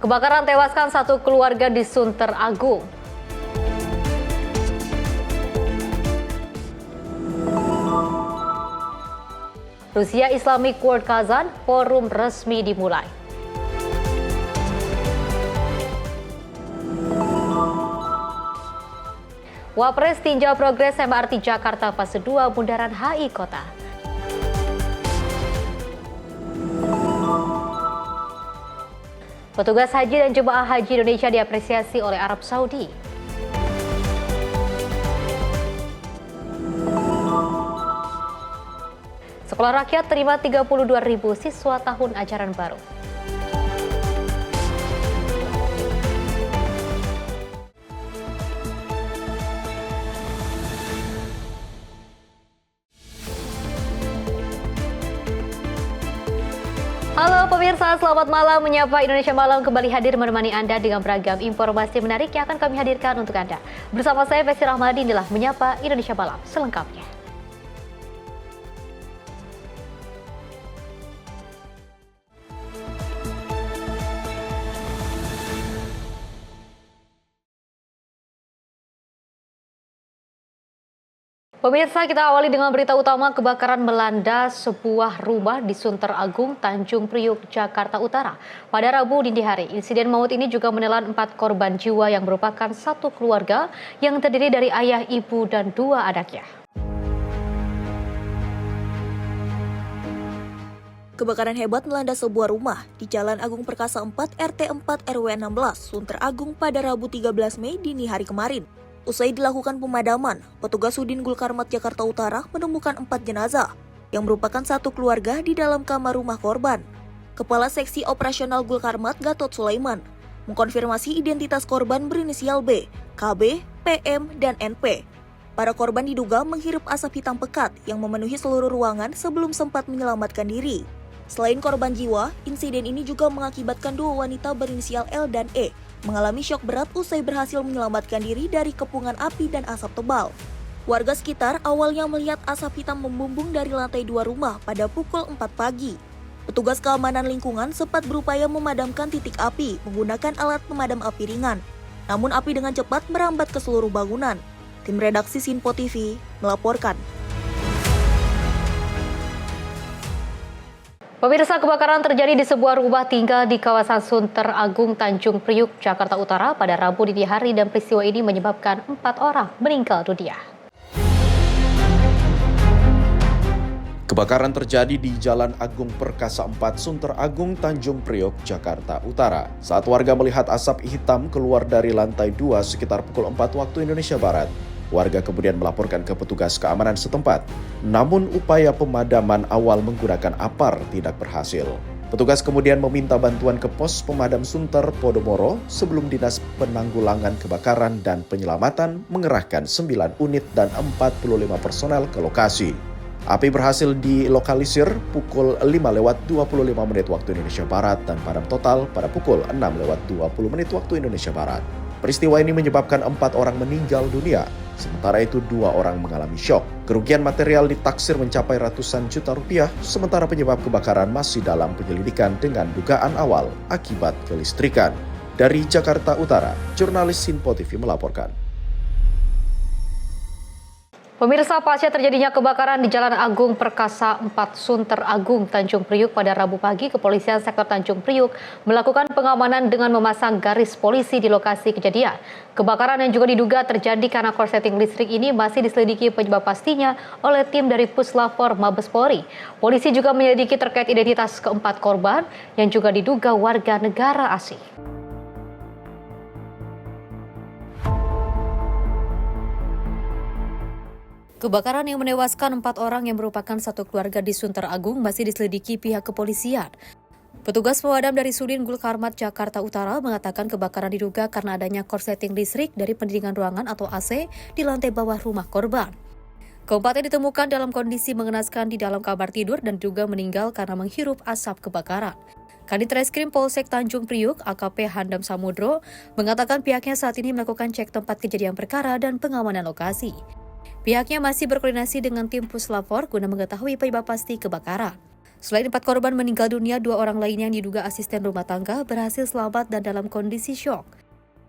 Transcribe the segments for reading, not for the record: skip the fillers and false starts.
Kebakaran tewaskan satu keluarga di Sunter Agung. Rusia Islamic World Kazan, forum resmi dimulai. Wapres tinjau progres MRT Jakarta fase 2 Bundaran HI Kota. Petugas haji dan jemaah haji Indonesia diapresiasi oleh Arab Saudi. Sekolah rakyat terima 32.000 siswa tahun ajaran baru. Halo pemirsa, selamat malam. Menyapa Indonesia Malam kembali hadir menemani Anda dengan beragam informasi menarik yang akan kami hadirkan untuk Anda. Bersama saya, Festi Rahmadi, inilah Menyapa Indonesia Malam selengkapnya. Pemirsa, kita awali dengan berita utama kebakaran melanda sebuah rumah di Sunter Agung, Tanjung Priuk, Jakarta Utara. Pada Rabu dini hari, insiden maut ini juga menelan 4 korban jiwa yang merupakan satu keluarga yang terdiri dari ayah, ibu, dan 2 anaknya. Kebakaran hebat melanda sebuah rumah di Jalan Agung Perkasa 4 RT 4 RW 16 Sunter Agung pada Rabu 13 Mei dini hari kemarin. Usai dilakukan pemadaman, petugas Sudin Gulkarmat Jakarta Utara menemukan 4 jenazah yang merupakan satu keluarga di dalam kamar rumah korban. Kepala Seksi Operasional Gulkarmat Gatot Sulaiman mengkonfirmasi identitas korban berinisial B, KB, PM, dan NP. Para korban diduga menghirup asap hitam pekat yang memenuhi seluruh ruangan sebelum sempat menyelamatkan diri. Selain korban jiwa, insiden ini juga mengakibatkan 2 wanita berinisial L dan E mengalami syok berat usai berhasil menyelamatkan diri dari kepungan api dan asap tebal. Warga sekitar awalnya melihat asap hitam membumbung dari lantai 2 rumah pada pukul 4 pagi. Petugas keamanan lingkungan sempat berupaya memadamkan titik api menggunakan alat pemadam api ringan. Namun api dengan cepat merambat ke seluruh bangunan. Tim redaksi Sinpo TV melaporkan. Pemirsa, kebakaran terjadi di sebuah rumah tinggal di kawasan Sunter Agung, Tanjung Priuk, Jakarta Utara pada Rabu dini hari dan peristiwa ini menyebabkan 4 orang meninggal dunia. Kebakaran terjadi di Jalan Agung Perkasa 4 Sunter Agung, Tanjung Priok, Jakarta Utara. Saat warga melihat asap hitam keluar dari lantai 2 sekitar pukul 4 waktu Indonesia Barat, warga kemudian melaporkan ke petugas keamanan setempat. Namun upaya pemadaman awal menggunakan apar tidak berhasil. Petugas kemudian meminta bantuan ke pos pemadam Sunter Podomoro sebelum Dinas Penanggulangan Kebakaran dan Penyelamatan mengerahkan 9 unit dan 45 personel ke lokasi. Api berhasil dilokalisir pukul 5:25 waktu Indonesia Barat dan padam total pada pukul 6:20 waktu Indonesia Barat. Peristiwa ini menyebabkan 4 orang meninggal dunia, sementara itu 2 orang mengalami syok. Kerugian material ditaksir mencapai ratusan juta rupiah, sementara penyebab kebakaran masih dalam penyelidikan dengan dugaan awal akibat kelistrikan. Dari Jakarta Utara, jurnalis Sinpo TV melaporkan. Pemirsa, pasca terjadinya kebakaran di Jalan Agung Perkasa 4 Sunter Agung, Tanjung Priuk pada Rabu pagi, Kepolisian Sektor Tanjung Priuk melakukan pengamanan dengan memasang garis polisi di lokasi kejadian. Kebakaran yang juga diduga terjadi karena korsleting listrik ini masih diselidiki penyebab pastinya oleh tim dari Puslapor Mabes Polri. Polisi juga menyelidiki terkait identitas keempat korban yang juga diduga warga negara asing. Kebakaran yang menewaskan 4 orang yang merupakan satu keluarga di Sunter Agung masih diselidiki pihak kepolisian. Petugas pemadam dari Sudin Gulkarmat Jakarta Utara mengatakan kebakaran diduga karena adanya korsleting listrik dari pendingin ruangan atau AC di lantai bawah rumah korban. Keempatnya ditemukan dalam kondisi mengenaskan di dalam kamar tidur dan juga meninggal karena menghirup asap kebakaran. Kanit Reskrim Polsek Tanjung Priuk, AKP Handam Samudro, mengatakan pihaknya saat ini melakukan cek tempat kejadian perkara dan pengamanan lokasi. Pihaknya masih berkoordinasi dengan tim Puslapor guna mengetahui penyebab pasti kebakaran. Selain 4 korban meninggal dunia, 2 orang lainnya yang diduga asisten rumah tangga berhasil selamat dan dalam kondisi syok.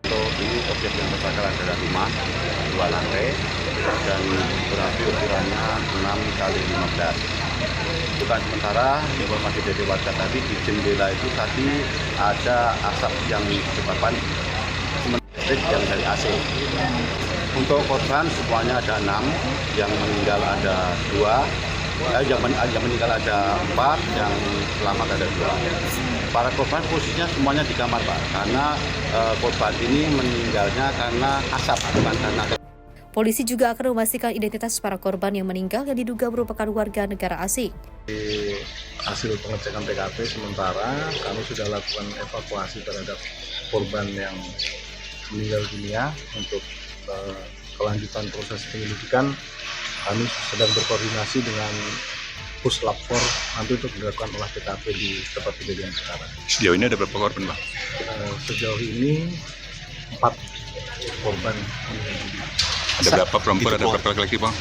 Untuk ini objek yang terbakar adalah rumah 2 lantai dan berapi ukurannya 6 kali 15. Bukan sementara informasi dari warga tadi di jendela itu tadi ada asap yang disebabkan listrik yang dari AC. Untuk korban semuanya ada 6, yang meninggal ada 2. Yang meninggal ada 4, yang selamat ada 2. Para korban posisinya semuanya di kamar, Pak, karena korban ini meninggalnya karena asap, bukan karena. Polisi juga akan memastikan identitas para korban yang meninggal yang diduga merupakan warga negara asing. Di hasil pengecekan TKP sementara kami sudah lakukan evakuasi terhadap korban yang meninggal dunia. Untuk kelanjutan proses penyelidikan kami sedang berkoordinasi dengan Puslap 4 nanti untuk dilakukan olah TKP di tempat kejadian perkara. Sejauh ini ada berapa korban, Pak? Sejauh ini 4 korban meninggal dunia. Ada berapa perempuan, ada berapa laki-laki, Bang?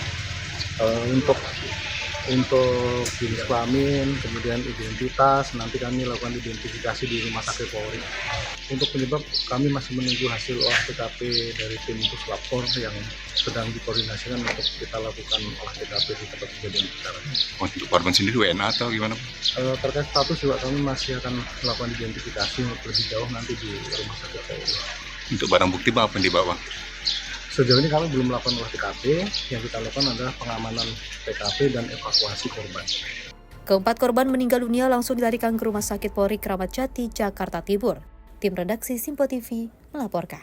Untuk jenis kelamin, kemudian identitas, nanti kami lakukan identifikasi di Rumah Sakit Polri. Untuk penyebab, kami masih menunggu hasil olah TKP dari tim Puslap 4 yang sedang dikoordinasikan untuk kita lakukan olah TKP di tempat kejadian perkara. Untuk korban sendiri WNA atau gimana? Terkait status juga kami masih akan melakukan identifikasi lebih jauh nanti di Rumah Sakit Polri. Untuk barang bukti apa yang dibawa? Sejauh ini kami belum melakukan olah TKP, yang kita lakukan adalah pengamanan TKP dan evakuasi korban. Keempat korban meninggal dunia langsung dilarikan ke Rumah Sakit Polri Kramat Jati, Jakarta Timur. Tim redaksi Simpo TV melaporkan.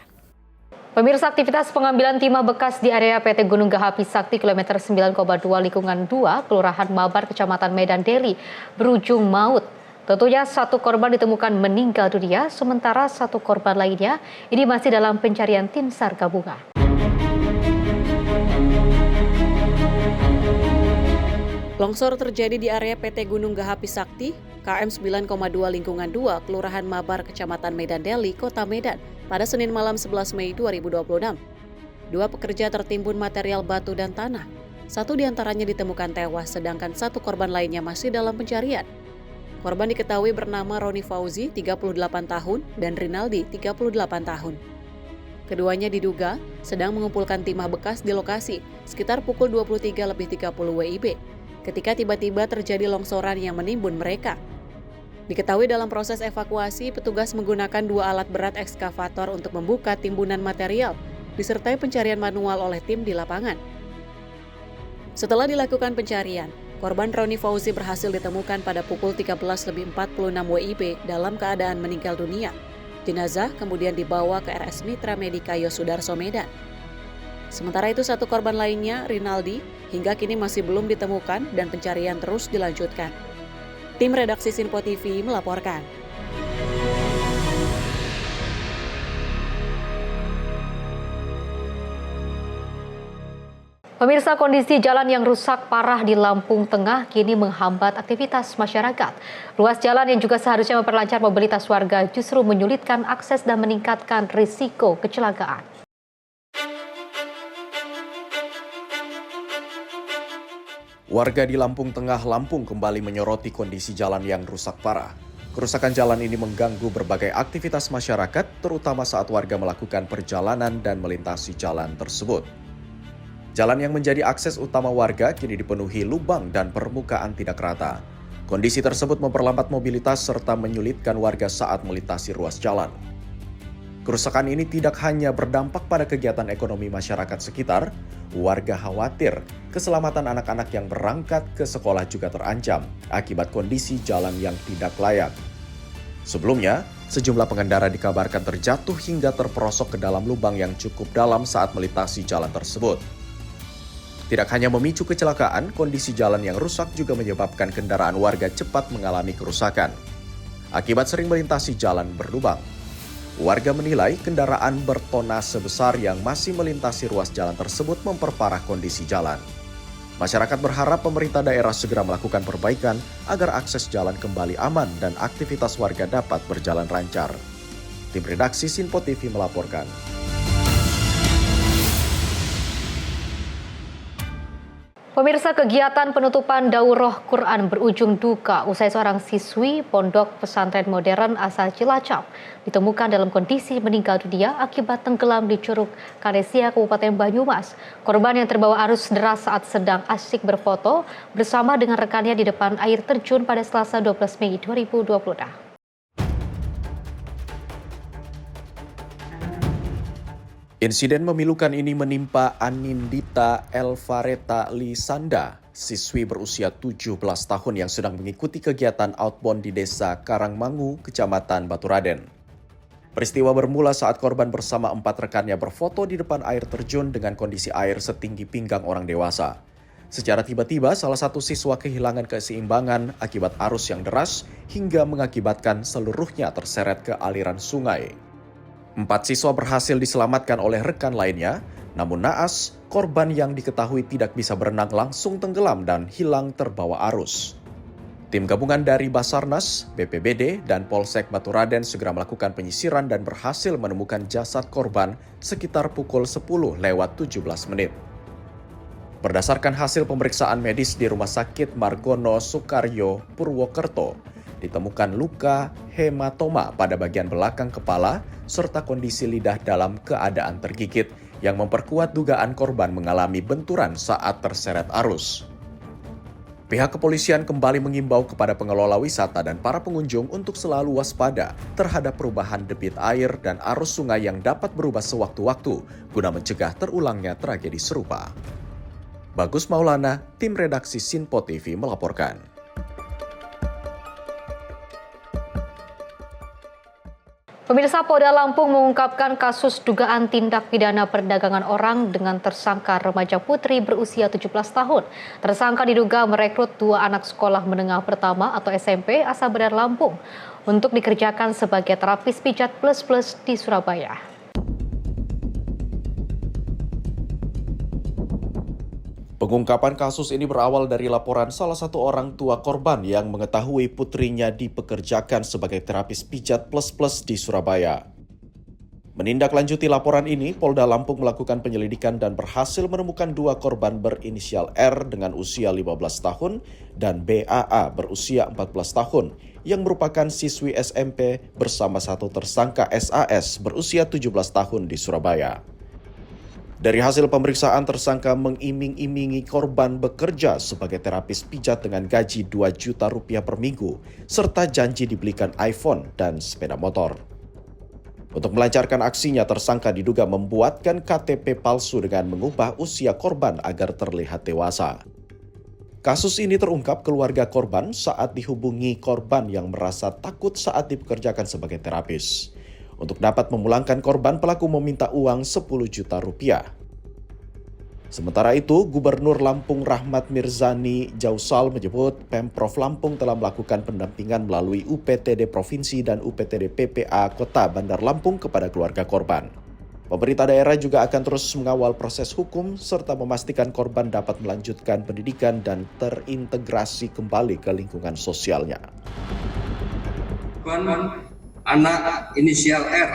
Pemirsa, aktivitas pengambilan timah bekas di area PT Gunung Gahapi Sakti kilometer 9,2 lingkungan 2, Kelurahan Mabar, Kecamatan Medan Deli, berujung maut. Tentunya 1 korban ditemukan meninggal dunia, sementara 1 korban lainnya ini masih dalam pencarian tim SAR gabungan. Longsor terjadi di area PT Gunung Gahapi Sakti, KM 9,2 lingkungan 2, Kelurahan Mabar, Kecamatan Medan Deli, Kota Medan, pada Senin malam 11 Mei 2026. 2 pekerja tertimbun material batu dan tanah. 1 diantaranya ditemukan tewas, sedangkan 1 korban lainnya masih dalam pencarian. Korban diketahui bernama Roni Fauzi, 38 tahun, dan Rinaldi, 38 tahun. Keduanya diduga sedang mengumpulkan timah bekas di lokasi sekitar pukul 23.30 WIB. Ketika tiba-tiba terjadi longsoran yang menimbun mereka. Diketahui dalam proses evakuasi, petugas menggunakan 2 alat berat ekskavator untuk membuka timbunan material, disertai pencarian manual oleh tim di lapangan. Setelah dilakukan pencarian, korban Roni Fauzi berhasil ditemukan pada pukul 13.46 WIB dalam keadaan meninggal dunia. Jenazah kemudian dibawa ke RS Mitra Medika Yosudarso Medan. Sementara itu 1 korban lainnya, Rinaldi, hingga kini masih belum ditemukan dan pencarian terus dilanjutkan. Tim redaksi Simpo TV melaporkan. Pemirsa, kondisi jalan yang rusak parah di Lampung Tengah kini menghambat aktivitas masyarakat. Ruas jalan yang juga seharusnya memperlancar mobilitas warga justru menyulitkan akses dan meningkatkan risiko kecelakaan. Warga di Lampung Tengah, Lampung kembali menyoroti kondisi jalan yang rusak parah. Kerusakan jalan ini mengganggu berbagai aktivitas masyarakat, terutama saat warga melakukan perjalanan dan melintasi jalan tersebut. Jalan yang menjadi akses utama warga kini dipenuhi lubang dan permukaan tidak rata. Kondisi tersebut memperlambat mobilitas serta menyulitkan warga saat melintasi ruas jalan. Kerusakan ini tidak hanya berdampak pada kegiatan ekonomi masyarakat sekitar, warga khawatir keselamatan anak-anak yang berangkat ke sekolah juga terancam akibat kondisi jalan yang tidak layak. Sebelumnya, sejumlah pengendara dikabarkan terjatuh hingga terperosok ke dalam lubang yang cukup dalam saat melintasi jalan tersebut. Tidak hanya memicu kecelakaan, kondisi jalan yang rusak juga menyebabkan kendaraan warga cepat mengalami kerusakan. Akibat sering melintasi jalan berlubang, warga menilai kendaraan bertonase besar yang masih melintasi ruas jalan tersebut memperparah kondisi jalan. Masyarakat berharap pemerintah daerah segera melakukan perbaikan agar akses jalan kembali aman dan aktivitas warga dapat berjalan lancar. Tim redaksi Simpo TV melaporkan. Pemirsa, kegiatan penutupan daurah Quran berujung duka usai seorang siswi pondok pesantren modern asal Cilacap ditemukan dalam kondisi meninggal dunia akibat tenggelam di Curug Kanesia, Kabupaten Banyumas. Korban yang terbawa arus deras saat sedang asyik berfoto bersama dengan rekannya di depan air terjun pada Selasa 12 Mei 2020. Insiden memilukan ini menimpa Anindita Elvareta Lisanda, siswi berusia 17 tahun yang sedang mengikuti kegiatan outbound di Desa Karangmangu, Kecamatan Baturaden. Peristiwa bermula saat korban bersama 4 rekannya berfoto di depan air terjun dengan kondisi air setinggi pinggang orang dewasa. Secara tiba-tiba, salah satu siswa kehilangan keseimbangan akibat arus yang deras hingga mengakibatkan seluruhnya terseret ke aliran sungai. 4 siswa berhasil diselamatkan oleh rekan lainnya, namun naas, korban yang diketahui tidak bisa berenang langsung tenggelam dan hilang terbawa arus. Tim gabungan dari Basarnas, BPBD, dan Polsek Baturaden segera melakukan penyisiran dan berhasil menemukan jasad korban sekitar pukul 10:17. Berdasarkan hasil pemeriksaan medis di Rumah Sakit Margono Soekaryo, Purwokerto, ditemukan luka hematoma pada bagian belakang kepala serta kondisi lidah dalam keadaan tergigit yang memperkuat dugaan korban mengalami benturan saat terseret arus. Pihak kepolisian kembali mengimbau kepada pengelola wisata dan para pengunjung untuk selalu waspada terhadap perubahan debit air dan arus sungai yang dapat berubah sewaktu-waktu guna mencegah terulangnya tragedi serupa. Bagus Maulana, tim redaksi Sinpo TV melaporkan. Pemirsa, Polda Lampung mengungkapkan kasus dugaan tindak pidana perdagangan orang dengan tersangka remaja putri berusia 17 tahun. Tersangka diduga merekrut 2 anak sekolah menengah pertama atau SMP asal Bandar Lampung untuk dikerjakan sebagai terapis pijat plus-plus di Surabaya. Pengungkapan kasus ini berawal dari laporan salah satu orang tua korban yang mengetahui putrinya dipekerjakan sebagai terapis pijat plus-plus di Surabaya. Menindaklanjuti laporan ini, Polda Lampung melakukan penyelidikan dan berhasil menemukan 2 korban berinisial R dengan usia 15 tahun dan BAA berusia 14 tahun yang merupakan siswi SMP bersama satu tersangka SAS berusia 17 tahun di Surabaya. Dari hasil pemeriksaan, tersangka mengiming-imingi korban bekerja sebagai terapis pijat dengan gaji 2 juta rupiah per minggu, serta janji dibelikan iPhone dan sepeda motor. Untuk melancarkan aksinya, tersangka diduga membuatkan KTP palsu dengan mengubah usia korban agar terlihat dewasa. Kasus ini terungkap keluarga korban saat dihubungi korban yang merasa takut saat dipekerjakan sebagai terapis. Untuk dapat memulangkan korban, pelaku meminta uang 10 juta rupiah. Sementara itu, Gubernur Lampung Rahmat Mirzani Jausal menyebut Pemprov Lampung telah melakukan pendampingan melalui UPTD Provinsi dan UPTD PPA Kota Bandar Lampung kepada keluarga korban. Pemerintah daerah juga akan terus mengawal proses hukum serta memastikan korban dapat melanjutkan pendidikan dan terintegrasi kembali ke lingkungan sosialnya. Anak inisial R,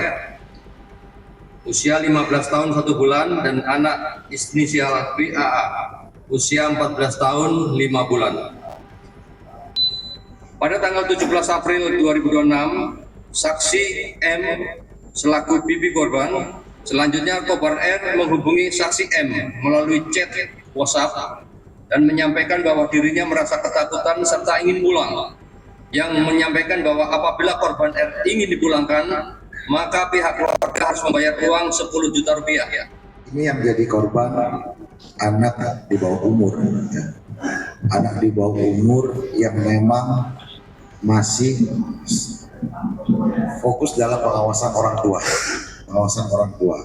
usia 15 tahun 1 bulan, dan anak inisial BAA, usia 14 tahun 5 bulan. Pada tanggal 17 April 2026, saksi M selaku bibi korban, selanjutnya korban R menghubungi saksi M melalui chat WhatsApp dan menyampaikan bahwa dirinya merasa ketakutan serta ingin pulang. Yang menyampaikan bahwa apabila korban R ingin dipulangkan, maka pihak keluarga harus membayar uang 10 juta rupiah. Ini yang jadi korban anak di bawah umur. Anak di bawah umur yang memang masih fokus dalam pengawasan orang tua.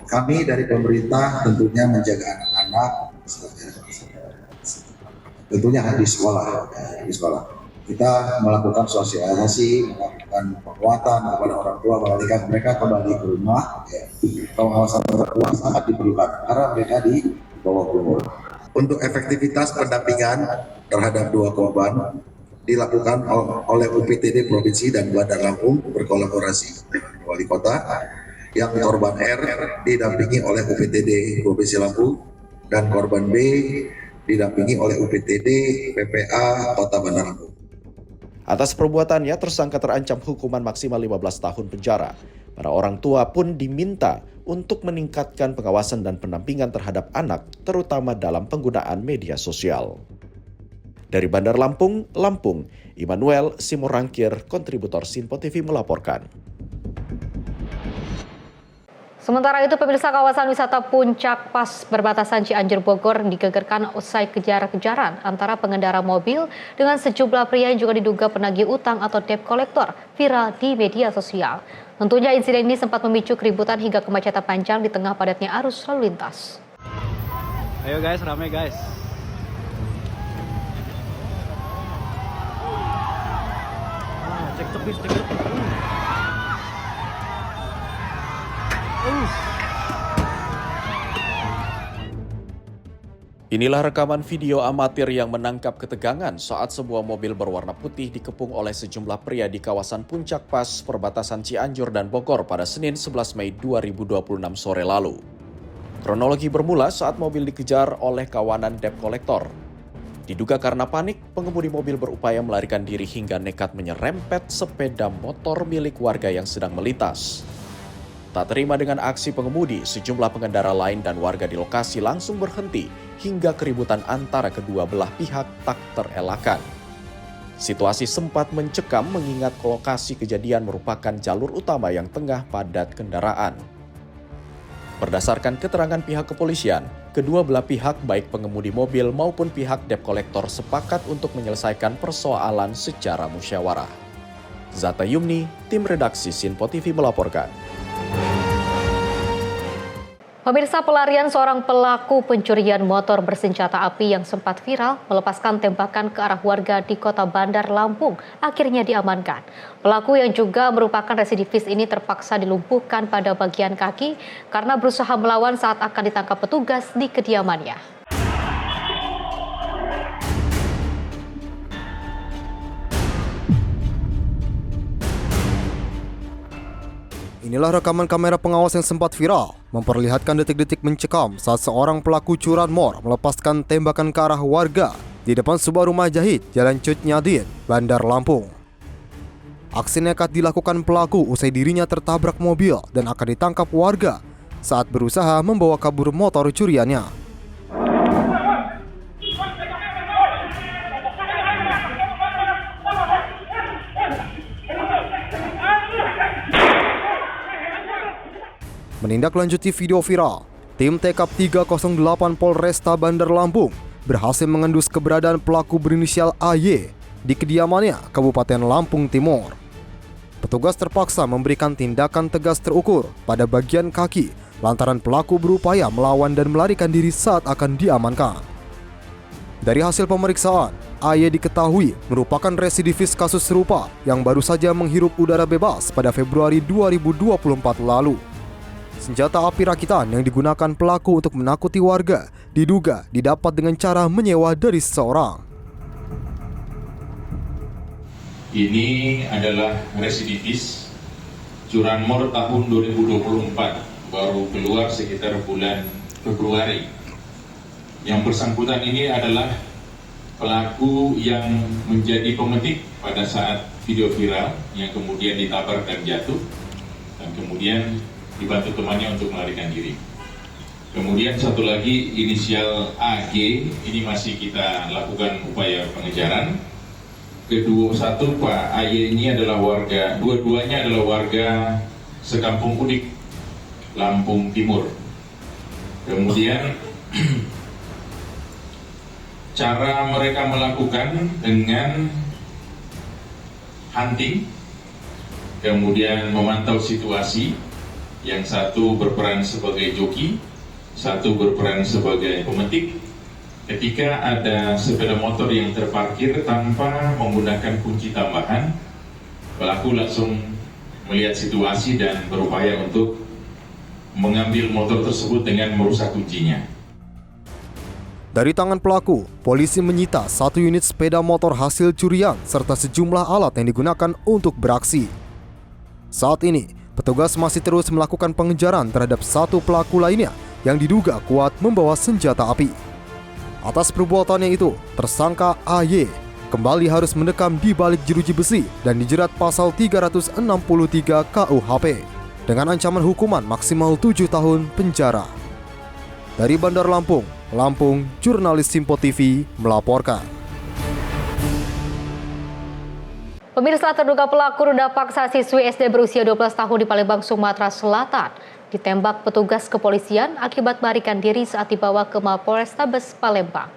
Kami dari pemerintah tentunya menjaga anak-anak, tentunya di sekolah. Kita melakukan sosialisasi, melakukan penguatan kepada orang tua, mengalihkan mereka kembali ke rumah. Pengawasan orang tua sangat diperlukan karena mereka di bawah umur. Untuk efektivitas pendampingan terhadap 2 korban dilakukan oleh UPTD Provinsi dan Bandar Lampung berkolaborasi dengan Wali Kota. Yang korban R didampingi oleh UPTD Provinsi Lampung dan korban B didampingi oleh UPTD PPA Kota Bandar Lampung. Atas perbuatannya, tersangka terancam hukuman maksimal 15 tahun penjara. Para orang tua pun diminta untuk meningkatkan pengawasan dan pendampingan terhadap anak, terutama dalam penggunaan media sosial. Dari Bandar Lampung, Immanuel Simorangkir, kontributor Sinpo TV melaporkan. Sementara itu, pemirsa, kawasan wisata Puncak Pas berbatasan Cianjur Bogor digegerkan usai kejar-kejaran antara pengendara mobil dengan sejumlah pria yang juga diduga penagih utang atau debt collector viral di media sosial. Tentunya insiden ini sempat memicu keributan hingga kemacetan panjang di tengah padatnya arus lalu lintas. Ayo guys, ramai guys. Cek tepis. Inilah rekaman video amatir yang menangkap ketegangan saat sebuah mobil berwarna putih dikepung oleh sejumlah pria di kawasan Puncak Pas perbatasan Cianjur dan Bogor pada Senin 11 Mei 2026 sore lalu. Kronologi bermula saat mobil dikejar oleh kawanan debt collector. Diduga karena panik, pengemudi mobil berupaya melarikan diri hingga nekat menyerempet sepeda motor milik warga yang sedang melintas. Tak terima dengan aksi pengemudi, sejumlah pengendara lain dan warga di lokasi langsung berhenti hingga keributan antara kedua belah pihak tak terelakkan. Situasi sempat mencekam mengingat lokasi kejadian merupakan jalur utama yang tengah padat kendaraan. Berdasarkan keterangan pihak kepolisian, kedua belah pihak baik pengemudi mobil maupun pihak debt collector sepakat untuk menyelesaikan persoalan secara musyawarah. Zata Yumni, tim redaksi Sinpo TV melaporkan. Pemirsa, pelarian seorang pelaku pencurian motor bersenjata api yang sempat viral melepaskan tembakan ke arah warga di Kota Bandar Lampung akhirnya diamankan. Pelaku yang juga merupakan residivis ini terpaksa dilumpuhkan pada bagian kaki karena berusaha melawan saat akan ditangkap petugas di kediamannya. Inilah rekaman kamera pengawas yang sempat viral, memperlihatkan detik-detik mencekam saat seorang pelaku curanmor melepaskan tembakan ke arah warga di depan sebuah rumah jahit Jalan Cut Nyadin, Bandar Lampung. Aksi nekat dilakukan pelaku usai dirinya tertabrak mobil dan akan ditangkap warga saat berusaha membawa kabur motor curiannya. Menindaklanjuti video viral, tim TKP 308 Polresta Bandar Lampung berhasil mengendus keberadaan pelaku berinisial AY di kediamannya, Kabupaten Lampung Timur. Petugas terpaksa memberikan tindakan tegas terukur pada bagian kaki lantaran pelaku berupaya melawan dan melarikan diri saat akan diamankan. Dari hasil pemeriksaan, AY diketahui merupakan residivis kasus serupa yang baru saja menghirup udara bebas pada Februari 2024 lalu. Senjata api rakitan yang digunakan pelaku untuk menakuti warga diduga didapat dengan cara menyewa dari seseorang. Ini adalah residivis curanmor tahun 2024, baru keluar sekitar bulan Februari. Yang bersangkutan ini adalah pelaku yang menjadi pemetik pada saat video viral yang kemudian ditabrak dan jatuh, dan kemudian dibantu temannya untuk melarikan diri. Kemudian satu lagi inisial AG, ini masih kita lakukan upaya pengejaran. Satu Pak AY ini adalah warga, dua-duanya adalah warga sekampung Udik, Lampung Timur. Kemudian cara mereka melakukan dengan hunting, kemudian memantau situasi. Yang satu berperan sebagai joki, satu berperan sebagai pemetik. Ketika ada sepeda motor yang terparkir tanpa menggunakan kunci tambahan, pelaku langsung melihat situasi dan berupaya untuk mengambil motor tersebut dengan merusak kuncinya. Dari tangan pelaku, polisi menyita 1 unit sepeda motor hasil curian serta sejumlah alat yang digunakan untuk beraksi. Saat ini, petugas masih terus melakukan pengejaran terhadap 1 pelaku lainnya yang diduga kuat membawa senjata api. Atas perbuatannya itu, tersangka AY kembali harus mendekam di balik jeruji besi dan dijerat pasal 363 KUHP dengan ancaman hukuman maksimal 7 tahun penjara. Dari Bandar Lampung, jurnalis Simpo TV melaporkan. Pemirsa, terduga pelaku ruda paksa siswi SD berusia 12 tahun di Palembang, Sumatera Selatan ditembak petugas kepolisian akibat melarikan diri saat dibawa ke Mapolrestabes Palembang.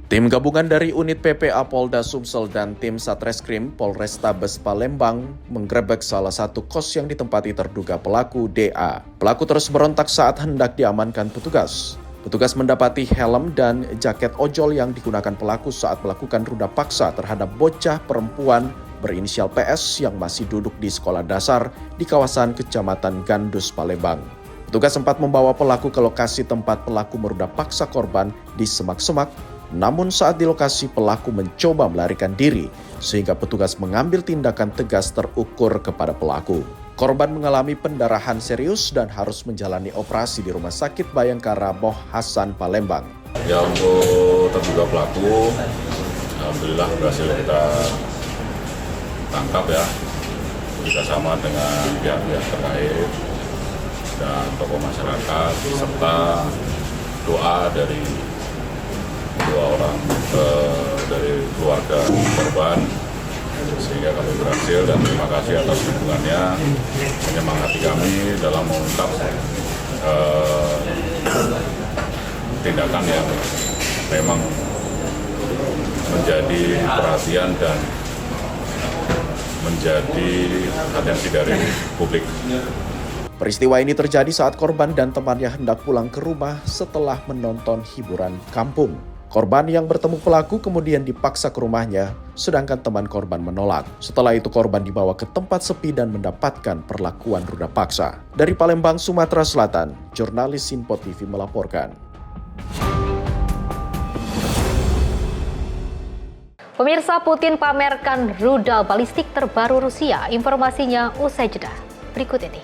Tim gabungan dari unit PPA Polda Sumsel dan tim Satreskrim Polrestabes Palembang menggerebek salah satu kos yang ditempati terduga pelaku DA. Pelaku terus berontak saat hendak diamankan petugas. Petugas mendapati helm dan jaket ojol yang digunakan pelaku saat melakukan ruda paksa terhadap bocah perempuan berinisial PS yang masih duduk di sekolah dasar di kawasan Kecamatan Gandus, Palembang. Petugas sempat membawa pelaku ke lokasi tempat pelaku meruda paksa korban di semak-semak, namun saat di lokasi pelaku mencoba melarikan diri sehingga petugas mengambil tindakan tegas terukur kepada pelaku. Korban mengalami pendarahan serius dan harus menjalani operasi di Rumah Sakit Bayangkara Moh Hasan, Palembang. Ya, untuk terduga pelaku, alhamdulillah berhasil kita tangkap ya, bekerjasama dengan pihak-pihak terkait dan tokoh masyarakat serta doa dari dua orang dari keluarga korban, sehingga kami berhasil dan terima kasih atas dukungannya, menyemangati kami dalam mengungkap tindakan yang memang menjadi perhatian dan menjadi atensi dari publik. Peristiwa ini terjadi saat korban dan temannya hendak pulang ke rumah setelah menonton hiburan kampung. Korban yang bertemu pelaku kemudian dipaksa ke rumahnya, sedangkan teman korban menolak. Setelah itu korban dibawa ke tempat sepi dan mendapatkan perlakuan ruda paksa. Dari Palembang, Sumatera Selatan, jurnalis Simpo TV melaporkan. Pemirsa, Putin pamerkan rudal balistik terbaru Rusia. Informasinya usai jeda. Berikut ini.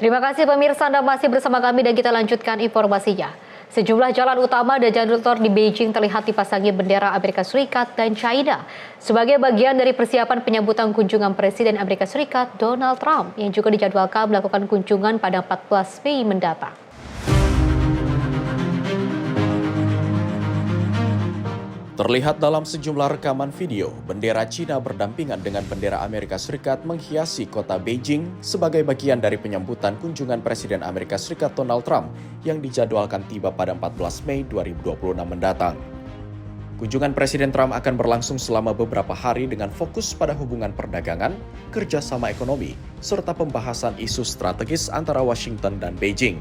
Terima kasih pemirsa, Anda masih bersama kami dan kita lanjutkan informasinya. Sejumlah jalan utama dan jalur tol di Beijing terlihat dipasangi bendera Amerika Serikat dan China sebagai bagian dari persiapan penyambutan kunjungan Presiden Amerika Serikat Donald Trump yang juga dijadwalkan melakukan kunjungan pada 14 Mei mendatang. Terlihat dalam sejumlah rekaman video, bendera Cina berdampingan dengan bendera Amerika Serikat menghiasi kota Beijing sebagai bagian dari penyambutan kunjungan Presiden Amerika Serikat Donald Trump yang dijadwalkan tiba pada 14 Mei 2026 mendatang. Kunjungan Presiden Trump akan berlangsung selama beberapa hari dengan fokus pada hubungan perdagangan, kerjasama ekonomi, serta pembahasan isu strategis antara Washington dan Beijing.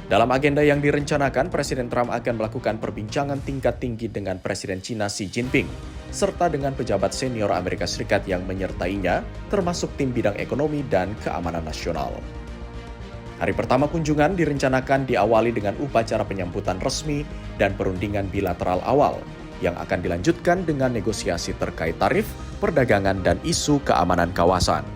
Dalam agenda yang direncanakan, Presiden Trump akan melakukan perbincangan tingkat tinggi dengan Presiden Cina Xi Jinping, serta dengan pejabat senior Amerika Serikat yang menyertainya, termasuk tim bidang ekonomi dan keamanan nasional. Hari pertama kunjungan direncanakan diawali dengan upacara penyambutan resmi dan perundingan bilateral awal, yang akan dilanjutkan dengan negosiasi terkait tarif, perdagangan, dan isu keamanan kawasan.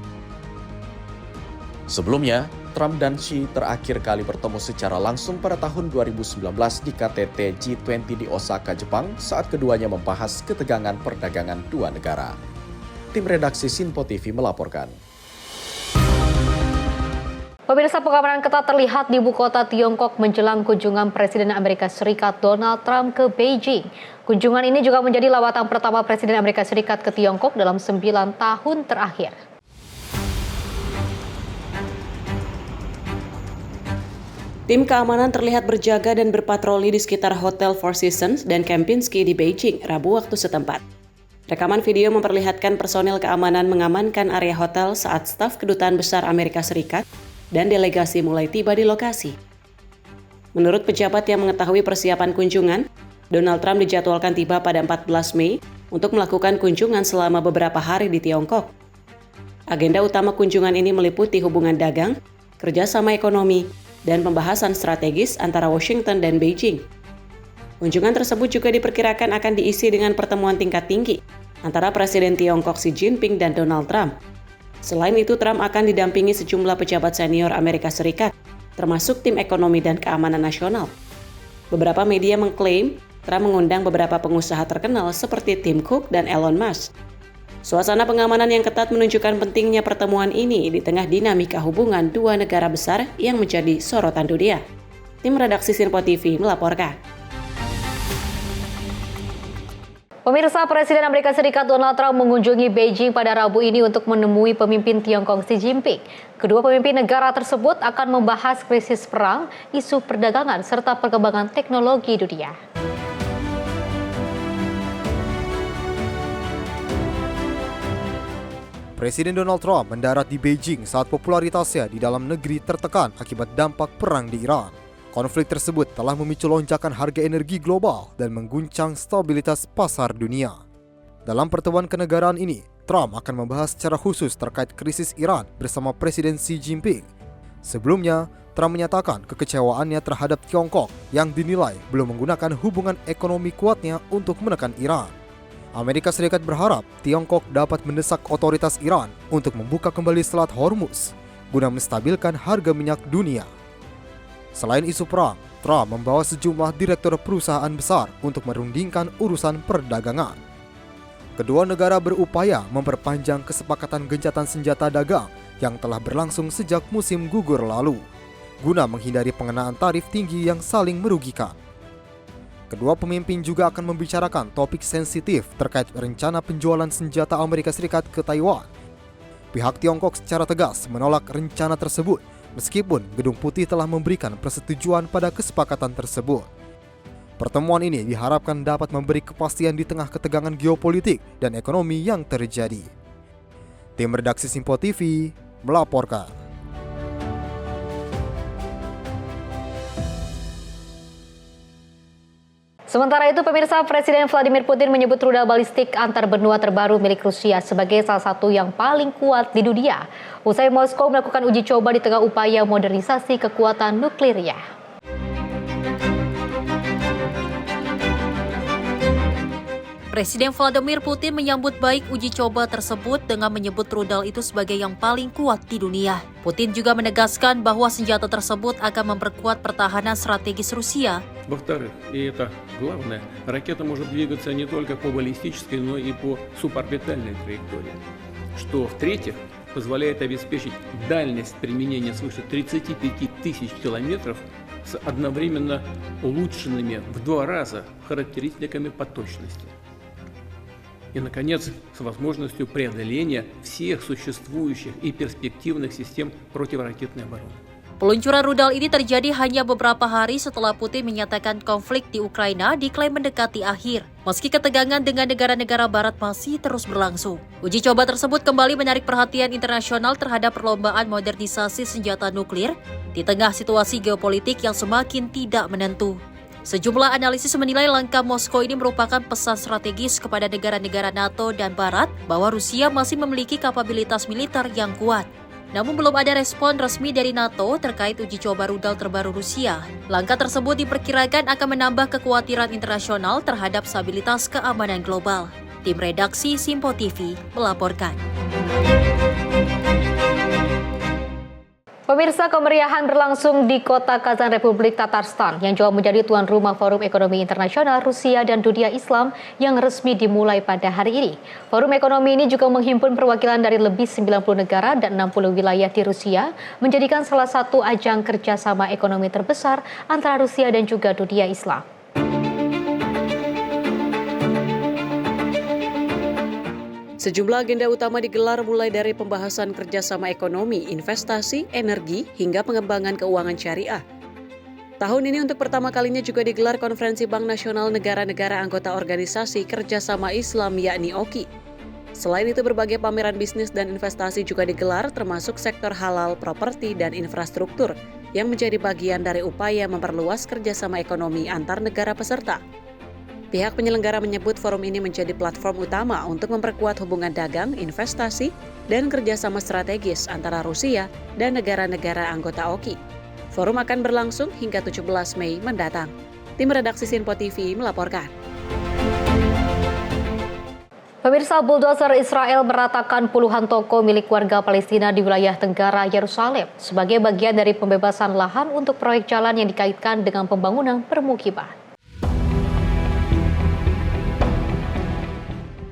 Sebelumnya, Trump dan Xi terakhir kali bertemu secara langsung pada tahun 2019 di KTT G20 di Osaka, Jepang, saat keduanya membahas ketegangan perdagangan dua negara. Tim redaksi Simpo TV melaporkan. Pemirsa, pengamanan ketat terlihat di ibu kota Tiongkok menjelang kunjungan Presiden Amerika Serikat Donald Trump ke Beijing. Kunjungan ini juga menjadi lawatan pertama Presiden Amerika Serikat ke Tiongkok dalam 9 tahun terakhir. Tim keamanan terlihat berjaga dan berpatroli di sekitar Hotel Four Seasons dan Kempinski di Beijing, Rabu waktu setempat. Rekaman video memperlihatkan personel keamanan mengamankan area hotel saat staf Kedutaan Besar Amerika Serikat dan delegasi mulai tiba di lokasi. Menurut pejabat yang mengetahui persiapan kunjungan, Donald Trump dijadwalkan tiba pada 14 Mei untuk melakukan kunjungan selama beberapa hari di Tiongkok. Agenda utama kunjungan ini meliputi hubungan dagang, kerjasama ekonomi, dan pembahasan strategis antara Washington dan Beijing. Kunjungan tersebut juga diperkirakan akan diisi dengan pertemuan tingkat tinggi antara Presiden Tiongkok Xi Jinping dan Donald Trump. Selain itu, Trump akan didampingi sejumlah pejabat senior Amerika Serikat, termasuk tim ekonomi dan keamanan nasional. Beberapa media mengklaim Trump mengundang beberapa pengusaha terkenal seperti Tim Cook dan Elon Musk. Suasana pengamanan yang ketat menunjukkan pentingnya pertemuan ini di tengah dinamika hubungan dua negara besar yang menjadi sorotan dunia. Tim redaksi Sinpo TV melaporkan. Pemirsa, Presiden Amerika Serikat Donald Trump mengunjungi Beijing pada Rabu ini untuk menemui pemimpin Tiongkok Xi Jinping. Kedua pemimpin negara tersebut akan membahas krisis perang, isu perdagangan, serta perkembangan teknologi dunia. Presiden Donald Trump mendarat di Beijing saat popularitasnya di dalam negeri tertekan akibat dampak perang di Iran. Konflik tersebut telah memicu lonjakan harga energi global dan mengguncang stabilitas pasar dunia. Dalam pertemuan kenegaraan ini, Trump akan membahas secara khusus terkait krisis Iran bersama Presiden Xi Jinping. Sebelumnya, Trump menyatakan kekecewaannya terhadap Tiongkok yang dinilai belum menggunakan hubungan ekonomi kuatnya untuk menekan Iran. Amerika Serikat berharap Tiongkok dapat mendesak otoritas Iran untuk membuka kembali Selat Hormuz guna menstabilkan harga minyak dunia. Selain isu perang, Trump membawa sejumlah direktur perusahaan besar untuk merundingkan urusan perdagangan. Kedua negara berupaya memperpanjang kesepakatan gencatan senjata dagang yang telah berlangsung sejak musim gugur lalu, guna menghindari pengenaan tarif tinggi yang saling merugikan. Kedua pemimpin juga akan membicarakan topik sensitif terkait rencana penjualan senjata Amerika Serikat ke Taiwan. Pihak Tiongkok secara tegas menolak rencana tersebut, meskipun Gedung Putih telah memberikan persetujuan pada kesepakatan tersebut. Pertemuan ini diharapkan dapat memberi kepastian di tengah ketegangan geopolitik dan ekonomi yang terjadi. Tim redaksi Sinpo TV melaporkan. Sementara itu, pemirsa, Presiden Vladimir Putin menyebut rudal balistik antar benua terbaru milik Rusia sebagai salah satu yang paling kuat di dunia. Usai Moskow melakukan uji coba di tengah upaya modernisasi kekuatan nuklirnya. Presiden Vladimir Putin menyambut baik uji coba tersebut dengan menyebut rudal itu sebagai yang paling kuat di dunia. Putin juga menegaskan bahwa senjata tersebut akan memperkuat pertahanan strategis Rusia. Во-вторых, и это главное, ракета может двигаться не только по баллистической, но и по суборбитальной траектории. Что, в-третьих, позволяет обеспечить дальность применения свыше 35 тысяч километров с одновременно улучшенными в 2 раза характеристиками по точности. И, наконец, с возможностью преодоления всех существующих и перспективных систем противоракетной обороны. Peluncuran rudal ini terjadi hanya beberapa hari setelah Putin menyatakan konflik di Ukraina diklaim mendekati akhir. Meski ketegangan dengan negara-negara barat masih terus berlangsung. Uji coba tersebut kembali menarik perhatian internasional terhadap perlombaan modernisasi senjata nuklir di tengah situasi geopolitik yang semakin tidak menentu. Sejumlah analisis menilai langkah Moskow ini merupakan pesan strategis kepada negara-negara NATO dan Barat bahwa Rusia masih memiliki kapabilitas militer yang kuat. Namun belum ada respon resmi dari NATO terkait uji coba rudal terbaru Rusia. Langkah tersebut diperkirakan akan menambah kekhawatiran internasional terhadap stabilitas keamanan global. Tim redaksi Sinpo TV melaporkan. Pemirsa, kemeriahan berlangsung di kota Kazan, Republik Tatarstan, yang juga menjadi tuan rumah Forum Ekonomi Internasional Rusia dan Dunia Islam yang resmi dimulai pada hari ini. Forum ekonomi ini juga menghimpun perwakilan dari lebih 90 negara dan 60 wilayah di Rusia, menjadikan salah satu ajang kerjasama ekonomi terbesar antara Rusia dan juga dunia Islam. Sejumlah agenda utama digelar mulai dari pembahasan kerjasama ekonomi, investasi, energi, hingga pengembangan keuangan syariah. Tahun ini untuk pertama kalinya juga digelar Konferensi Bank Nasional Negara-Negara Anggota Organisasi Kerjasama Islam yakni OKI. Selain itu berbagai pameran bisnis dan investasi juga digelar termasuk sektor halal, properti, dan infrastruktur yang menjadi bagian dari upaya memperluas kerjasama ekonomi antar negara peserta. Pihak penyelenggara menyebut forum ini menjadi platform utama untuk memperkuat hubungan dagang, investasi, dan kerjasama strategis antara Rusia dan negara-negara anggota OKI. Forum akan berlangsung hingga 17 Mei mendatang. Tim redaksi Sinpo TV melaporkan. Pemirsa, buldozer Israel meratakan puluhan toko milik warga Palestina di wilayah Tenggara Yerusalem sebagai bagian dari pembebasan lahan untuk proyek jalan yang dikaitkan dengan pembangunan permukiman.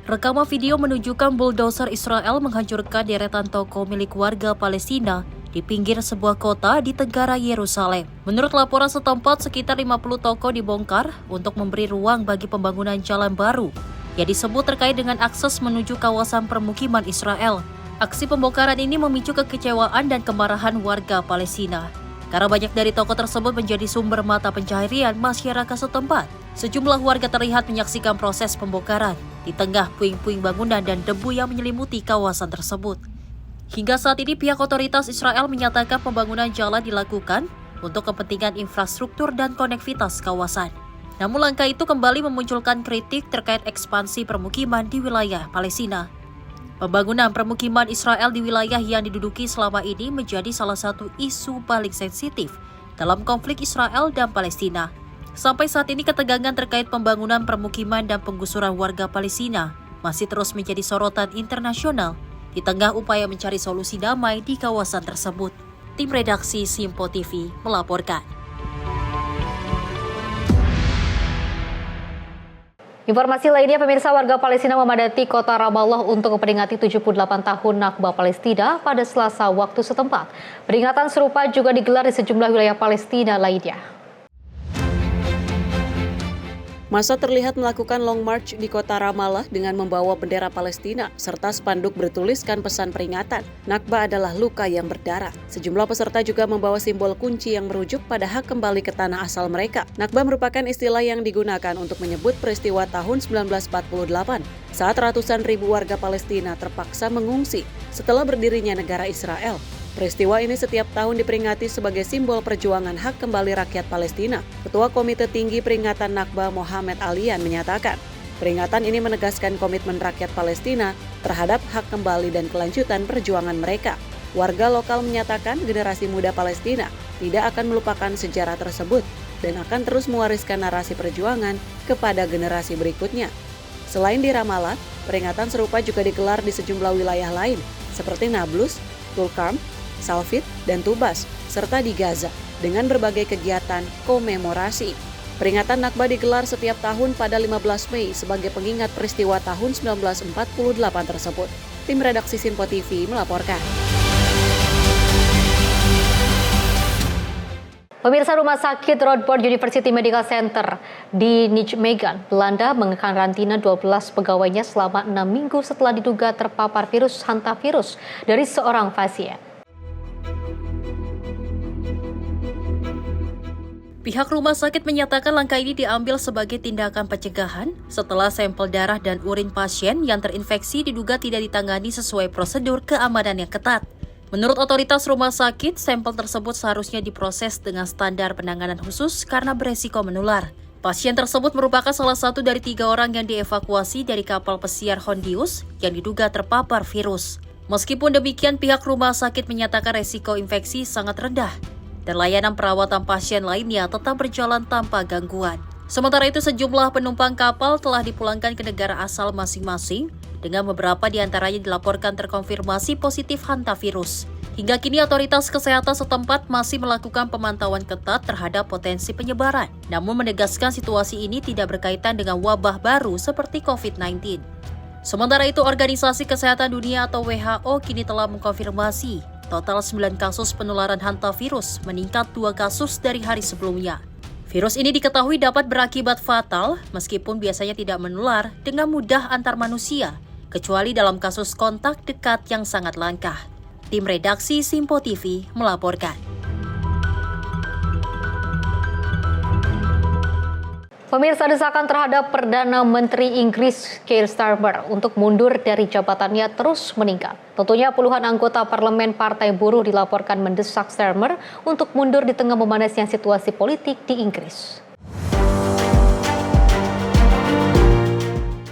Rekaman video menunjukkan buldozer Israel menghancurkan deretan toko milik warga Palestina di pinggir sebuah kota di Tenggara Yerusalem. Menurut laporan setempat, sekitar 50 toko dibongkar untuk memberi ruang bagi pembangunan jalan baru yang disebut terkait dengan akses menuju kawasan permukiman Israel. Aksi pembongkaran ini memicu kekecewaan dan kemarahan warga Palestina karena banyak dari toko tersebut menjadi sumber mata pencaharian masyarakat setempat. Sejumlah warga terlihat menyaksikan proses pembongkaran di tengah puing-puing bangunan dan debu yang menyelimuti kawasan tersebut. Hingga saat ini pihak otoritas Israel menyatakan pembangunan jalan dilakukan untuk kepentingan infrastruktur dan konektivitas kawasan. Namun langkah itu kembali memunculkan kritik terkait ekspansi permukiman di wilayah Palestina. Pembangunan permukiman Israel di wilayah yang diduduki selama ini menjadi salah satu isu paling sensitif dalam konflik Israel dan Palestina. Sampai saat ini ketegangan terkait pembangunan permukiman dan penggusuran warga Palestina masih terus menjadi sorotan internasional di tengah upaya mencari solusi damai di kawasan tersebut. Tim redaksi Sinpo TV melaporkan. Informasi lainnya, pemirsa, warga Palestina memadati kota Ramallah untuk memperingati 78 tahun Nakba Palestina pada Selasa waktu setempat. Peringatan serupa juga digelar di sejumlah wilayah Palestina lainnya. Massa terlihat melakukan long march di kota Ramallah dengan membawa bendera Palestina serta spanduk bertuliskan pesan peringatan, Nakba adalah luka yang berdarah. Sejumlah peserta juga membawa simbol kunci yang merujuk pada hak kembali ke tanah asal mereka. Nakba merupakan istilah yang digunakan untuk menyebut peristiwa tahun 1948 saat ratusan ribu warga Palestina terpaksa mengungsi setelah berdirinya negara Israel. Peristiwa ini setiap tahun diperingati sebagai simbol perjuangan hak kembali rakyat Palestina. Ketua Komite Tinggi Peringatan Nakba Mohamed Alian menyatakan, peringatan ini menegaskan komitmen rakyat Palestina terhadap hak kembali dan kelanjutan perjuangan mereka. Warga lokal menyatakan generasi muda Palestina tidak akan melupakan sejarah tersebut dan akan terus mewariskan narasi perjuangan kepada generasi berikutnya. Selain di Ramallah, peringatan serupa juga digelar di sejumlah wilayah lain seperti Nablus, Tulkarm, Salfit, dan Tubas, serta di Gaza, dengan berbagai kegiatan komemorasi. Peringatan Nakba digelar setiap tahun pada 15 Mei sebagai pengingat peristiwa tahun 1948 tersebut. Tim redaksi Sinpo TV melaporkan. Pemirsa, Rumah Sakit Radboud University Medical Center di Nijmegen, Belanda mengkarantina 12 pegawainya selama 6 minggu setelah diduga terpapar virus hantavirus dari seorang pasien. Pihak rumah sakit menyatakan langkah ini diambil sebagai tindakan pencegahan setelah sampel darah dan urin pasien yang terinfeksi diduga tidak ditangani sesuai prosedur keamanan yang ketat. Menurut otoritas rumah sakit, sampel tersebut seharusnya diproses dengan standar penanganan khusus karena beresiko menular. Pasien tersebut merupakan salah satu dari 3 orang yang dievakuasi dari kapal pesiar Hondius yang diduga terpapar virus. Meskipun demikian, pihak rumah sakit menyatakan resiko infeksi sangat rendah dan layanan perawatan pasien lainnya tetap berjalan tanpa gangguan. Sementara itu, sejumlah penumpang kapal telah dipulangkan ke negara asal masing-masing dengan beberapa di antaranya dilaporkan terkonfirmasi positif hantavirus. Hingga kini otoritas kesehatan setempat masih melakukan pemantauan ketat terhadap potensi penyebaran, namun menegaskan situasi ini tidak berkaitan dengan wabah baru seperti COVID-19. Sementara itu, Organisasi Kesehatan Dunia atau WHO kini telah mengkonfirmasi total 9 kasus penularan hantavirus, meningkat 2 kasus dari hari sebelumnya. Virus ini diketahui dapat berakibat fatal meskipun biasanya tidak menular dengan mudah antar manusia, kecuali dalam kasus kontak dekat yang sangat langka. Tim redaksi Sinpo TV melaporkan. Pemirsa, desakan terhadap Perdana Menteri Inggris Keir Starmer untuk mundur dari jabatannya terus meningkat. Tentunya puluhan anggota parlemen Partai Buruh dilaporkan mendesak Starmer untuk mundur di tengah memanasnya situasi politik di Inggris.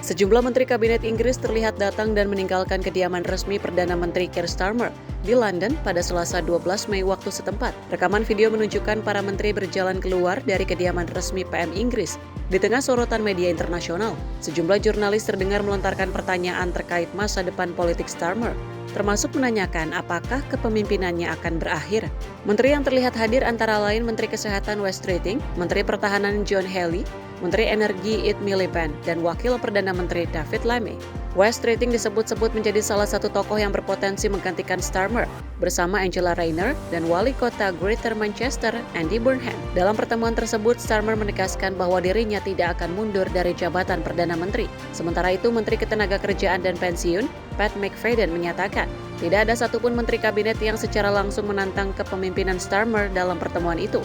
Sejumlah menteri kabinet Inggris terlihat datang dan meninggalkan kediaman resmi Perdana Menteri Keir Starmer di London pada Selasa 12 Mei waktu setempat. Rekaman video menunjukkan para menteri berjalan keluar dari kediaman resmi PM Inggris di tengah sorotan media internasional. Sejumlah jurnalis terdengar melontarkan pertanyaan terkait masa depan politik Starmer, termasuk menanyakan apakah kepemimpinannya akan berakhir. Menteri yang terlihat hadir antara lain Menteri Kesehatan Wes Streeting, Menteri Pertahanan John Healey, Menteri Energi Ed Miliband, dan Wakil Perdana Menteri David Lammy. Wes Streeting disebut-sebut menjadi salah satu tokoh yang berpotensi menggantikan Starmer bersama Angela Rayner dan Wali Kota Greater Manchester, Andy Burnham. Dalam pertemuan tersebut, Starmer menegaskan bahwa dirinya tidak akan mundur dari jabatan Perdana Menteri. Sementara itu, Menteri Ketenagakerjaan dan Pensiun, Pat McFadden, menyatakan tidak ada satupun menteri kabinet yang secara langsung menantang kepemimpinan Starmer dalam pertemuan itu.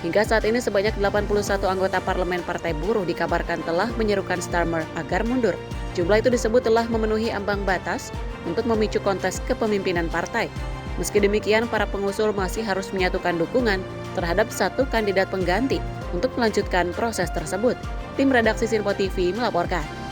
Hingga saat ini sebanyak 81 anggota parlemen Partai Buruh dikabarkan telah menyerukan Starmer agar mundur. Jumlah itu disebut telah memenuhi ambang batas untuk memicu kontes kepemimpinan partai. Meski demikian, para pengusul masih harus menyatukan dukungan terhadap satu kandidat pengganti untuk melanjutkan proses tersebut. Tim redaksi Sinpo TV melaporkan.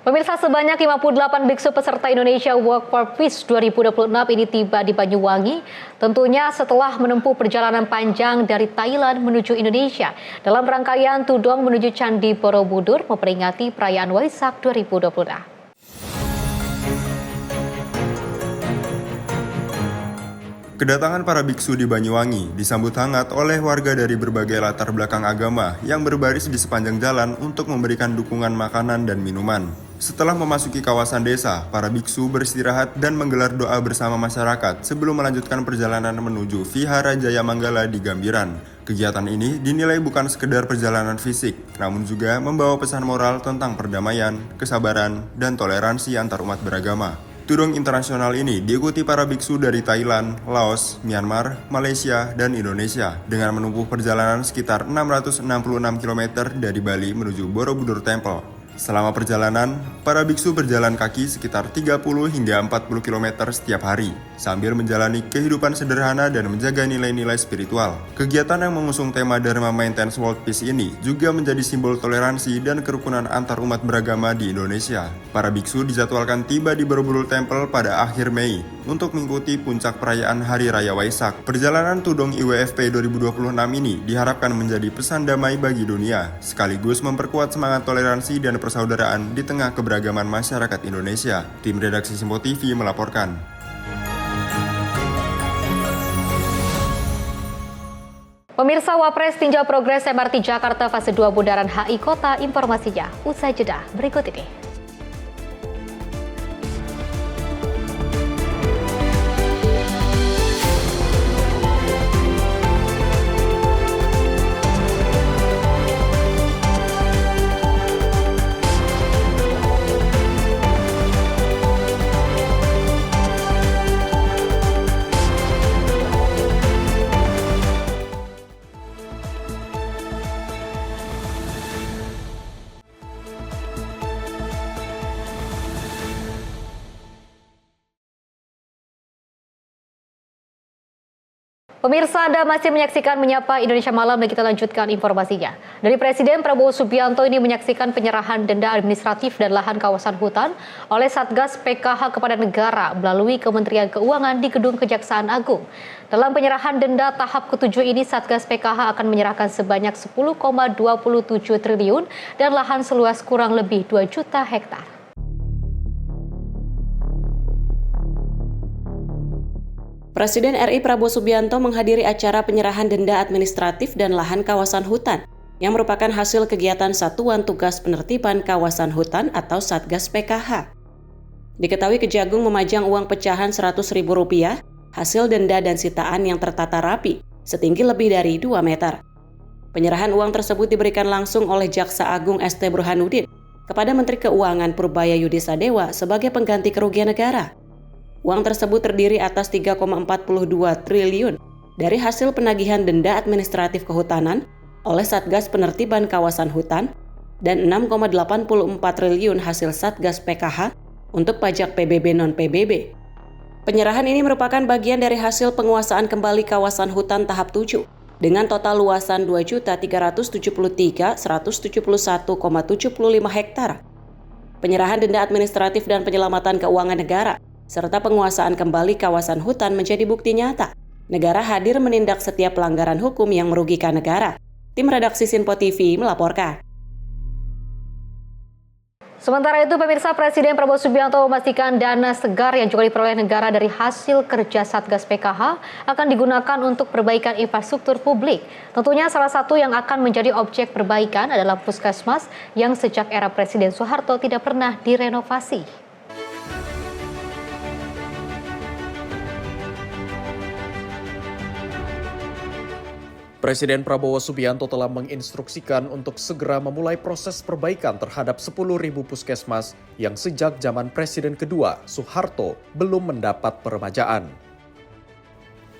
Pemirsa, sebanyak 58 biksu peserta Indonesia Walk for Peace 2026 ini tiba di Banyuwangi, tentunya setelah menempuh perjalanan panjang dari Thailand menuju Indonesia dalam rangkaian tudong menuju Candi Borobudur memperingati perayaan Waisak 2026. Kedatangan para biksu di Banyuwangi disambut hangat oleh warga dari berbagai latar belakang agama yang berbaris di sepanjang jalan untuk memberikan dukungan makanan dan minuman. Setelah memasuki kawasan desa, para biksu beristirahat dan menggelar doa bersama masyarakat sebelum melanjutkan perjalanan menuju Vihara Jaya Manggala di Gambiran. Kegiatan ini dinilai bukan sekedar perjalanan fisik, namun juga membawa pesan moral tentang perdamaian, kesabaran, dan toleransi antar umat beragama. Tudong internasional ini diikuti para biksu dari Thailand, Laos, Myanmar, Malaysia, dan Indonesia dengan menempuh perjalanan sekitar 666 km dari Bali menuju Borobudur Temple. Selama perjalanan, para biksu berjalan kaki sekitar 30 hingga 40 km setiap hari, sambil menjalani kehidupan sederhana dan menjaga nilai-nilai spiritual. Kegiatan yang mengusung tema Dharma Maintains World Peace ini juga menjadi simbol toleransi dan kerukunan antar umat beragama di Indonesia. Para biksu dijadwalkan tiba di Borobudur Temple pada akhir Mei untuk mengikuti puncak perayaan Hari Raya Waisak. Perjalanan Tudong IWFP 2026 ini diharapkan menjadi pesan damai bagi dunia, sekaligus memperkuat semangat toleransi dan persaudaraan di tengah keberagaman masyarakat Indonesia. Tim redaksi Sinpo TV melaporkan. Pemirsa, Wapres tinjau progres MRT Jakarta fase 2 Bundaran HI Kota, informasinya usai jeda berikut ini. Pemirsa, Anda masih menyaksikan Menyapa Indonesia Malam dan kita lanjutkan informasinya. Dari Presiden Prabowo Subianto ini menyaksikan penyerahan denda administratif dan lahan kawasan hutan oleh Satgas PKH kepada negara melalui Kementerian Keuangan di Gedung Kejaksaan Agung. Dalam penyerahan denda tahap ke-7 ini, Satgas PKH akan menyerahkan sebanyak 10,27 triliun dan lahan seluas kurang lebih 2 juta hektar. Presiden RI Prabowo Subianto menghadiri acara penyerahan denda administratif dan lahan kawasan hutan yang merupakan hasil kegiatan Satuan Tugas Penertiban Kawasan Hutan atau Satgas PKH. Diketahui Kejagung memajang uang pecahan Rp100.000 hasil denda dan sitaan yang tertata rapi setinggi lebih dari 2 meter. Penyerahan uang tersebut diberikan langsung oleh Jaksa Agung ST Burhanuddin kepada Menteri Keuangan Purbaya Yudi Sadewa sebagai pengganti kerugian negara. Uang tersebut terdiri atas 3,42 triliun dari hasil penagihan denda administratif kehutanan oleh Satgas Penertiban Kawasan Hutan dan 6,84 triliun hasil Satgas PKH untuk pajak PBB non-PBB. Penyerahan ini merupakan bagian dari hasil penguasaan kembali kawasan hutan tahap 7 dengan total luasan 2.373.171,75 hektar. Penyerahan denda administratif dan penyelamatan keuangan negara serta penguasaan kembali kawasan hutan menjadi bukti nyata negara hadir menindak setiap pelanggaran hukum yang merugikan negara. Tim redaksi Sinpo TV melaporkan. Sementara itu, pemirsa, Presiden Prabowo Subianto memastikan dana segar yang juga diperoleh negara dari hasil kerja Satgas PKH akan digunakan untuk perbaikan infrastruktur publik. Tentunya salah satu yang akan menjadi objek perbaikan adalah Puskesmas yang sejak era Presiden Soeharto tidak pernah direnovasi. Presiden Prabowo Subianto telah menginstruksikan untuk segera memulai proses perbaikan terhadap 10.000 puskesmas yang sejak zaman Presiden kedua, Soeharto, belum mendapat peremajaan.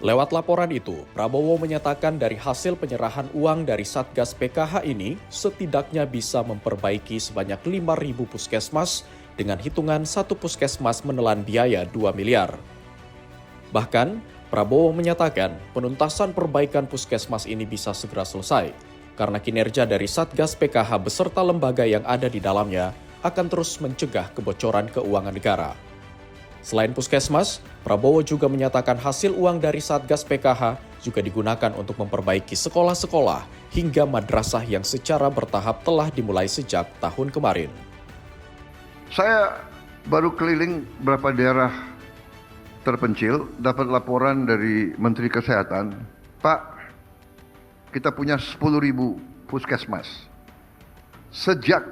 Lewat laporan itu, Prabowo menyatakan dari hasil penyerahan uang dari Satgas PKH ini, setidaknya bisa memperbaiki sebanyak 5.000 puskesmas dengan hitungan satu puskesmas menelan biaya 2 miliar. Bahkan, Prabowo menyatakan penuntasan perbaikan puskesmas ini bisa segera selesai karena kinerja dari Satgas PKH beserta lembaga yang ada di dalamnya akan terus mencegah kebocoran keuangan negara. Selain puskesmas, Prabowo juga menyatakan hasil uang dari Satgas PKH juga digunakan untuk memperbaiki sekolah-sekolah hingga madrasah yang secara bertahap telah dimulai sejak tahun kemarin. Saya baru keliling beberapa daerah terpencil, dapat laporan dari Menteri Kesehatan, Pak, kita punya 10.000 puskesmas. Sejak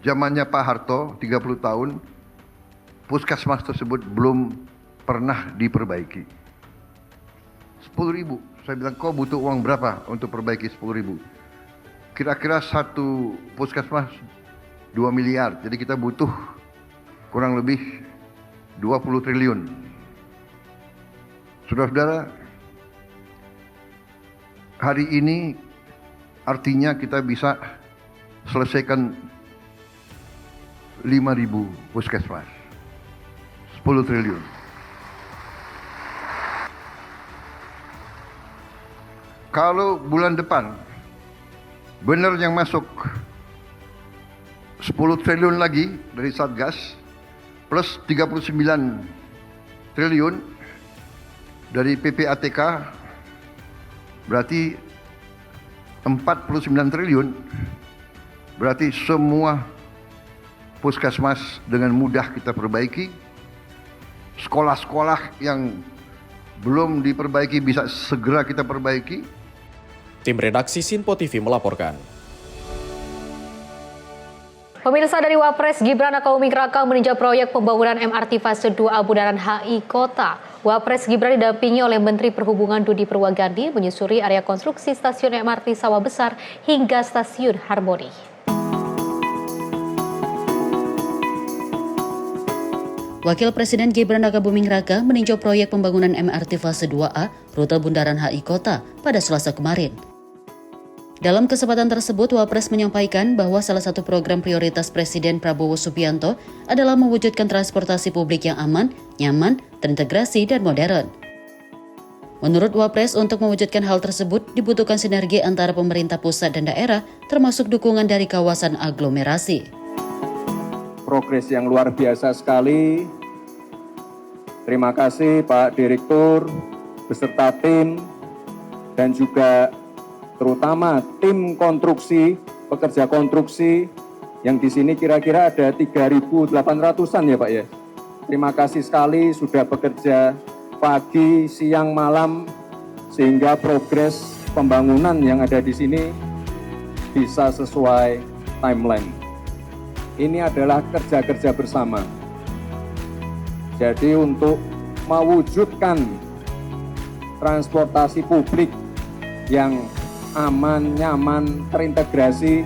zamannya Pak Harto, 30 tahun, puskesmas tersebut belum pernah diperbaiki. 10.000, saya bilang, kau butuh uang berapa untuk perbaiki 10.000? Kira-kira satu puskesmas 2 miliar, jadi kita butuh kurang lebih 20 triliun. Saudara-saudara, hari ini artinya kita bisa selesaikan 5.000 puskesmas. 10 triliun. Kalau bulan depan benar yang masuk 10 triliun lagi dari Satgas, plus 39 triliun dari PPATK, berarti 49 triliun, berarti semua puskesmas dengan mudah kita perbaiki. Sekolah-sekolah yang belum diperbaiki bisa segera kita perbaiki. Tim redaksi Sinpo TV melaporkan. Pemirsa, dari Wapres Gibran Rakabuming Raka meninjau proyek pembangunan MRT fase 2 Bundaran HI Kota. Wapres Gibran didampingi oleh Menteri Perhubungan Dudi Purwagandi menyusuri area konstruksi stasiun MRT Sawah Besar hingga stasiun Harmoni. Wakil Presiden Gibran Rakabuming Raka meninjau proyek pembangunan MRT fase 2A rute Bundaran HI Kota pada Selasa kemarin. Dalam kesempatan tersebut, Wapres menyampaikan bahwa salah satu program prioritas Presiden Prabowo Subianto adalah mewujudkan transportasi publik yang aman, nyaman, terintegrasi, dan modern. Menurut Wapres, untuk mewujudkan hal tersebut dibutuhkan sinergi antara pemerintah pusat dan daerah, termasuk dukungan dari kawasan aglomerasi. Progres yang luar biasa sekali. Terima kasih Pak Direktur beserta tim dan juga terutama tim konstruksi, pekerja konstruksi yang di sini kira-kira ada 3.800-an ya Pak ya. Terima kasih sekali sudah bekerja pagi, siang, malam sehingga progres pembangunan yang ada di sini bisa sesuai timeline. Ini adalah kerja-kerja bersama. Jadi untuk mewujudkan transportasi publik yang aman, nyaman, terintegrasi,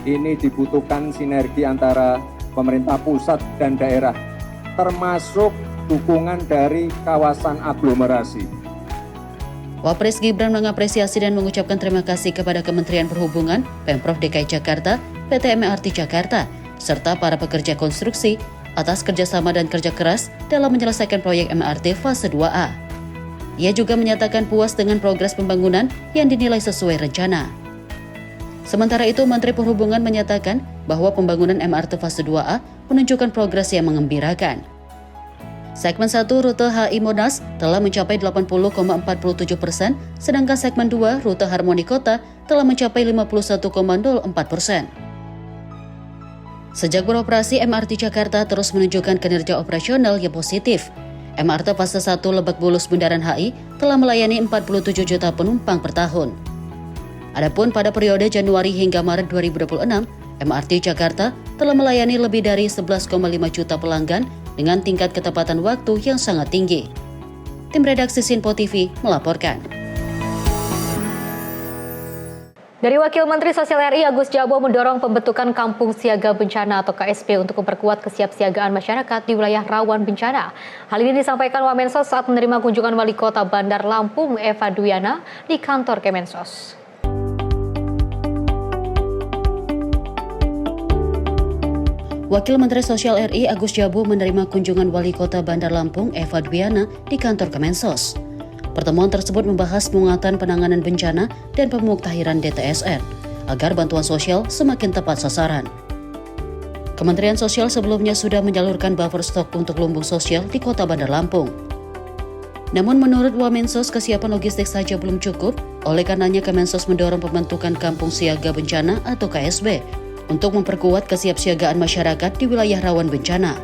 ini dibutuhkan sinergi antara pemerintah pusat dan daerah, termasuk dukungan dari kawasan aglomerasi. Wapres Gibran mengapresiasi dan mengucapkan terima kasih kepada Kementerian Perhubungan, Pemprov DKI Jakarta, PT MRT Jakarta, serta para pekerja konstruksi atas kerjasama dan kerja keras dalam menyelesaikan proyek MRT fase 2A. Ia juga menyatakan puas dengan progres pembangunan yang dinilai sesuai rencana. Sementara itu, Menteri Perhubungan menyatakan bahwa pembangunan MRT fase 2A menunjukkan progres yang mengembirakan. Segmen 1 rute HI Monas telah mencapai 80,47%, sedangkan segmen 2 rute Harmoni Kota telah mencapai 51,04%. Sejak beroperasi, MRT Jakarta terus menunjukkan kinerja operasional yang positif. MRT fase 1 Lebak Bulus Bundaran HI telah melayani 47 juta penumpang per tahun. Adapun pada periode Januari hingga Maret 2026, MRT Jakarta telah melayani lebih dari 11,5 juta pelanggan dengan tingkat ketepatan waktu yang sangat tinggi. Tim redaksi Sinpo TV melaporkan. Dari Wakil Menteri Sosial RI Agus Jabo mendorong pembentukan Kampung Siaga Bencana atau KSB untuk memperkuat kesiapsiagaan masyarakat di wilayah rawan bencana. Hal ini disampaikan Wamensos saat menerima kunjungan Wali Kota Bandar Lampung Eva Dwiana di kantor Kemensos. Wakil Menteri Sosial RI Agus Jabo menerima kunjungan Wali Kota Bandar Lampung Eva Dwiana di kantor Kemensos. Pertemuan tersebut membahas penguatan penanganan bencana dan pemuktahiran DTSN agar bantuan sosial semakin tepat sasaran. Kementerian Sosial sebelumnya sudah menyalurkan buffer stok untuk lumbung sosial di Kota Bandar Lampung. Namun menurut Wamensos, kesiapan logistik saja belum cukup, oleh karenanya Kemensos mendorong pembentukan Kampung Siaga Bencana atau KSB untuk memperkuat kesiapsiagaan masyarakat di wilayah rawan bencana.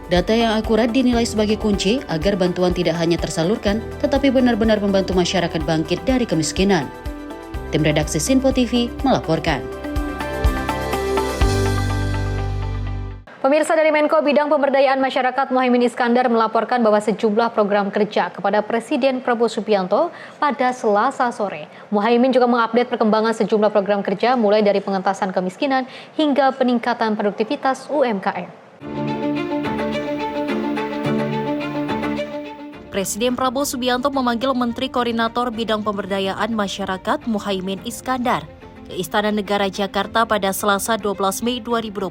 Data yang akurat dinilai sebagai kunci agar bantuan tidak hanya tersalurkan, tetapi benar-benar membantu masyarakat bangkit dari kemiskinan. Tim redaksi Sinpo TV melaporkan. Pemirsa, dari Menko Bidang Pemberdayaan Masyarakat Muhaimin Iskandar melaporkan bahwa sejumlah program kerja kepada Presiden Prabowo Subianto pada Selasa sore. Muhaimin juga mengupdate perkembangan sejumlah program kerja mulai dari pengentasan kemiskinan hingga peningkatan produktivitas UMKM. Presiden Prabowo Subianto memanggil Menteri Koordinator Bidang Pemberdayaan Masyarakat Muhaimin Iskandar ke Istana Negara Jakarta pada Selasa 12 Mei 2026.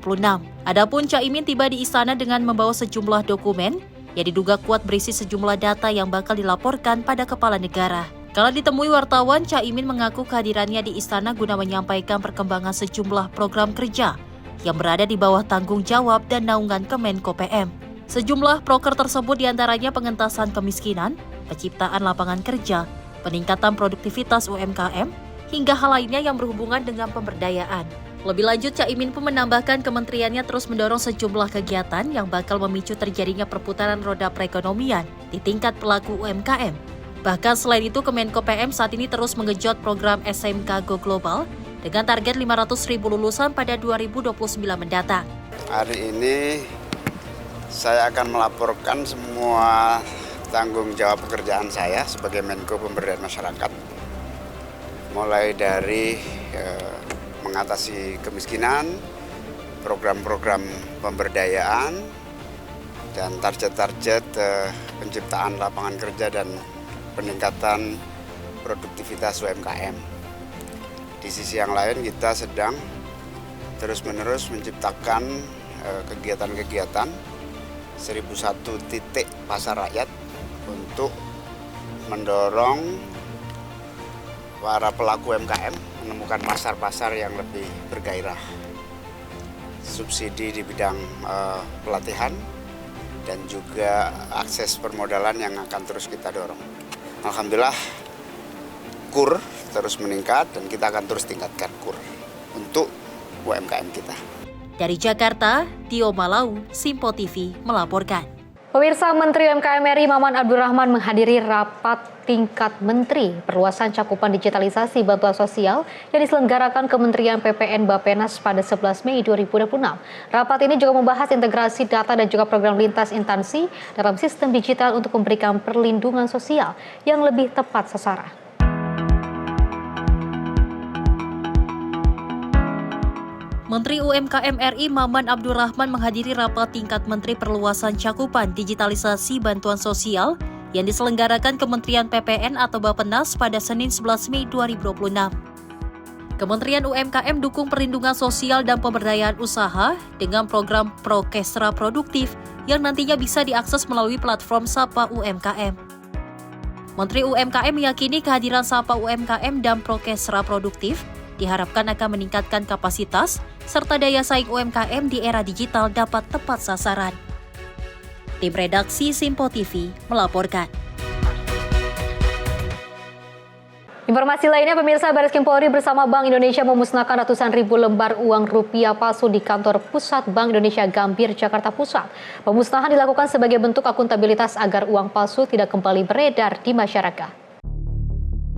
Adapun Caimin tiba di istana dengan membawa sejumlah dokumen yang diduga kuat berisi sejumlah data yang bakal dilaporkan pada kepala negara. Kala ditemui wartawan, Caimin mengaku kehadirannya di istana guna menyampaikan perkembangan sejumlah program kerja yang berada di bawah tanggung jawab dan naungan Kemenko PM. Sejumlah proker tersebut diantaranya pengentasan kemiskinan, penciptaan lapangan kerja, peningkatan produktivitas UMKM, hingga hal lainnya yang berhubungan dengan pemberdayaan. Lebih lanjut, Caimin pun menambahkan kementeriannya terus mendorong sejumlah kegiatan yang bakal memicu terjadinya perputaran roda perekonomian di tingkat pelaku UMKM. Bahkan selain itu, Kemenko PM saat ini terus menggenjot program SMK Go Global dengan target 500.000 lulusan pada 2029 mendatang. Hari ini saya akan melaporkan semua tanggung jawab pekerjaan saya sebagai Menko Pemberdayaan Masyarakat. Mulai dari mengatasi kemiskinan, program-program pemberdayaan, dan target-target penciptaan lapangan kerja dan peningkatan produktivitas UMKM. Di sisi yang lain kita sedang terus-menerus menciptakan kegiatan-kegiatan 1001 titik pasar rakyat untuk mendorong para pelaku UMKM menemukan pasar-pasar yang lebih bergairah. Subsidi di bidang pelatihan dan juga akses permodalan yang akan terus kita dorong. Alhamdulillah KUR terus meningkat dan kita akan terus tingkatkan KUR untuk UMKM kita. Dari Jakarta, Tio Malau, Sinpo TV melaporkan. Pemirsa, Menteri UMKM RI Maman Abdurrahman menghadiri rapat tingkat menteri perluasan cakupan digitalisasi bantuan sosial yang diselenggarakan Kementerian PPN Bappenas pada 11 Mei 2026. Rapat ini juga membahas integrasi data dan juga program lintas instansi dalam sistem digital untuk memberikan perlindungan sosial yang lebih tepat sasaran. Menteri UMKM RI Maman Abdurrahman menghadiri rapat tingkat Menteri Perluasan Cakupan Digitalisasi Bantuan Sosial yang diselenggarakan Kementerian PPN atau Bappenas pada Senin 11 Mei 2026. Kementerian UMKM dukung perlindungan sosial dan pemberdayaan usaha dengan program Prokesra Produktif yang nantinya bisa diakses melalui platform Sapa UMKM. Menteri UMKM meyakini kehadiran Sapa UMKM dan Prokesra Produktif diharapkan akan meningkatkan kapasitas serta daya saing UMKM di era digital dapat tepat sasaran. Tim redaksi Simpo TV melaporkan. Informasi lainnya, pemirsa, Bareskrim Polri bersama Bank Indonesia memusnahkan ratusan ribu lembar uang rupiah palsu di kantor pusat Bank Indonesia Gambir, Jakarta Pusat. Pemusnahan dilakukan sebagai bentuk akuntabilitas agar uang palsu tidak kembali beredar di masyarakat.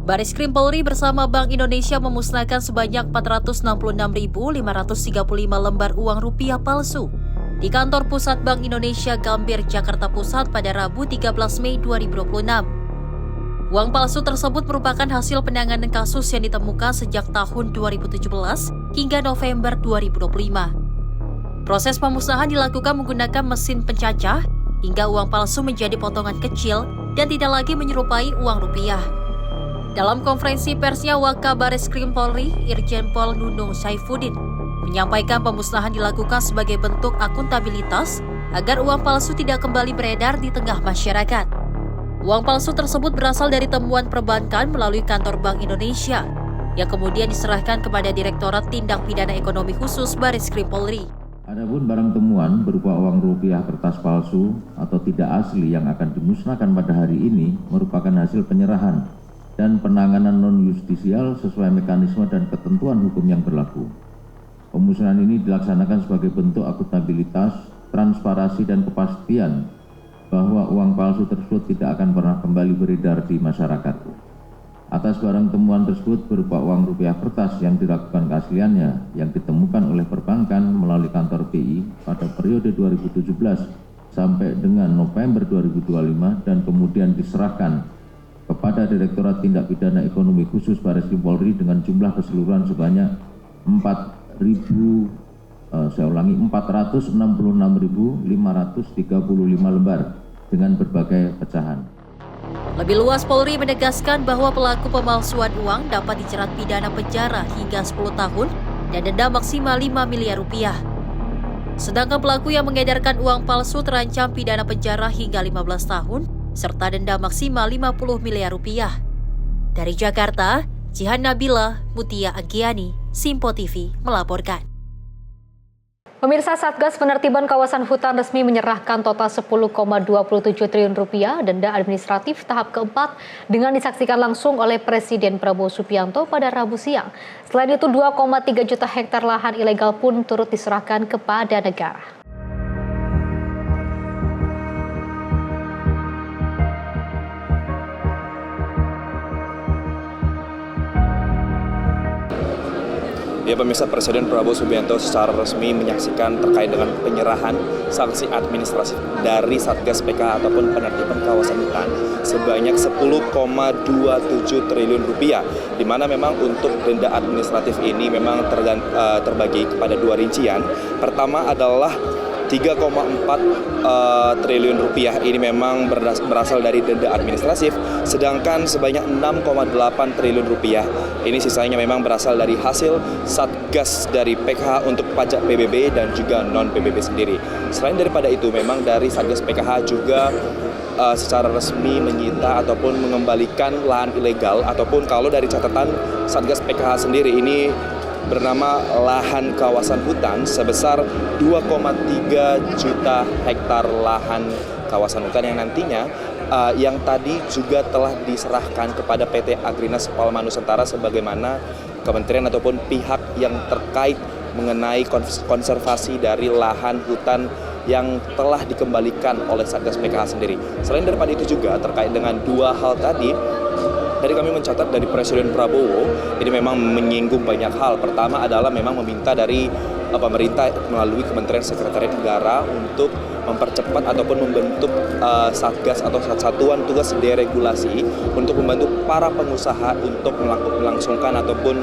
Bareskrim Polri bersama Bank Indonesia memusnahkan sebanyak 466.535 lembar uang rupiah palsu di kantor pusat Bank Indonesia Gambir, Jakarta Pusat pada Rabu 13 Mei 2026. Uang palsu tersebut merupakan hasil penanganan kasus yang ditemukan sejak tahun 2017 hingga November 2025. Proses pemusnahan dilakukan menggunakan mesin pencacah hingga uang palsu menjadi potongan kecil dan tidak lagi menyerupai uang rupiah. Dalam konferensi persnya, Wakabareskrim Polri, Irjen Pol Nunung Saifuddin, menyampaikan pemusnahan dilakukan sebagai bentuk akuntabilitas agar uang palsu tidak kembali beredar di tengah masyarakat. Uang palsu tersebut berasal dari temuan perbankan melalui kantor Bank Indonesia, yang kemudian diserahkan kepada Direktorat Tindak Pidana Ekonomi Khusus Bareskrim Polri. Adapun barang temuan berupa uang rupiah kertas palsu atau tidak asli yang akan dimusnahkan pada hari ini merupakan hasil penyerahan dan penanganan non-justisial sesuai mekanisme dan ketentuan hukum yang berlaku. Pemusnahan ini dilaksanakan sebagai bentuk akuntabilitas, transparansi, dan kepastian bahwa uang palsu tersebut tidak akan pernah kembali beredar di masyarakat. Atas barang temuan tersebut berupa uang rupiah kertas yang diragukan keasliannya yang ditemukan oleh perbankan melalui kantor BI pada periode 2017 sampai dengan November 2025 dan kemudian diserahkan kepada Direktorat Tindak Pidana Ekonomi Khusus Bareskrim Polri dengan jumlah keseluruhan sebanyak 466.535 lembar dengan berbagai pecahan. Lebih luas, Polri menegaskan bahwa pelaku pemalsuan uang dapat dijerat pidana penjara hingga 10 tahun dan denda maksimal 5 miliar rupiah. Sedangkan pelaku yang mengedarkan uang palsu terancam pidana penjara hingga 15 tahun serta denda maksimal 50 miliar rupiah. Dari Jakarta, Jihan Nabila, Mutia Agiani, Simpo TV melaporkan. Pemirsa, Satgas Penertiban Kawasan Hutan resmi menyerahkan total 10,27 triliun rupiah denda administratif tahap keempat dengan disaksikan langsung oleh Presiden Prabowo Subianto pada Rabu siang. Selain itu, 2,3 juta hektar lahan ilegal pun turut diserahkan kepada negara. Ya pemirsa, Presiden Prabowo Subianto secara resmi menyaksikan terkait dengan penyerahan sanksi administratif dari Satgas PKH ataupun penertiban kawasan hutan sebanyak 10,27 triliun rupiah, di mana memang untuk denda administratif ini memang terbagi kepada dua rincian. Pertama adalah 3,4 triliun rupiah ini memang berasal dari denda administratif, sedangkan sebanyak 6,8 triliun rupiah ini sisanya memang berasal dari hasil Satgas dari PKH untuk pajak PBB dan juga non-PBB sendiri. Selain daripada itu, memang dari Satgas PKH juga secara resmi menyita ataupun mengembalikan lahan ilegal, ataupun kalau dari catatan Satgas PKH sendiri ini bernama lahan kawasan hutan sebesar 2,3 juta hektar lahan kawasan hutan yang nantinya yang tadi juga telah diserahkan kepada PT Agrinas Palma Nusantara sebagaimana kementerian ataupun pihak yang terkait mengenai konservasi dari lahan hutan yang telah dikembalikan oleh Satgas PKH sendiri. Selain daripada itu juga terkait dengan dua hal tadi, dari kami mencatat dari Presiden Prabowo ini memang menyinggung banyak hal. Pertama adalah memang meminta dari pemerintah melalui Kementerian Sekretariat Negara untuk mempercepat ataupun membentuk Satgas atau Satuan Tugas Deregulasi untuk membantu para pengusaha untuk melangsungkan ataupun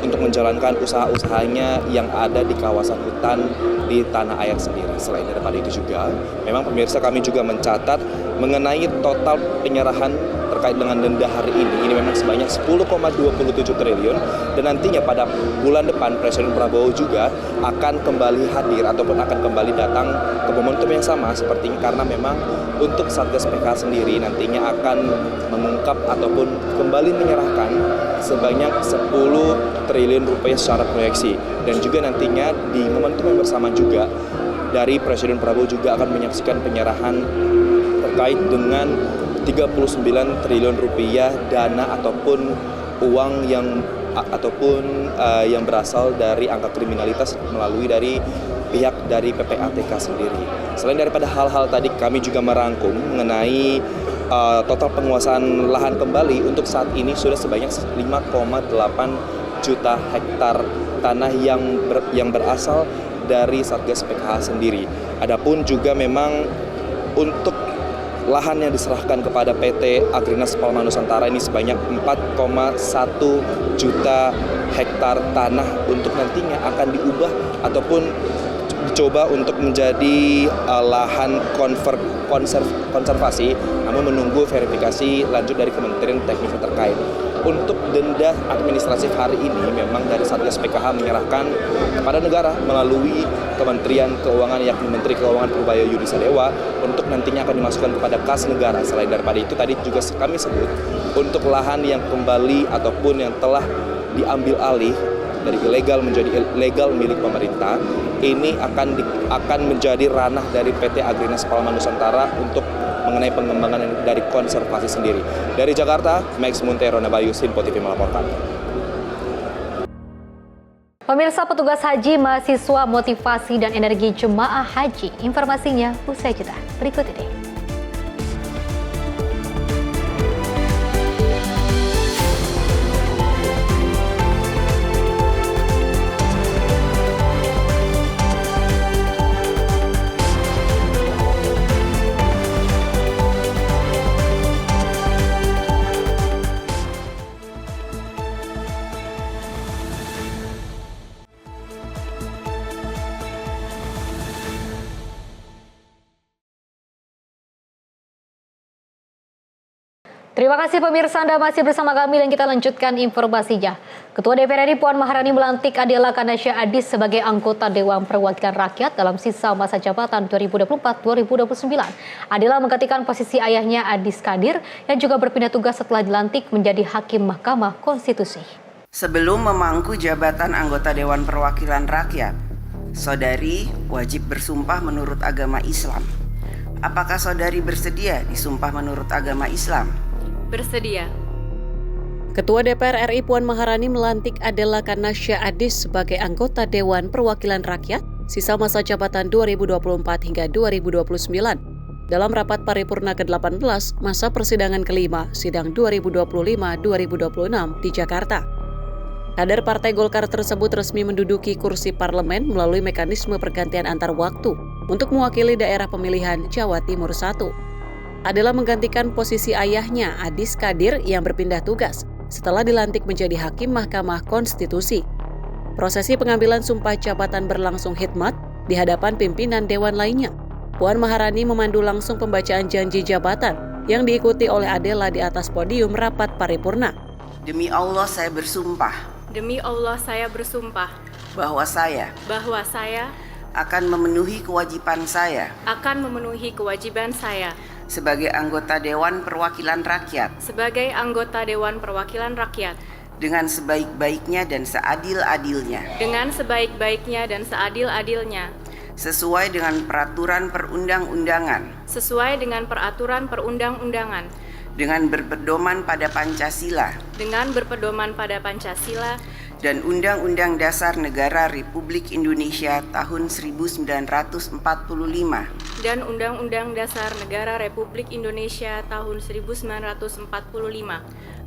untuk menjalankan usaha-usahanya yang ada di kawasan hutan di tanah air sendiri. Selain daripada itu juga, memang pemirsa kami juga mencatat mengenai total penyerahan terkait dengan denda hari ini memang sebanyak 10,27 triliun dan nantinya pada bulan depan Presiden Prabowo juga akan kembali hadir ataupun akan kembali datang ke momentum yang sama seperti ini karena memang untuk Satgas PK sendiri nantinya akan mengungkap ataupun kembali menyerahkan sebanyak 10 triliun rupiah secara proyeksi dan juga nantinya di momentum yang bersama juga dari Presiden Prabowo juga akan menyaksikan penyerahan terkait dengan 39 triliun rupiah dana ataupun uang yang berasal dari angka kriminalitas melalui dari pihak dari PPATK sendiri. Selain daripada hal-hal tadi kami juga merangkum mengenai total penguasaan lahan kembali untuk saat ini sudah sebanyak 5,8 juta hektar tanah yang berasal dari Satgas PKH sendiri. Adapun juga memang untuk lahan yang diserahkan kepada PT Agrinas Palma Nusantara ini sebanyak 4,1 juta hektar tanah untuk nantinya akan diubah ataupun dicoba untuk menjadi lahan konservasi, namun menunggu verifikasi lanjut dari Kementerian Teknik terkait. Untuk denda administratif hari ini memang dari Satgas PKH menyerahkan kepada negara melalui Kementerian Keuangan yakni Menteri Keuangan Purbaya Yudi Sadewa untuk nantinya akan dimasukkan kepada kas negara. Selain daripada itu tadi juga kami sebut untuk lahan yang kembali ataupun yang telah diambil alih dari ilegal menjadi legal milik pemerintah ini akan menjadi ranah dari PT Agrinas Palma Nusantara untuk mengenai pengembangan dari konservasi sendiri. Dari Jakarta, Max Montero Nabayu, Sinpo TV melaporkan. Pemirsa, petugas haji, mahasiswa, motivasi dan energi jemaah haji. Informasinya usai jeda berikut ini. Terima kasih pemirsa, Anda masih bersama kami dan kita lanjutkan informasinya. Ketua DPR RI Puan Maharani melantik Adela Kanasya Adis sebagai anggota Dewan Perwakilan Rakyat dalam sisa masa jabatan 2024-2029. Adela menggantikan posisi ayahnya Adis Kadir yang juga berpindah tugas setelah dilantik menjadi Hakim Mahkamah Konstitusi. Sebelum memangku jabatan anggota Dewan Perwakilan Rakyat, saudari wajib bersumpah menurut agama Islam. Apakah saudari bersedia disumpah menurut agama Islam? Bersedia. Ketua DPR RI Puan Maharani melantik Adela Kanasya Adis sebagai anggota Dewan Perwakilan Rakyat sisa masa jabatan 2024 hingga 2029 dalam rapat paripurna ke-18 masa persidangan kelima sidang 2025-2026 di Jakarta. Kader Partai Golkar tersebut resmi menduduki kursi parlemen melalui mekanisme pergantian antar waktu untuk mewakili daerah pemilihan Jawa Timur 1. Adela menggantikan posisi ayahnya Adis Kadir yang berpindah tugas setelah dilantik menjadi Hakim Mahkamah Konstitusi. Prosesi pengambilan sumpah jabatan berlangsung khidmat di hadapan pimpinan dewan lainnya. Puan Maharani memandu langsung pembacaan janji jabatan yang diikuti oleh Adela di atas podium rapat paripurna. Demi Allah saya bersumpah. Demi Allah saya bersumpah. Bahwa saya akan memenuhi kewajiban saya. Sebagai anggota Dewan Perwakilan Rakyat. Dengan sebaik-baiknya dan seadil-adilnya. Sesuai dengan peraturan perundang-undangan. Dengan berpedoman pada Pancasila. Dan Undang-Undang Dasar Negara Republik Indonesia tahun 1945.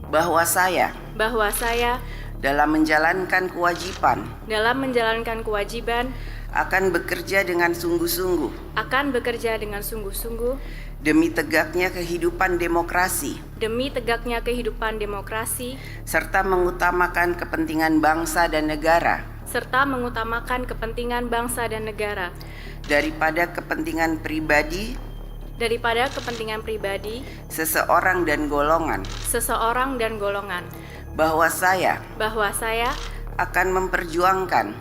Bahwa saya dalam menjalankan kewajiban akan bekerja dengan sungguh-sungguh demi tegaknya kehidupan demokrasi serta mengutamakan kepentingan bangsa dan negara daripada kepentingan pribadi seseorang dan golongan, bahwa saya akan memperjuangkan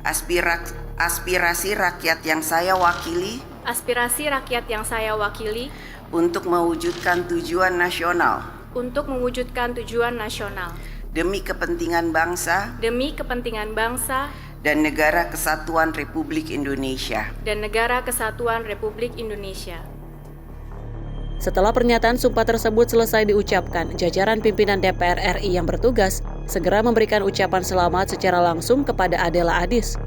aspirasi rakyat yang saya wakili untuk mewujudkan tujuan nasional demi kepentingan bangsa dan negara kesatuan Republik Indonesia. Setelah pernyataan sumpah tersebut selesai diucapkan, jajaran pimpinan DPR RI yang bertugas segera memberikan ucapan selamat secara langsung kepada Adela Adis.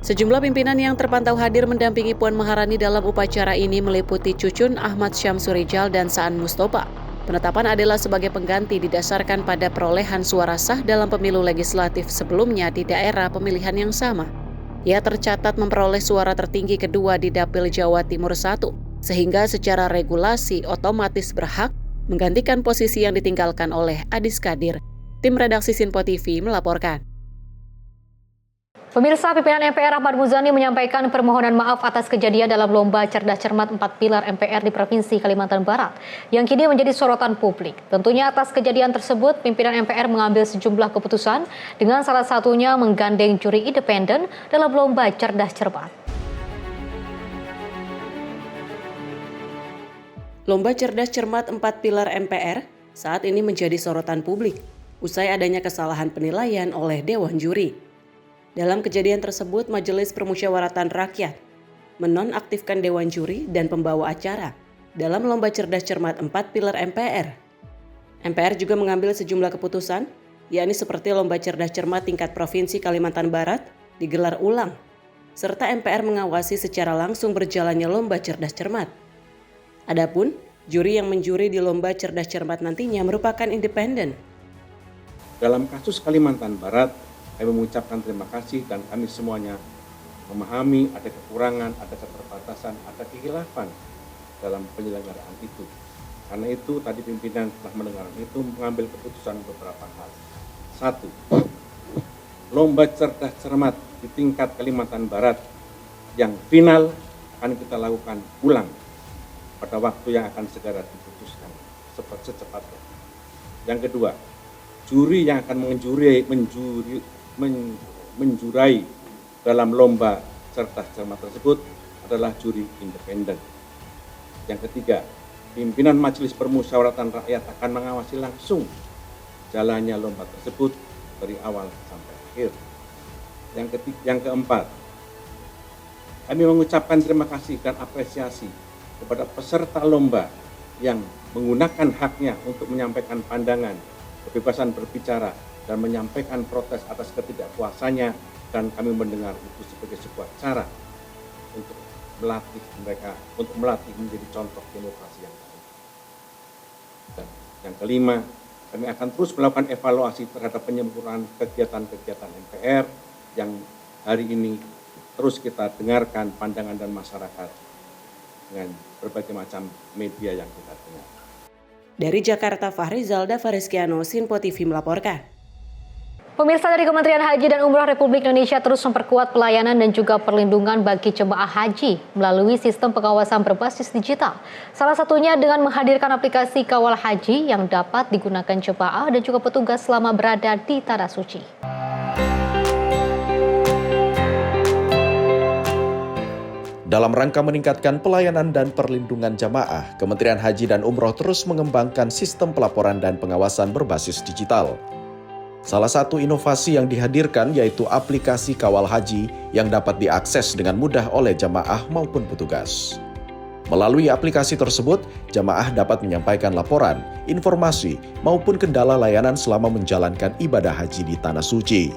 Sejumlah pimpinan yang terpantau hadir mendampingi Puan Maharani dalam upacara ini meliputi Cucun Ahmad Syamsurijal dan Saan Mustopa. Penetapan Adela sebagai pengganti didasarkan pada perolehan suara sah dalam pemilu legislatif sebelumnya di daerah pemilihan yang sama. Ia tercatat memperoleh suara tertinggi kedua di Dapil Jawa Timur 1, sehingga secara regulasi otomatis berhak menggantikan posisi yang ditinggalkan oleh Adis Kadir. Tim redaksi Sinpo TV melaporkan. Pemirsa, pimpinan MPR Ahmad Muzani menyampaikan permohonan maaf atas kejadian dalam lomba cerdas cermat 4 pilar MPR di Provinsi Kalimantan Barat yang kini menjadi sorotan publik. Tentunya atas kejadian tersebut, pimpinan MPR mengambil sejumlah keputusan dengan salah satunya menggandeng juri independen dalam lomba cerdas cermat. Lomba cerdas cermat 4 pilar MPR saat ini menjadi sorotan publik usai adanya kesalahan penilaian oleh Dewan Juri. Dalam kejadian tersebut, Majelis Permusyawaratan Rakyat menonaktifkan Dewan Juri dan pembawa acara dalam lomba cerdas cermat 4 pilar MPR. MPR juga mengambil sejumlah keputusan, yakni seperti lomba cerdas cermat tingkat Provinsi Kalimantan Barat digelar ulang, serta MPR mengawasi secara langsung berjalannya lomba cerdas cermat. Adapun, juri yang menjuri di lomba cerdas cermat nantinya merupakan independen. Dalam kasus Kalimantan Barat, kami mengucapkan terima kasih dan kami semuanya memahami ada kekurangan, ada keterbatasan, ada kehilafan dalam penyelenggaraan itu. Karena itu tadi pimpinan telah mendengar itu mengambil keputusan beberapa hal. 1. Lomba cerdas cermat di tingkat Kalimantan Barat yang final akan kita lakukan ulang pada waktu yang akan segera diputuskan secepatnya. Yang kedua, juri yang akan menjurai dalam lomba cerdas cermat tersebut adalah juri independen. Yang ketiga, pimpinan Majelis Permusyawaratan Rakyat akan mengawasi langsung jalannya lomba tersebut dari awal sampai akhir. Yang keempat, kami mengucapkan terima kasih dan apresiasi kepada peserta lomba yang menggunakan haknya untuk menyampaikan pandangan, kebebasan berbicara, dan menyampaikan protes atas ketidakpuasannya, dan kami mendengar itu sebagai sebuah cara untuk melatih mereka, untuk melatih menjadi contoh demokrasi yang baik. Dan yang kelima, kami akan terus melakukan evaluasi terhadap penyempurnaan kegiatan-kegiatan MPR yang hari ini terus kita dengarkan pandangan dan masyarakat dengan berbagai macam media yang kita dengar. Dari Jakarta, Fahri Zalda Fariskiano, Sinpo TV melaporkan. Pemirsa, dari Kementerian Haji dan Umroh Republik Indonesia terus memperkuat pelayanan dan juga perlindungan bagi jemaah haji melalui sistem pengawasan berbasis digital. Salah satunya dengan menghadirkan aplikasi Kawal Haji yang dapat digunakan jemaah dan juga petugas selama berada di Tanah Suci. Dalam rangka meningkatkan pelayanan dan perlindungan jamaah, Kementerian Haji dan Umroh terus mengembangkan sistem pelaporan dan pengawasan berbasis digital. Salah satu inovasi yang dihadirkan yaitu aplikasi Kawal Haji yang dapat diakses dengan mudah oleh jamaah maupun petugas. Melalui aplikasi tersebut, jamaah dapat menyampaikan laporan, informasi, maupun kendala layanan selama menjalankan ibadah haji di Tanah Suci.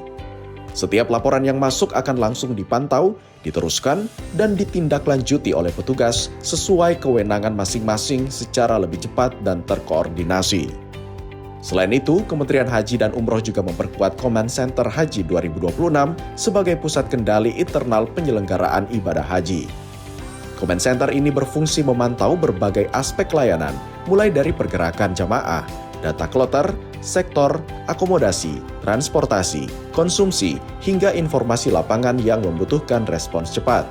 Setiap laporan yang masuk akan langsung dipantau, diteruskan, dan ditindaklanjuti oleh petugas sesuai kewenangan masing-masing secara lebih cepat dan terkoordinasi. Selain itu, Kementerian Haji dan Umroh juga memperkuat Command Center Haji 2026 sebagai pusat kendali internal penyelenggaraan ibadah haji. Command Center ini berfungsi memantau berbagai aspek layanan, mulai dari pergerakan jamaah, data kloter, sektor, akomodasi, transportasi, konsumsi, hingga informasi lapangan yang membutuhkan respons cepat.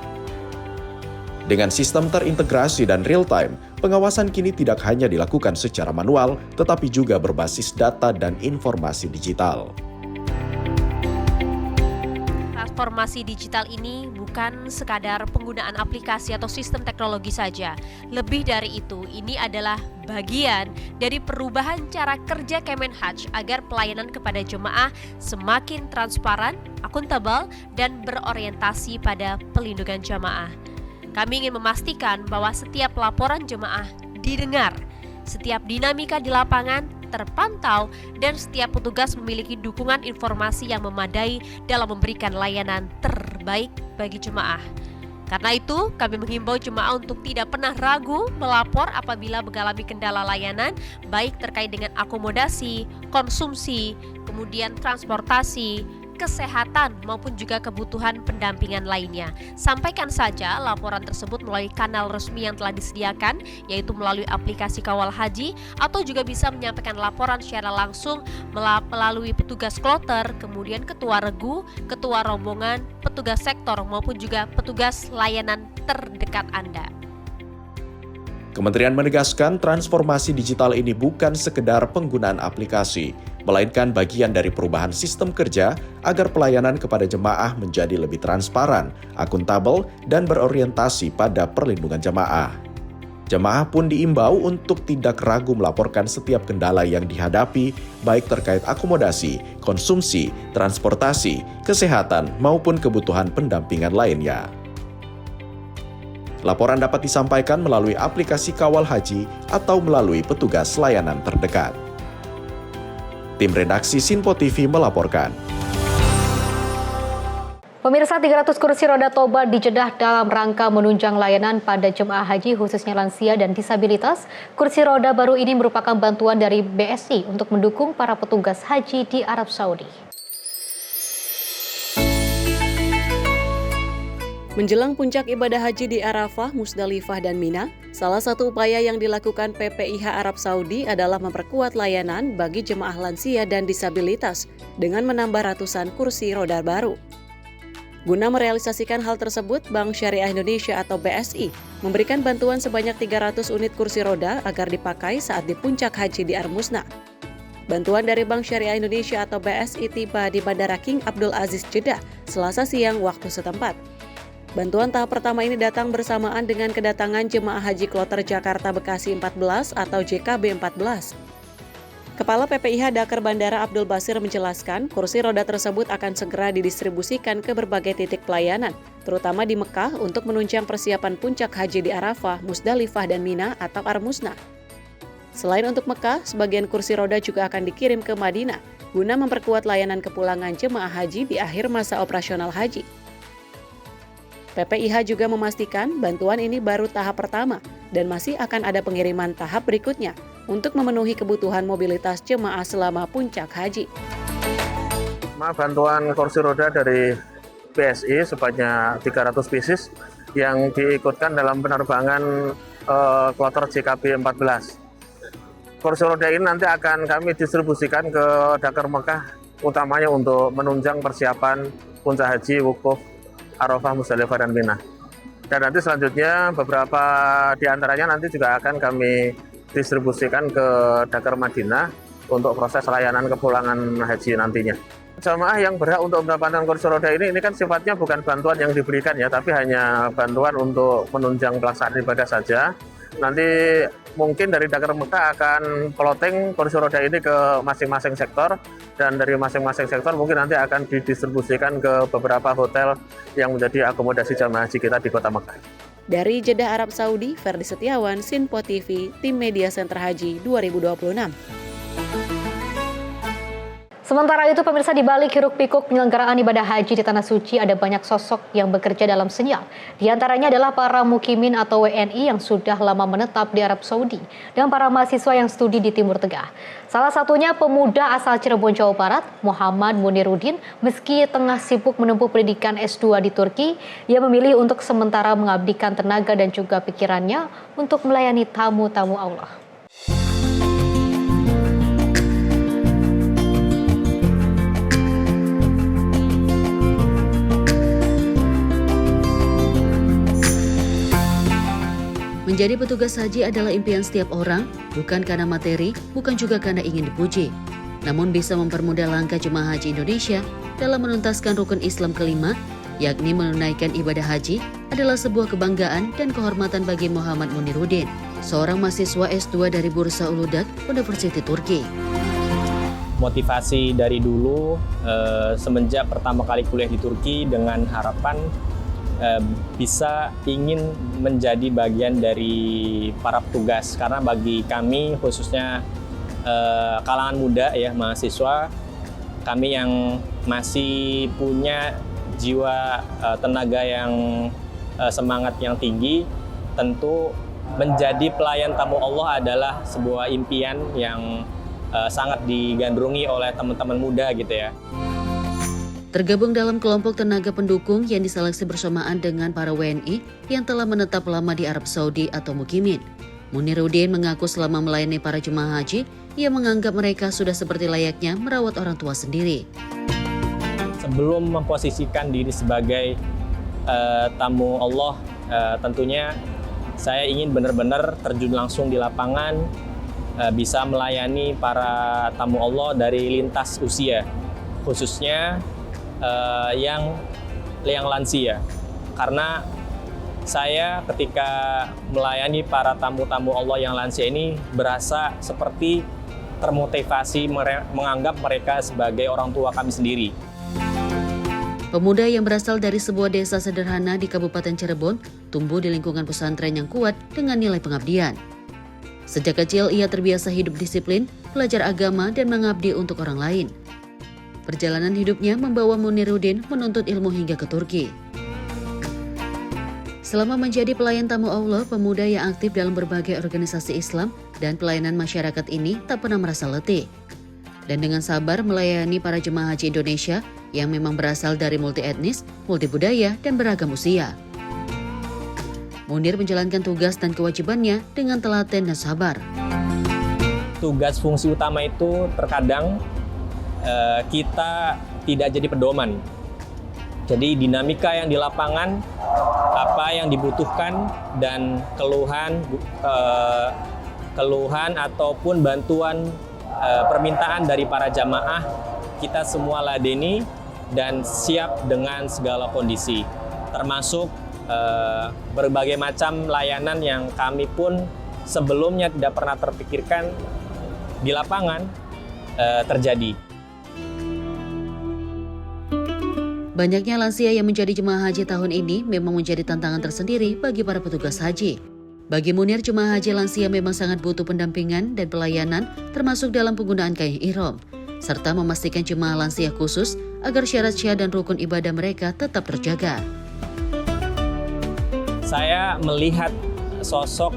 Dengan sistem terintegrasi dan real-time, pengawasan kini tidak hanya dilakukan secara manual, tetapi juga berbasis data dan informasi digital. Transformasi digital ini bukan sekadar penggunaan aplikasi atau sistem teknologi saja. Lebih dari itu, ini adalah bagian dari perubahan cara kerja Kemenhaj agar pelayanan kepada jemaah semakin transparan, akuntabel, dan berorientasi pada pelindungan jemaah. Kami ingin memastikan bahwa setiap laporan jemaah didengar, setiap dinamika di lapangan terpantau, dan setiap petugas memiliki dukungan informasi yang memadai dalam memberikan layanan terbaik bagi jemaah. Karena itu, kami menghimbau jemaah untuk tidak pernah ragu melapor apabila mengalami kendala layanan, baik terkait dengan akomodasi, konsumsi, kemudian transportasi, kesehatan maupun juga kebutuhan pendampingan lainnya. Sampaikan saja laporan tersebut melalui kanal resmi yang telah disediakan, yaitu melalui aplikasi Kawal Haji, atau juga bisa menyampaikan laporan secara langsung melalui petugas kloter, kemudian ketua regu, ketua rombongan, petugas sektor maupun juga petugas layanan terdekat Anda. Kementerian menegaskan transformasi digital ini bukan sekedar penggunaan aplikasi, melainkan bagian dari perubahan sistem kerja agar pelayanan kepada jemaah menjadi lebih transparan, akuntabel, dan berorientasi pada perlindungan jemaah. Jemaah pun diimbau untuk tidak ragu melaporkan setiap kendala yang dihadapi, baik terkait akomodasi, konsumsi, transportasi, kesehatan, maupun kebutuhan pendampingan lainnya. Laporan dapat disampaikan melalui aplikasi Kawal Haji atau melalui petugas layanan terdekat. Tim redaksi Sinpo TV melaporkan. Pemirsa, 300 kursi roda Toba dijedah dalam rangka menunjang layanan pada jemaah haji khususnya lansia dan disabilitas. Kursi roda baru ini merupakan bantuan dari BSI untuk mendukung para petugas haji di Arab Saudi. Menjelang puncak ibadah haji di Arafah, Musdalifah, dan Mina, salah satu upaya yang dilakukan PPIH Arab Saudi adalah memperkuat layanan bagi jemaah lansia dan disabilitas dengan menambah ratusan kursi roda baru. Guna merealisasikan hal tersebut, Bank Syariah Indonesia atau BSI memberikan bantuan sebanyak 300 unit kursi roda agar dipakai saat di puncak haji di Armusna. Bantuan dari Bank Syariah Indonesia atau BSI tiba di Bandara King Abdul Aziz Jeddah, Selasa siang waktu setempat. Bantuan tahap pertama ini datang bersamaan dengan kedatangan Jemaah Haji Kloter Jakarta Bekasi 14 atau JKB 14. Kepala PPIH Dakar Bandara Abdul Basir menjelaskan, kursi roda tersebut akan segera didistribusikan ke berbagai titik pelayanan, terutama di Mekah untuk menunjang persiapan puncak haji di Arafah, Musdalifah, dan Mina atau Armusna. Selain untuk Mekah, sebagian kursi roda juga akan dikirim ke Madinah, guna memperkuat layanan kepulangan jemaah haji di akhir masa operasional haji. PPIH juga memastikan bantuan ini baru tahap pertama dan masih akan ada pengiriman tahap berikutnya untuk memenuhi kebutuhan mobilitas jemaah selama puncak haji. Bantuan kursi roda dari BSI sebanyak 300 pieces yang diikutkan dalam penerbangan kloter JKB 14. Kursi roda ini nanti akan kami distribusikan ke Dakar Mekah, utamanya untuk menunjang persiapan puncak haji, wukuf, Arafah, Musdalifah, dan Mina. Dan nanti selanjutnya beberapa di antaranya nanti juga akan kami distribusikan ke Dakar Madinah untuk proses layanan kepulangan haji nantinya. Jamaah yang berhak untuk mendapatkan kursi roda ini kan sifatnya bukan bantuan yang diberikan ya, tapi hanya bantuan untuk menunjang pelaksanaan ibadah saja. Nanti mungkin dari Dakar Mekah akan plotting kursi roda ini ke masing-masing sektor, dan dari masing-masing sektor mungkin nanti akan didistribusikan ke beberapa hotel yang menjadi akomodasi jamaah haji kita di Kota Mekah. Dari Jeddah Arab Saudi, Ferdi Setiawan, Sinpo TV, Tim Media Center Haji 2026. Sementara itu, pemirsa, di balik hiruk-pikuk penyelenggaraan ibadah haji di Tanah Suci ada banyak sosok yang bekerja dalam senyap. Di antaranya adalah para mukimin atau WNI yang sudah lama menetap di Arab Saudi dan para mahasiswa yang studi di Timur Tengah. Salah satunya pemuda asal Cirebon, Jawa Barat, Muhammad Muniruddin, meski tengah sibuk menempuh pendidikan S2 di Turki, ia memilih untuk sementara mengabdikan tenaga dan juga pikirannya untuk melayani tamu-tamu Allah. Menjadi petugas haji adalah impian setiap orang, bukan karena materi, bukan juga karena ingin dipuji. Namun bisa mempermudah langkah jemaah haji Indonesia dalam menuntaskan rukun Islam kelima, yakni menunaikan ibadah haji, adalah sebuah kebanggaan dan kehormatan bagi Muhammad Muniruddin, seorang mahasiswa S2 dari Bursa Uludag, University Turki. Motivasi dari dulu, semenjak pertama kali kuliah di Turki dengan harapan bisa ingin menjadi bagian dari para petugas, karena bagi kami khususnya kalangan muda ya, mahasiswa, kami yang masih punya jiwa tenaga yang semangat yang tinggi, tentu menjadi pelayan tamu Allah adalah sebuah impian yang sangat digandrungi oleh teman-teman muda gitu ya. Tergabung dalam kelompok tenaga pendukung yang diseleksi bersamaan dengan para WNI yang telah menetap lama di Arab Saudi atau mukimin. Muniruddin mengaku selama melayani para jemaah haji, ia menganggap mereka sudah seperti layaknya merawat orang tua sendiri. Sebelum memposisikan diri sebagai tamu Allah, tentunya saya ingin benar-benar terjun langsung di lapangan, bisa melayani para tamu Allah dari lintas usia, khususnya yang lansia, karena saya ketika melayani para tamu-tamu Allah yang lansia ini berasa seperti termotivasi menganggap mereka sebagai orang tua kami sendiri. Pemuda yang berasal dari sebuah desa sederhana di Kabupaten Cirebon tumbuh di lingkungan pesantren yang kuat dengan nilai pengabdian. Sejak kecil ia terbiasa hidup disiplin, belajar agama dan mengabdi untuk orang lain. Perjalanan hidupnya membawa Muniruddin menuntut ilmu hingga ke Turki. Selama menjadi pelayan tamu Allah, pemuda yang aktif dalam berbagai organisasi Islam dan pelayanan masyarakat ini tak pernah merasa letih. Dan dengan sabar melayani para jemaah haji Indonesia yang memang berasal dari multi etnis, multi budaya, dan beragam usia. Munir menjalankan tugas dan kewajibannya dengan telaten dan sabar. Tugas fungsi utama itu terkadang kita tidak jadi pedoman. Jadi dinamika yang di lapangan, apa yang dibutuhkan dan keluhan ataupun bantuan permintaan dari para jamaah, kita semua ladeni dan siap dengan segala kondisi, termasuk berbagai macam layanan yang kami pun sebelumnya tidak pernah terpikirkan di lapangan terjadi. Banyaknya lansia yang menjadi jemaah haji tahun ini memang menjadi tantangan tersendiri bagi para petugas haji. Bagi Munir, jemaah haji lansia memang sangat butuh pendampingan dan pelayanan termasuk dalam penggunaan kain ihram, serta memastikan jemaah lansia khusus agar syarat-syarat dan rukun ibadah mereka tetap terjaga. Saya melihat sosok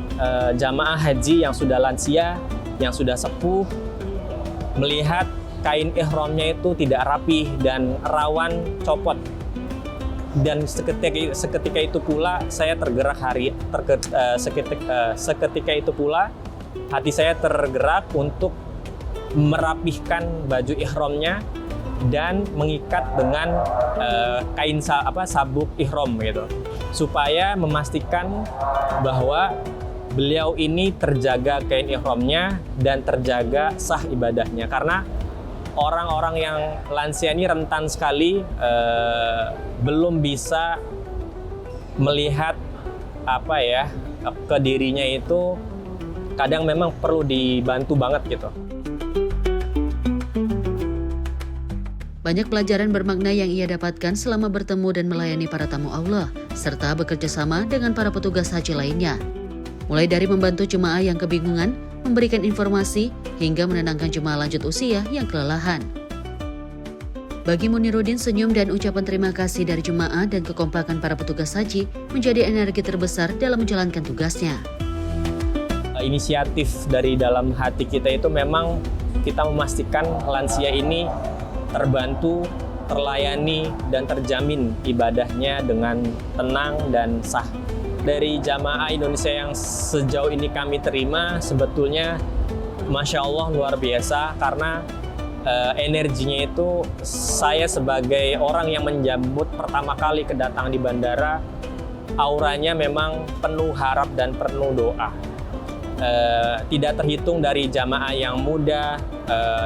jamaah haji yang sudah lansia, yang sudah sepuh, melihat kain ihramnya itu tidak rapih dan rawan copot. Dan seketika itu pula saya tergerak seketika itu pula hati saya tergerak untuk merapihkan baju ihramnya dan mengikat dengan kain sabuk ihram gitu, supaya memastikan bahwa beliau ini terjaga kain ihramnya dan terjaga sah ibadahnya, karena orang-orang yang lansia ini rentan sekali, belum bisa melihat ke dirinya itu, kadang memang perlu dibantu banget gitu. Banyak pelajaran bermakna yang ia dapatkan selama bertemu dan melayani para tamu Allah, serta bekerja sama dengan para petugas haji lainnya. Mulai dari membantu jemaah yang kebingungan, memberikan informasi, hingga menenangkan jemaah lanjut usia yang kelelahan. Bagi Muniruddin, senyum dan ucapan terima kasih dari jemaah dan kekompakan para petugas haji menjadi energi terbesar dalam menjalankan tugasnya. Inisiatif dari dalam hati kita itu memang kita memastikan lansia ini terbantu, terlayani, dan terjamin ibadahnya dengan tenang dan sah. Dari jamaah Indonesia yang sejauh ini kami terima, sebetulnya Masya Allah luar biasa, karena energinya itu saya sebagai orang yang menjemput pertama kali kedatangan di bandara, auranya memang penuh harap dan penuh doa. Tidak terhitung dari jamaah yang muda,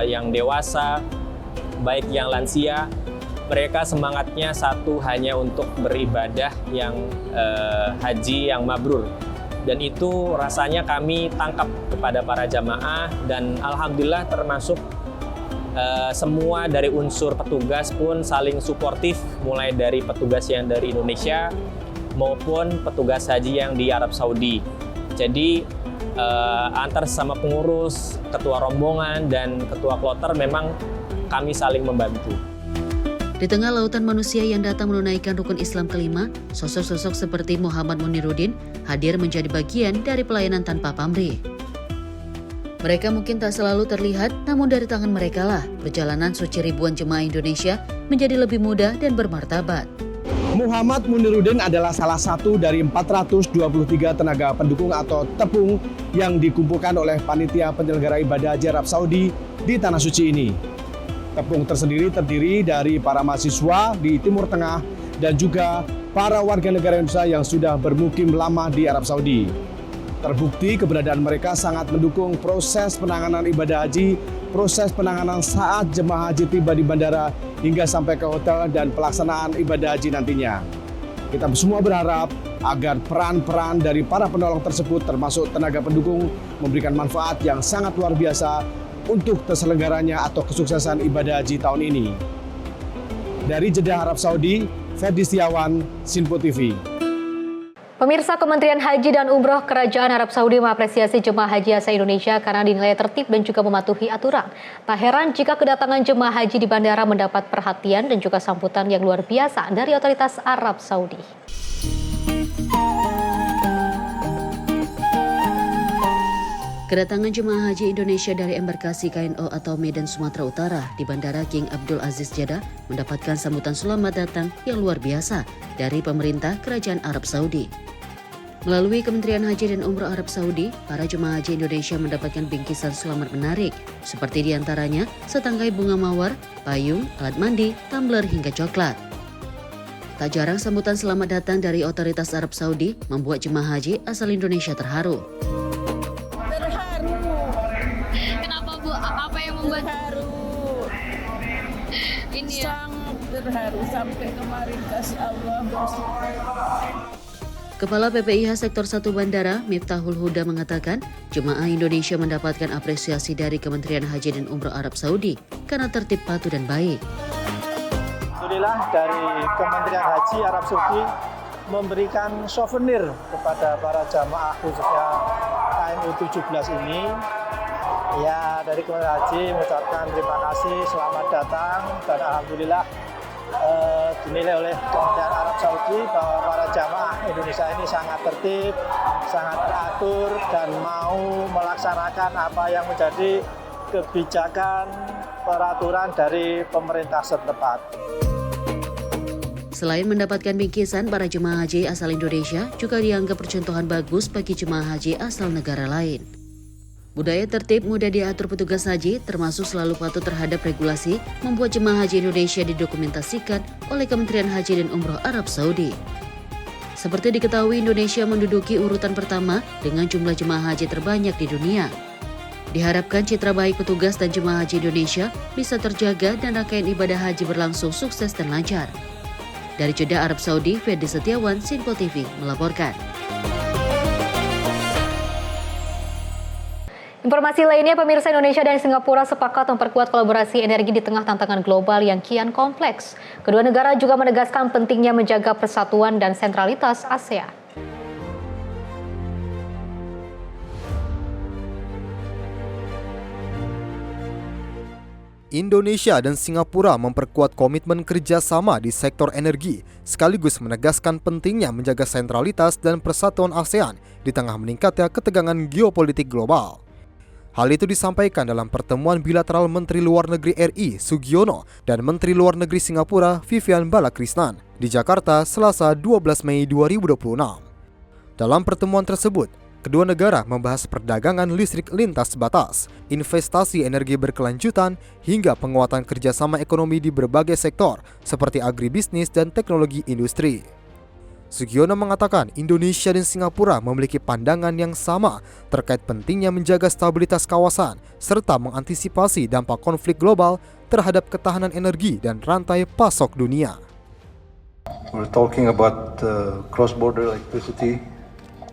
yang dewasa, baik yang lansia, mereka semangatnya satu, hanya untuk beribadah yang haji yang mabrur. Dan itu rasanya kami tangkap kepada para jamaah, dan alhamdulillah termasuk semua dari unsur petugas pun saling suportif, mulai dari petugas yang dari Indonesia maupun petugas haji yang di Arab Saudi. Jadi antar sama pengurus, ketua rombongan, dan ketua kloter memang kami saling membantu. Di tengah lautan manusia yang datang menunaikan rukun Islam kelima, sosok-sosok seperti Muhammad Muniruddin hadir menjadi bagian dari pelayanan tanpa pamrih. Mereka mungkin tak selalu terlihat, namun dari tangan mereka lah perjalanan suci ribuan jemaah Indonesia menjadi lebih mudah dan bermartabat. Muhammad Muniruddin adalah salah satu dari 423 tenaga pendukung atau tepung yang dikumpulkan oleh panitia penyelenggara ibadah haji Arab Saudi di Tanah Suci ini. Tepung tersendiri terdiri dari para mahasiswa di Timur Tengah dan juga para warga negara Indonesia yang sudah bermukim lama di Arab Saudi. Terbukti keberadaan mereka sangat mendukung proses penanganan ibadah haji, proses penanganan saat jemaah haji tiba di bandara hingga sampai ke hotel dan pelaksanaan ibadah haji nantinya. Kita semua berharap agar peran-peran dari para penolong tersebut termasuk tenaga pendukung memberikan manfaat yang sangat luar biasa untuk terselenggaranya atau kesuksesan ibadah haji tahun ini. Dari Jeddah, Arab Saudi, Ferdi Setiawan, Sinpo TV. Pemirsa, Kementerian Haji dan Umroh Kerajaan Arab Saudi mengapresiasi jemaah haji asal Indonesia karena dinilai tertib dan juga mematuhi aturan. Tak heran jika kedatangan jemaah haji di bandara mendapat perhatian dan juga sambutan yang luar biasa dari otoritas Arab Saudi. Kedatangan jemaah haji Indonesia dari embarkasi KNO atau Medan Sumatera Utara di Bandara King Abdul Aziz Jeddah mendapatkan sambutan selamat datang yang luar biasa dari pemerintah Kerajaan Arab Saudi. Melalui Kementerian Haji dan Umroh Arab Saudi, para jemaah haji Indonesia mendapatkan bingkisan selamat menarik, seperti diantaranya setangkai bunga mawar, payung, alat mandi, tumbler hingga coklat. Tak jarang sambutan selamat datang dari otoritas Arab Saudi membuat jemaah haji asal Indonesia terharu. Terharu. Kenapa Bu? Apa yang membuat terharu? Ini sangat terharu sampai kemarin kasih Allah bersyukur. Kepala PPIH Sektor 1 Bandara, Miftahul Huda mengatakan, jemaah Indonesia mendapatkan apresiasi dari Kementerian Haji dan Umroh Arab Saudi karena tertib, patuh, dan baik. Alhamdulillah dari Kementerian Haji Arab Saudi memberikan souvenir kepada para jamaah khususnya KNU 17 ini. Ya, dari Kementerian Haji mengucapkan terima kasih, selamat datang, dan alhamdulillah dinilai oleh Kementerian Arab Saudi bahwa para jamaah Indonesia ini sangat tertib, sangat teratur, dan mau melaksanakan apa yang menjadi kebijakan peraturan dari pemerintah setempat. Selain mendapatkan bingkisan, para jemaah haji asal Indonesia juga dianggap percontohan bagus bagi jemaah haji asal negara lain. Budaya tertib mudah diatur petugas haji, termasuk selalu patuh terhadap regulasi, membuat jemaah haji Indonesia didokumentasikan oleh Kementerian Haji dan Umroh Arab Saudi. Seperti diketahui, Indonesia menduduki urutan pertama dengan jumlah jemaah haji terbanyak di dunia. Diharapkan citra baik petugas dan jemaah haji Indonesia bisa terjaga dan rangkaian ibadah haji berlangsung sukses dan lancar. Dari Jeddah, Arab Saudi, Ferdi Setiawan, Sinpo TV melaporkan. Informasi lainnya, pemirsa, Indonesia dan Singapura sepakat memperkuat kolaborasi energi di tengah tantangan global yang kian kompleks. Kedua negara juga menegaskan pentingnya menjaga persatuan dan sentralitas ASEAN. Indonesia dan Singapura memperkuat komitmen kerjasama di sektor energi, sekaligus menegaskan pentingnya menjaga sentralitas dan persatuan ASEAN di tengah meningkatnya ketegangan geopolitik global. Hal itu disampaikan dalam pertemuan bilateral Menteri Luar Negeri RI Sugiono dan Menteri Luar Negeri Singapura Vivian Balakrishnan di Jakarta Selasa 12 Mei 2026. Dalam pertemuan tersebut, kedua negara membahas perdagangan listrik lintas batas, investasi energi berkelanjutan, hingga penguatan kerjasama ekonomi di berbagai sektor seperti agribisnis dan teknologi industri. Sugiono mengatakan Indonesia dan Singapura memiliki pandangan yang sama terkait pentingnya menjaga stabilitas kawasan serta mengantisipasi dampak konflik global terhadap ketahanan energi dan rantai pasok dunia. We're talking about cross-border electricity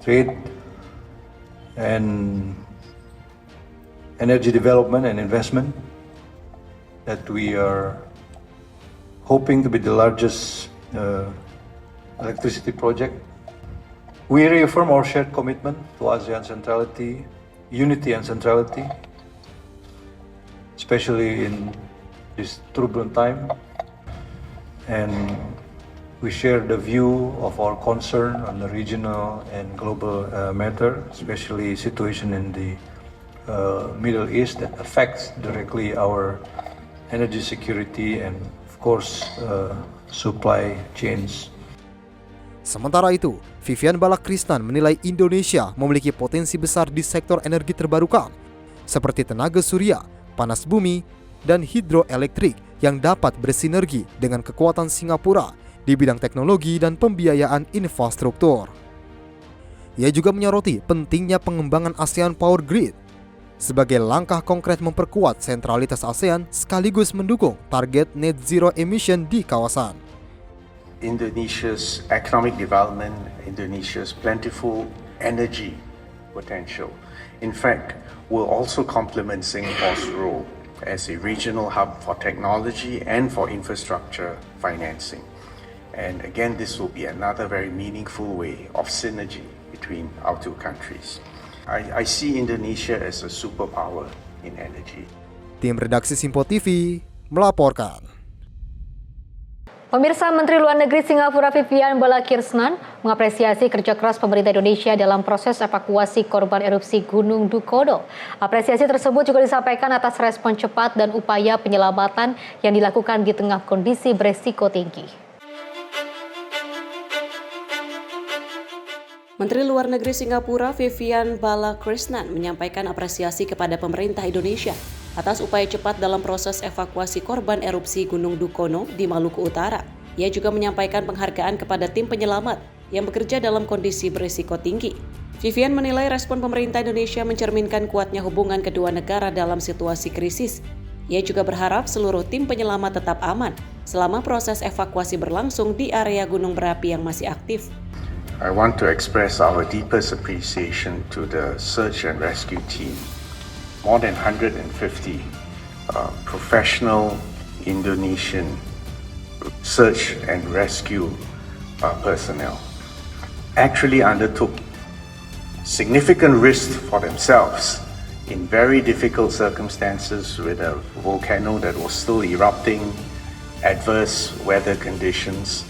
trade and energy development and investment that we are hoping to be the largest electricity project. We reaffirm our shared commitment to ASEAN centrality, unity and centrality, especially in this turbulent time. And we share the view of our concern on the regional and global matter, especially situation in the Middle East that affects directly our energy security and, of course, supply chains. Sementara itu, Vivian Balakrishnan menilai Indonesia memiliki potensi besar di sektor energi terbarukan, seperti tenaga surya, panas bumi, dan hidroelektrik yang dapat bersinergi dengan kekuatan Singapura di bidang teknologi dan pembiayaan infrastruktur. Ia juga menyoroti pentingnya pengembangan ASEAN Power Grid sebagai langkah konkret memperkuat sentralitas ASEAN sekaligus mendukung target net zero emission di kawasan. Indonesia's economic development, Indonesia's plentiful energy potential, in fact, will also complement Singapore's role as a regional hub for technology and for infrastructure financing. And again, this will be another very meaningful way of synergy between our two countries. I see Indonesia as a superpower in energy. Tim redaksi Simpo TV melaporkan. Pemirsa, Menteri Luar Negeri Singapura Vivian Balakrishnan mengapresiasi kerja keras pemerintah Indonesia dalam proses evakuasi korban erupsi Gunung Dukono. Apresiasi tersebut juga disampaikan atas respon cepat dan upaya penyelamatan yang dilakukan di tengah kondisi beresiko tinggi. Menteri Luar Negeri Singapura Vivian Balakrishnan menyampaikan apresiasi kepada pemerintah Indonesia atas upaya cepat dalam proses evakuasi korban erupsi Gunung Dukono di Maluku Utara. Ia juga menyampaikan penghargaan kepada tim penyelamat yang bekerja dalam kondisi berisiko tinggi. Vivian menilai respon pemerintah Indonesia mencerminkan kuatnya hubungan kedua negara dalam situasi krisis. Ia juga berharap seluruh tim penyelamat tetap aman selama proses evakuasi berlangsung di area gunung berapi yang masih aktif. I want to express our deepest appreciation to the search and rescue team. More than 150 professional Indonesian search and rescue personnel actually undertook significant risk for themselves in very difficult circumstances with a volcano that was still erupting, adverse weather conditions.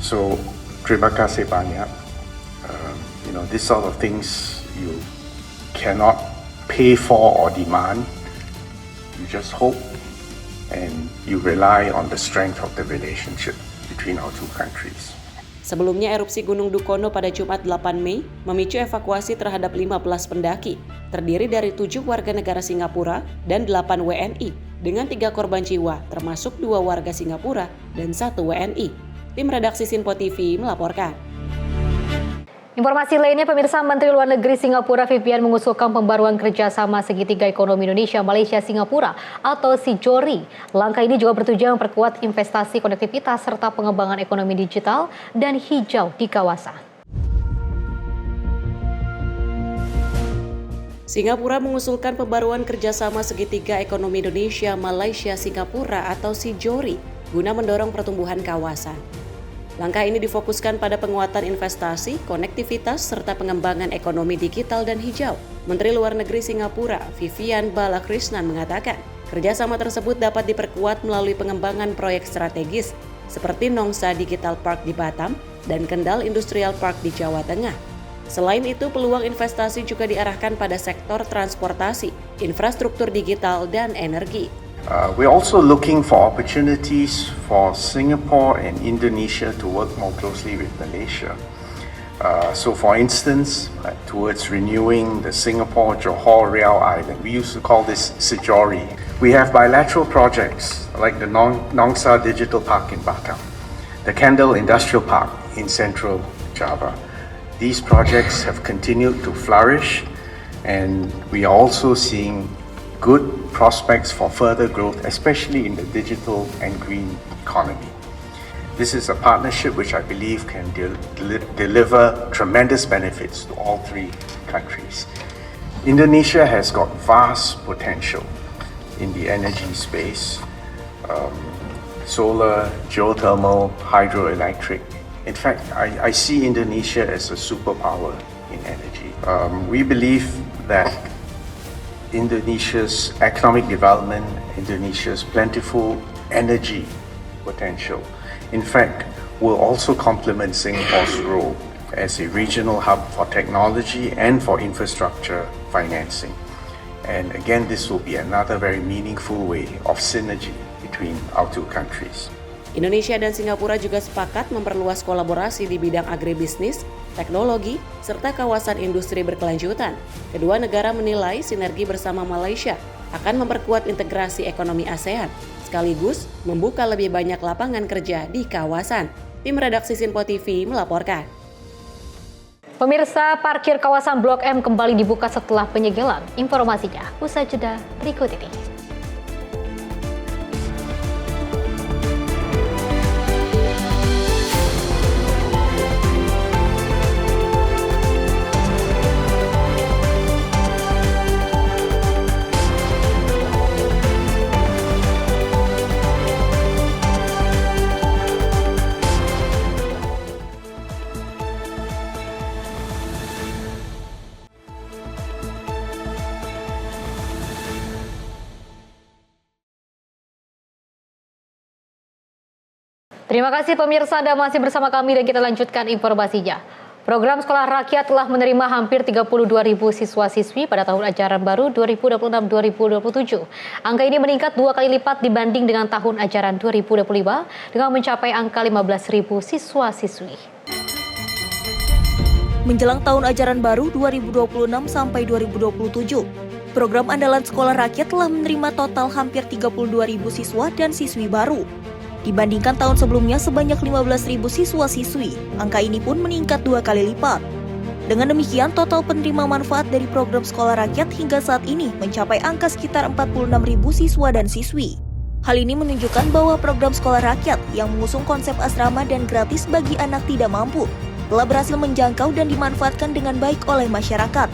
So, terima kasih banyak. This sort of things you cannot pay for or demand. You just hope and you rely on the strength of the relationship between our two countries. Sebelumnya erupsi Gunung Dukono pada Jumat 8 Mei memicu evakuasi terhadap 15 pendaki, terdiri dari 7 warga negara Singapura dan 8 WNI, dengan 3 korban jiwa, termasuk 2 warga Singapura dan 1 WNI. Tim redaksi Simpo TV melaporkan. Informasi lainnya, pemirsa, Menteri Luar Negeri Singapura Vivian mengusulkan pembaruan kerjasama segitiga ekonomi Indonesia, Malaysia, Singapura atau SIJORI. Langkah ini juga bertujuan memperkuat investasi, konektivitas, serta pengembangan ekonomi digital dan hijau di kawasan. Singapura mengusulkan pembaruan kerjasama segitiga ekonomi Indonesia, Malaysia, Singapura atau SIJORI guna mendorong pertumbuhan kawasan. Langkah ini difokuskan pada penguatan investasi, konektivitas, serta pengembangan ekonomi digital dan hijau. Menteri Luar Negeri Singapura, Vivian Balakrishnan, mengatakan Kerjasama tersebut dapat diperkuat melalui pengembangan proyek strategis seperti Nongsa Digital Park di Batam dan Kendal Industrial Park di Jawa Tengah. Selain itu, peluang investasi juga diarahkan pada sektor transportasi, infrastruktur digital, dan energi. We're also looking for opportunities for Singapore and Indonesia to work more closely with Malaysia. So for instance, towards renewing the Singapore-Johor Rail Island, we used to call this Sejori. We have bilateral projects like the Nongsa Digital Park in Batam, the Kendal Industrial Park in Central Java. These projects have continued to flourish, and we are also seeing good prospects for further growth, especially in the digital and green economy. This is a partnership which I believe can deliver tremendous benefits to all three countries. Indonesia has got vast potential in the energy space, solar, geothermal, hydroelectric. In fact, I see Indonesia as a superpower in energy. We believe that Indonesia's economic development, Indonesia's plentiful energy potential, in fact, will also complement Singapore's role as a regional hub for technology and for infrastructure financing. And again, this will be another very meaningful way of synergy between our two countries. Indonesia dan Singapura juga sepakat memperluas kolaborasi di bidang agribisnis, teknologi, serta kawasan industri berkelanjutan. Kedua negara menilai sinergi bersama Malaysia akan memperkuat integrasi ekonomi ASEAN, sekaligus membuka lebih banyak lapangan kerja di kawasan. Tim redaksi Sinpo TV melaporkan. Pemirsa, parkir kawasan Blok M kembali dibuka setelah penyegelan. Informasinya usai jeda berikut ini. Terima kasih pemirsa, Anda masih bersama kami dan kita lanjutkan informasinya. Program Sekolah Rakyat telah menerima hampir 32.000 siswa-siswi pada tahun ajaran baru 2026-2027. Angka ini meningkat 2 kali lipat dibanding dengan tahun ajaran 2025 dengan mencapai angka 15.000 siswa-siswi. Menjelang tahun ajaran baru 2026 sampai 2027, program andalan Sekolah Rakyat telah menerima total hampir 32.000 siswa dan siswi baru. Dibandingkan tahun sebelumnya sebanyak 15.000 siswa-siswi, angka ini pun meningkat 2 kali lipat. Dengan demikian, total penerima manfaat dari program Sekolah Rakyat hingga saat ini mencapai angka sekitar 46.000 siswa dan siswi. Hal ini menunjukkan bahwa program Sekolah Rakyat yang mengusung konsep asrama dan gratis bagi anak tidak mampu telah berhasil menjangkau dan dimanfaatkan dengan baik oleh masyarakat.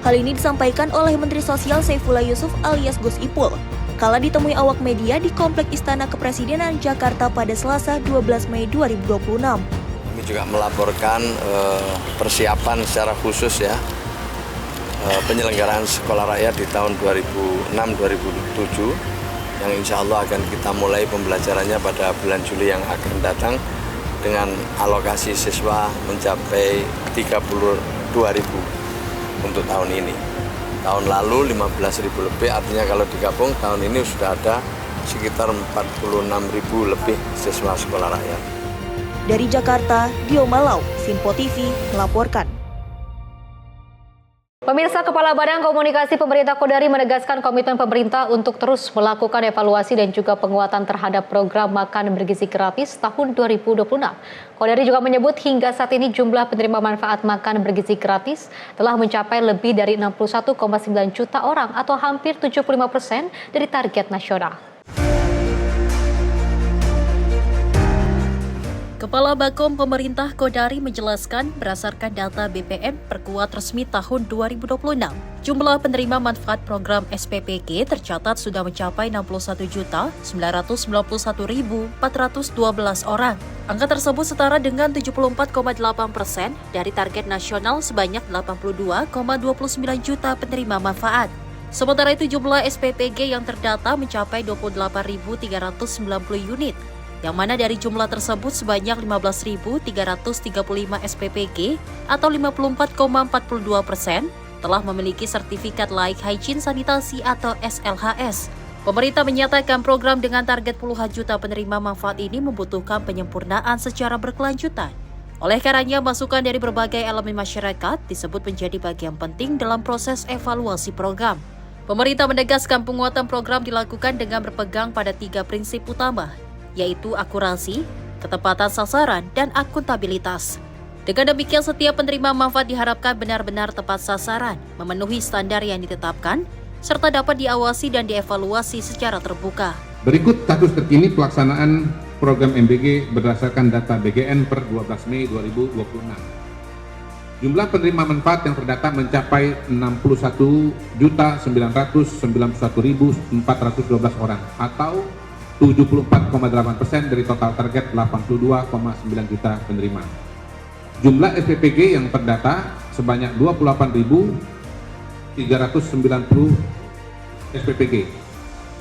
Hal ini disampaikan oleh Menteri Sosial Saifullah Yusuf alias Gus Ipul kala ditemui awak media di Komplek Istana Kepresidenan Jakarta pada Selasa 12 Mei 2026. Kami juga melaporkan persiapan secara khusus ya penyelenggaraan Sekolah Rakyat di tahun 2006-2007 yang insya Allah akan kita mulai pembelajarannya pada bulan Juli yang akan datang dengan alokasi siswa mencapai 32.000 untuk tahun ini. Tahun lalu 15.000 lebih, artinya kalau digabung tahun ini sudah ada sekitar 46.000 lebih siswa Sekolah Rakyat. Dari Jakarta, Dio Malau, Sinpo TV melaporkan. Pemirsa, Kepala Badan Komunikasi Pemerintah Kodari menegaskan komitmen pemerintah untuk terus melakukan evaluasi dan juga penguatan terhadap program makan bergizi gratis tahun 2026. Kodari juga menyebut hingga saat ini jumlah penerima manfaat makan bergizi gratis telah mencapai lebih dari 61,9 juta orang atau hampir 75% dari target nasional. Kepala Bakom Pemerintah Kodari menjelaskan berdasarkan data BPM perkuat resmi tahun 2026, jumlah penerima manfaat program SPPG tercatat sudah mencapai 61.991.412 orang. Angka tersebut setara dengan 74,8% dari target nasional sebanyak 82,29 juta penerima manfaat. Sementara itu jumlah SPPG yang terdata mencapai 28.390 unit, yang mana dari jumlah tersebut sebanyak 15.335 SPPG atau 54,42% telah memiliki sertifikat layak hygiene sanitasi atau SLHS. Pemerintah menyatakan program dengan target puluhan juta penerima manfaat ini membutuhkan penyempurnaan secara berkelanjutan. Oleh karenanya, masukan dari berbagai elemen masyarakat disebut menjadi bagian penting dalam proses evaluasi program. Pemerintah menegaskan penguatan program dilakukan dengan berpegang pada 3 prinsip utama, yaitu akurasi, ketepatan sasaran, dan akuntabilitas. Dengan demikian, setiap penerima manfaat diharapkan benar-benar tepat sasaran, memenuhi standar yang ditetapkan, serta dapat diawasi dan dievaluasi secara terbuka. Berikut status terkini pelaksanaan program MBG berdasarkan data BGN per 12 Mei 2026. Jumlah penerima manfaat yang terdata mencapai 61.991.412 orang atau 74,8% dari total target 82,9 juta penerima. Jumlah SPPG yang terdata sebanyak 28.390 SPPG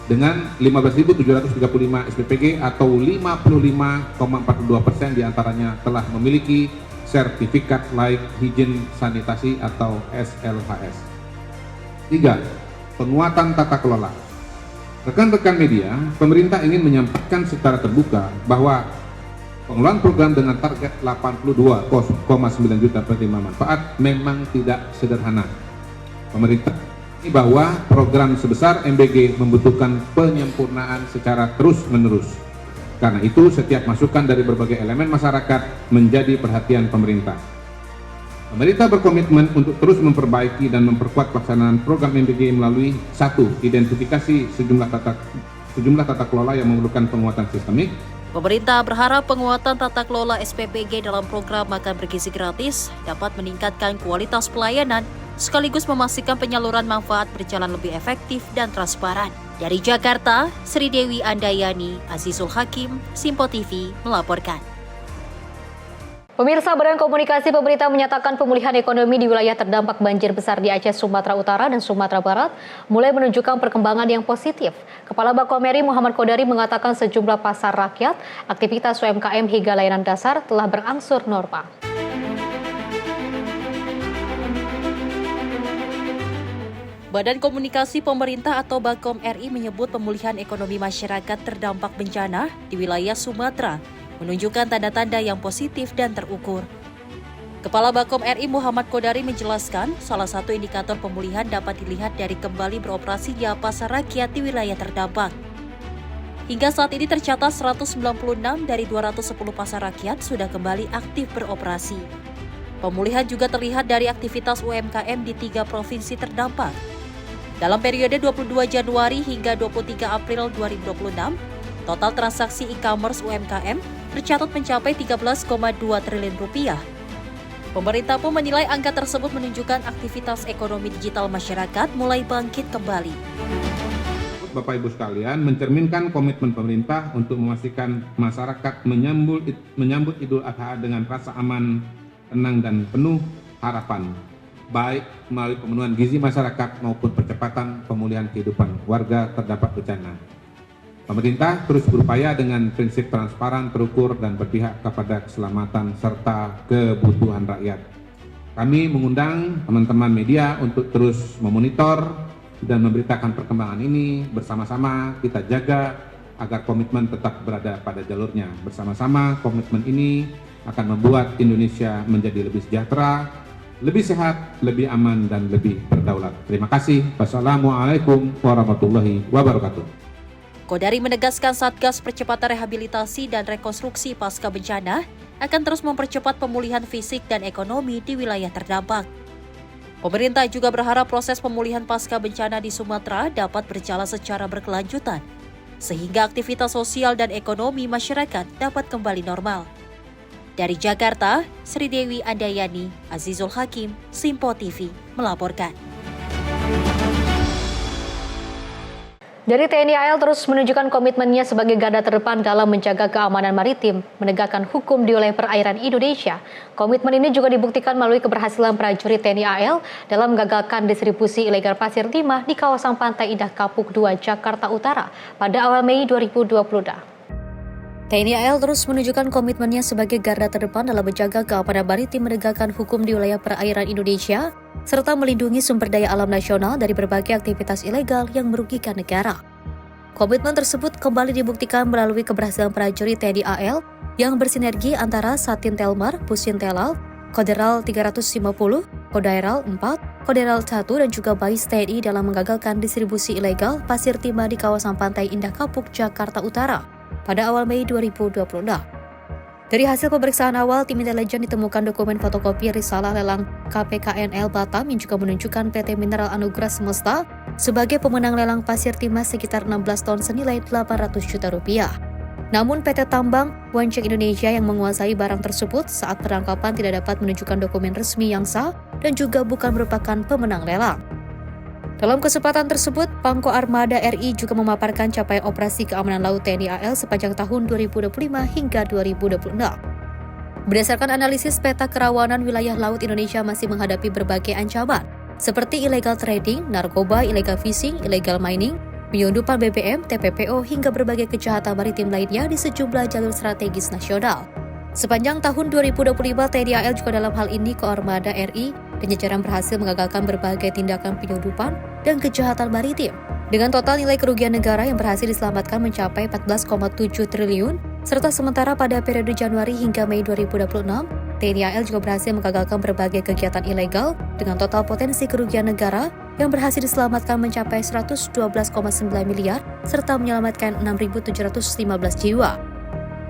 dengan 15.735 SPPG atau 55,42% diantaranya telah memiliki sertifikat layak higien sanitasi atau SLHS. 3. Penguatan tata kelola. Rekan-rekan media, pemerintah ingin menyampaikan secara terbuka bahwa pengelolaan program dengan target 82,9 juta penerima manfaat memang tidak sederhana. Pemerintah ini bahwa program sebesar MBG membutuhkan penyempurnaan secara terus-menerus. Karena itu, setiap masukan dari berbagai elemen masyarakat menjadi perhatian pemerintah. Pemerintah berkomitmen untuk terus memperbaiki dan memperkuat pelaksanaan program MBG melalui 1. Identifikasi sejumlah tata kelola yang memerlukan penguatan sistemik. Pemerintah berharap penguatan tata kelola SPPG dalam program makan bergizi gratis dapat meningkatkan kualitas pelayanan sekaligus memastikan penyaluran manfaat berjalan lebih efektif dan transparan. Dari Jakarta, Sri Dewi Andayani, Azizul Hakim, Simpo TV melaporkan. Pemirsa, Badan Komunikasi Pemerintah menyatakan pemulihan ekonomi di wilayah terdampak banjir besar di Aceh, Sumatera Utara, dan Sumatera Barat mulai menunjukkan perkembangan yang positif. Kepala Bakomeri Muhammad Kodari mengatakan sejumlah pasar rakyat, aktivitas UMKM hingga layanan dasar telah berangsur normal. Badan Komunikasi Pemerintah atau Bakom RI menyebut pemulihan ekonomi masyarakat terdampak bencana di wilayah Sumatera menunjukkan tanda-tanda yang positif dan terukur. Kepala Bakom RI Muhammad Kodari menjelaskan salah satu indikator pemulihan dapat dilihat dari kembali beroperasinya pasar rakyat di wilayah terdampak. Hingga saat ini tercatat 196 dari 210 pasar rakyat sudah kembali aktif beroperasi. Pemulihan juga terlihat dari aktivitas UMKM di 3 provinsi terdampak. Dalam periode 22 Januari hingga 23 April 2026, total transaksi e-commerce UMKM tercatat mencapai 13,2 triliun rupiah. Pemerintah pun menilai angka tersebut menunjukkan aktivitas ekonomi digital masyarakat mulai bangkit kembali. Bapak Ibu sekalian, mencerminkan komitmen pemerintah untuk memastikan masyarakat menyambut Idul Adha dengan rasa aman, tenang, dan penuh harapan, baik melalui pemenuhan gizi masyarakat maupun percepatan pemulihan kehidupan warga terdampak bencana. Pemerintah terus berupaya dengan prinsip transparan, terukur, dan berpihak kepada keselamatan serta kebutuhan rakyat. Kami mengundang teman-teman media untuk terus memonitor dan memberitakan perkembangan ini. Bersama-sama kita jaga agar komitmen tetap berada pada jalurnya. Bersama-sama komitmen ini akan membuat Indonesia menjadi lebih sejahtera, lebih sehat, lebih aman, dan lebih berdaulat. Terima kasih. Wassalamualaikum warahmatullahi wabarakatuh. Kodari menegaskan Satgas Percepatan Rehabilitasi dan Rekonstruksi Pasca Bencana akan terus mempercepat pemulihan fisik dan ekonomi di wilayah terdampak. Pemerintah juga berharap proses pemulihan pasca bencana di Sumatera dapat berjalan secara berkelanjutan, sehingga aktivitas sosial dan ekonomi masyarakat dapat kembali normal. Dari Jakarta, Sri Dewi Andayani, Azizul Hakim, Simpo TV melaporkan. Dari TNI AL terus menunjukkan komitmennya sebagai garda terdepan dalam menjaga keamanan maritim, menegakkan hukum di wilayah perairan Indonesia. Komitmen ini juga dibuktikan melalui keberhasilan prajurit TNI AL dalam menggagalkan distribusi ilegal pasir timah di kawasan Pantai Indah Kapuk 2, Jakarta Utara pada awal Mei 2020. TNI AL terus menunjukkan komitmennya sebagai garda terdepan dalam menjaga keamanan maritim, menegakkan hukum di wilayah perairan Indonesia, serta melindungi sumber daya alam nasional dari berbagai aktivitas ilegal yang merugikan negara. Komitmen tersebut kembali dibuktikan melalui keberhasilan prajurit TNI AL yang bersinergi antara Satin Telmar, Pusin Telal, Koderal 350, Kodaeral 4, Koderal 1, dan juga Bais TNI dalam menggagalkan distribusi ilegal pasir timah di kawasan Pantai Indah Kapuk, Jakarta Utara pada awal Mei 2026. Dari hasil pemeriksaan awal, tim intelijen ditemukan dokumen fotokopi risalah lelang KPKNL Batam yang juga menunjukkan PT Mineral Anugerah Semesta sebagai pemenang lelang pasir timah sekitar 16 ton senilai 800 juta rupiah. Namun PT Tambang Wancek Indonesia yang menguasai barang tersebut saat penangkapan tidak dapat menunjukkan dokumen resmi yang sah dan juga bukan merupakan pemenang lelang. Dalam kesempatan tersebut, Pangko Armada RI juga memaparkan capaian operasi keamanan laut TNI AL sepanjang tahun 2025 hingga 2026. Berdasarkan analisis peta kerawanan wilayah laut Indonesia masih menghadapi berbagai ancaman, seperti illegal trading, narkoba, illegal fishing, illegal mining, penyelundupan BBM, TPPO, hingga berbagai kejahatan maritim lainnya di sejumlah jalur strategis nasional. Sepanjang tahun 2025, TNI AL juga dalam hal ini Koarmada RI dan jajaran berhasil mengagalkan berbagai tindakan penyelundupan dan kejahatan maritim. Dengan total nilai kerugian negara yang berhasil diselamatkan mencapai 14,7 triliun, serta sementara pada periode Januari hingga Mei 2026, TNI AL juga berhasil mengagalkan berbagai kegiatan ilegal dengan total potensi kerugian negara yang berhasil diselamatkan mencapai 112,9 miliar serta menyelamatkan 6.715 jiwa.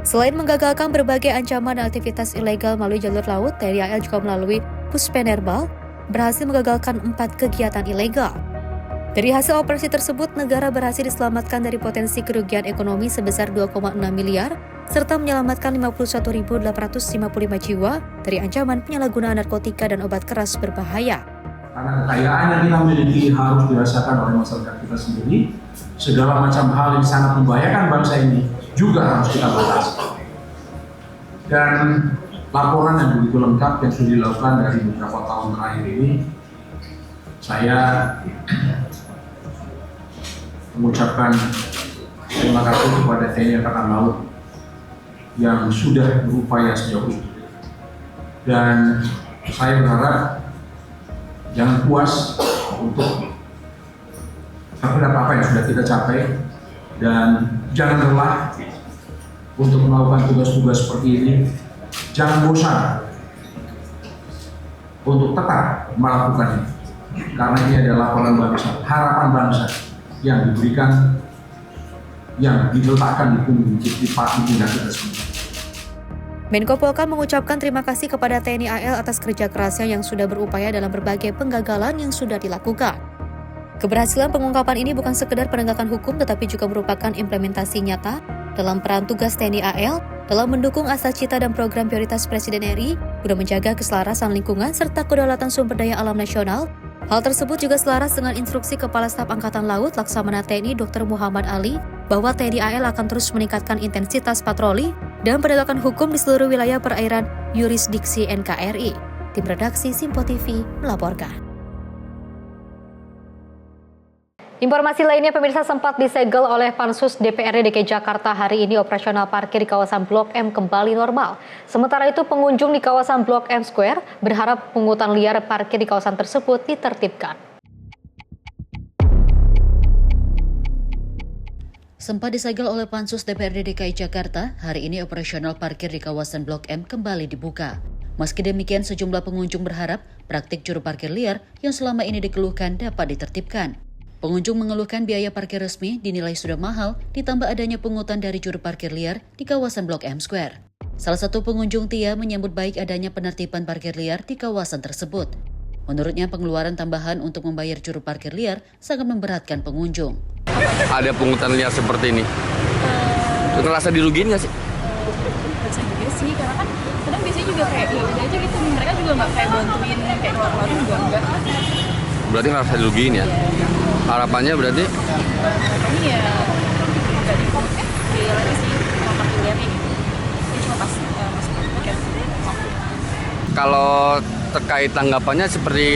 Selain menggagalkan berbagai ancaman dan aktivitas ilegal melalui jalur laut, TNI AL juga melalui Puspenerbal berhasil menggagalkan 4 kegiatan ilegal. Dari hasil operasi tersebut, negara berhasil diselamatkan dari potensi kerugian ekonomi sebesar 2,6 miliar serta menyelamatkan 51.855 jiwa dari ancaman penyalahgunaan narkotika dan obat keras berbahaya. Karena kekayaan yang kita miliki harus dirasakan oleh masyarakat kita sendiri, segala macam hal yang sangat membahayakan bangsa ini juga harus kita batasi. Dan laporan yang begitu lengkap yang sudah dilakukan dari beberapa tahun terakhir ini, saya mengucapkan terima kasih kepada TNI Angkatan Laut yang sudah berupaya sejauh ini. Dan saya berharap jangan puas untuk terhadap apa yang sudah kita capai dan jangan lelah untuk melakukan tugas-tugas seperti ini. Jangan bosan untuk tetap melakukannya, karena ini adalah laporan bangsa, harapan bangsa yang diberikan, yang diletakkan di punggung kita semua. Menko Polhukam mengucapkan terima kasih kepada TNI AL atas kerja kerasnya yang sudah berupaya dalam berbagai penggagalan yang sudah dilakukan. Keberhasilan pengungkapan ini bukan sekedar penegakan hukum tetapi juga merupakan implementasi nyata dalam peran tugas TNI AL dalam mendukung asas cita dan program prioritas Presiden RI guna menjaga keselarasan lingkungan serta kedaulatan sumber daya alam nasional. Hal tersebut juga selaras dengan instruksi Kepala Staf Angkatan Laut Laksamana TNI Dr. Muhammad Ali bahwa TNI AL akan terus meningkatkan intensitas patroli dan penegakan hukum di seluruh wilayah perairan yurisdiksi NKRI. Tim redaksi Simpo TV melaporkan. Informasi lainnya, pemirsa, sempat disegel oleh Pansus DPRD DKI Jakarta hari ini operasional parkir di kawasan Blok M kembali normal. Sementara itu pengunjung di kawasan Blok M Square berharap pungutan liar parkir di kawasan tersebut ditertibkan. Sempat disegel oleh Pansus DPRD DKI Jakarta, hari ini operasional parkir di kawasan Blok M kembali dibuka. Meski demikian, sejumlah pengunjung berharap praktik juru parkir liar yang selama ini dikeluhkan dapat ditertibkan. Pengunjung mengeluhkan biaya parkir resmi dinilai sudah mahal, ditambah adanya pungutan dari juru parkir liar di kawasan Blok M Square. Salah satu pengunjung Tia menyambut baik adanya penertiban parkir liar di kawasan tersebut. Menurutnya pengeluaran tambahan untuk membayar juru parkir liar sangat memberatkan pengunjung. Ada pungutan liar seperti ini, ngerasa dirugiin nggak sih? Ngerasa juga sih, karena kan kadang biasanya juga kayak ya udah aja gitu, mereka juga nggak kayak bantuin kayak keluar juga enggak. Berarti ngerasa dirugiin ya? Harapannya berarti? Harapannya ya nggak lagi sih cuma parkir liarnya gitu. Ini cuma pas masuk loket. Kalau terkait tanggapannya seperti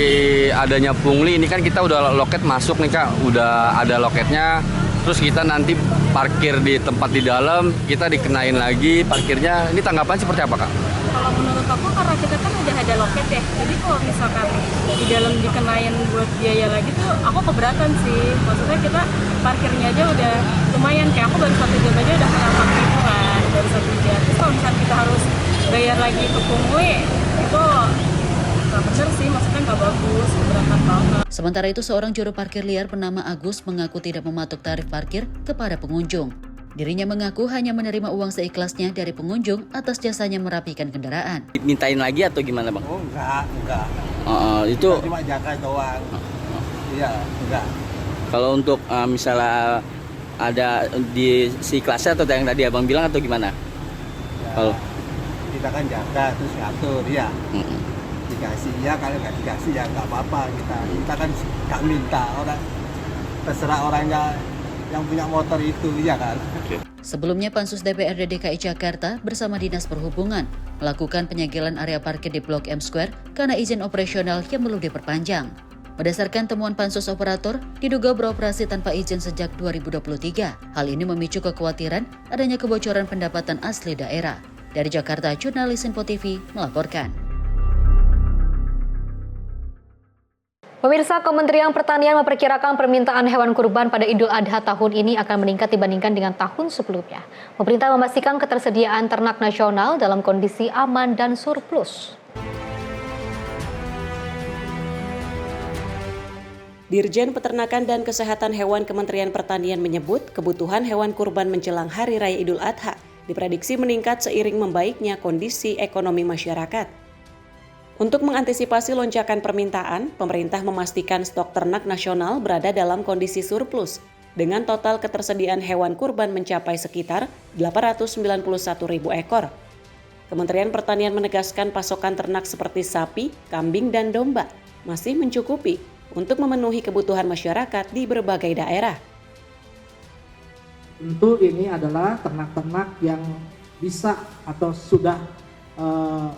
adanya pungli, ini kan kita udah loket masuk nih Kak, udah ada loketnya, terus kita nanti parkir di tempat di dalam, kita dikenain lagi parkirnya, ini tanggapan seperti apa Kak? Kalau menurut aku karena kita kan udah ada loket ya, jadi kalau misalkan di dalam dikenain buat biaya lagi tuh aku keberatan sih. Maksudnya kita parkirnya aja udah lumayan, kayak aku baru 1 jam aja udah kena 4.000 kan, baru 1 jam. Terus kalau misalkan kita harus bayar lagi ke pungli, itu nggak bener sih, maksudnya nggak bagus, keberatan banget. Sementara itu, seorang juru parkir liar bernama Agus mengaku tidak mematok tarif parkir kepada pengunjung. Dirinya mengaku hanya menerima uang seikhlasnya dari pengunjung atas jasanya merapikan kendaraan. Mintain lagi atau gimana Bang? Oh enggak. Itu cuma jaga doang. Iya, enggak. Kalau untuk misalnya ada di si kelasnya atau yang tadi Abang bilang atau gimana? Ya, kalau kita kan jaga terus ngatur ya. Dikasih ya, kalau nggak dikasih ya nggak apa-apa, kita kan nggak minta, orang terserah orangnya yang punya motor itu, ya kan. Sebelumnya, Pansus DPRD DKI Jakarta bersama Dinas Perhubungan melakukan penyegelan area parkir di Blok M Square karena izin operasional yang belum diperpanjang. Berdasarkan temuan Pansus Operator, diduga beroperasi tanpa izin sejak 2023. Hal ini memicu kekhawatiran adanya kebocoran pendapatan asli daerah. Dari Jakarta, jurnalis Info TV melaporkan. Pemirsa, Kementerian Pertanian memperkirakan permintaan hewan kurban pada Idul Adha tahun ini akan meningkat dibandingkan dengan tahun sebelumnya. Pemerintah memastikan ketersediaan ternak nasional dalam kondisi aman dan surplus. Dirjen Peternakan dan Kesehatan Hewan Kementerian Pertanian menyebut kebutuhan hewan kurban menjelang Hari Raya Idul Adha diprediksi meningkat seiring membaiknya kondisi ekonomi masyarakat. Untuk mengantisipasi lonjakan permintaan, pemerintah memastikan stok ternak nasional berada dalam kondisi surplus, dengan total ketersediaan hewan kurban mencapai sekitar 891.000 ekor. Kementerian Pertanian menegaskan pasokan ternak seperti sapi, kambing, dan domba masih mencukupi untuk memenuhi kebutuhan masyarakat di berbagai daerah. Tentu ini adalah ternak-ternak yang bisa atau sudah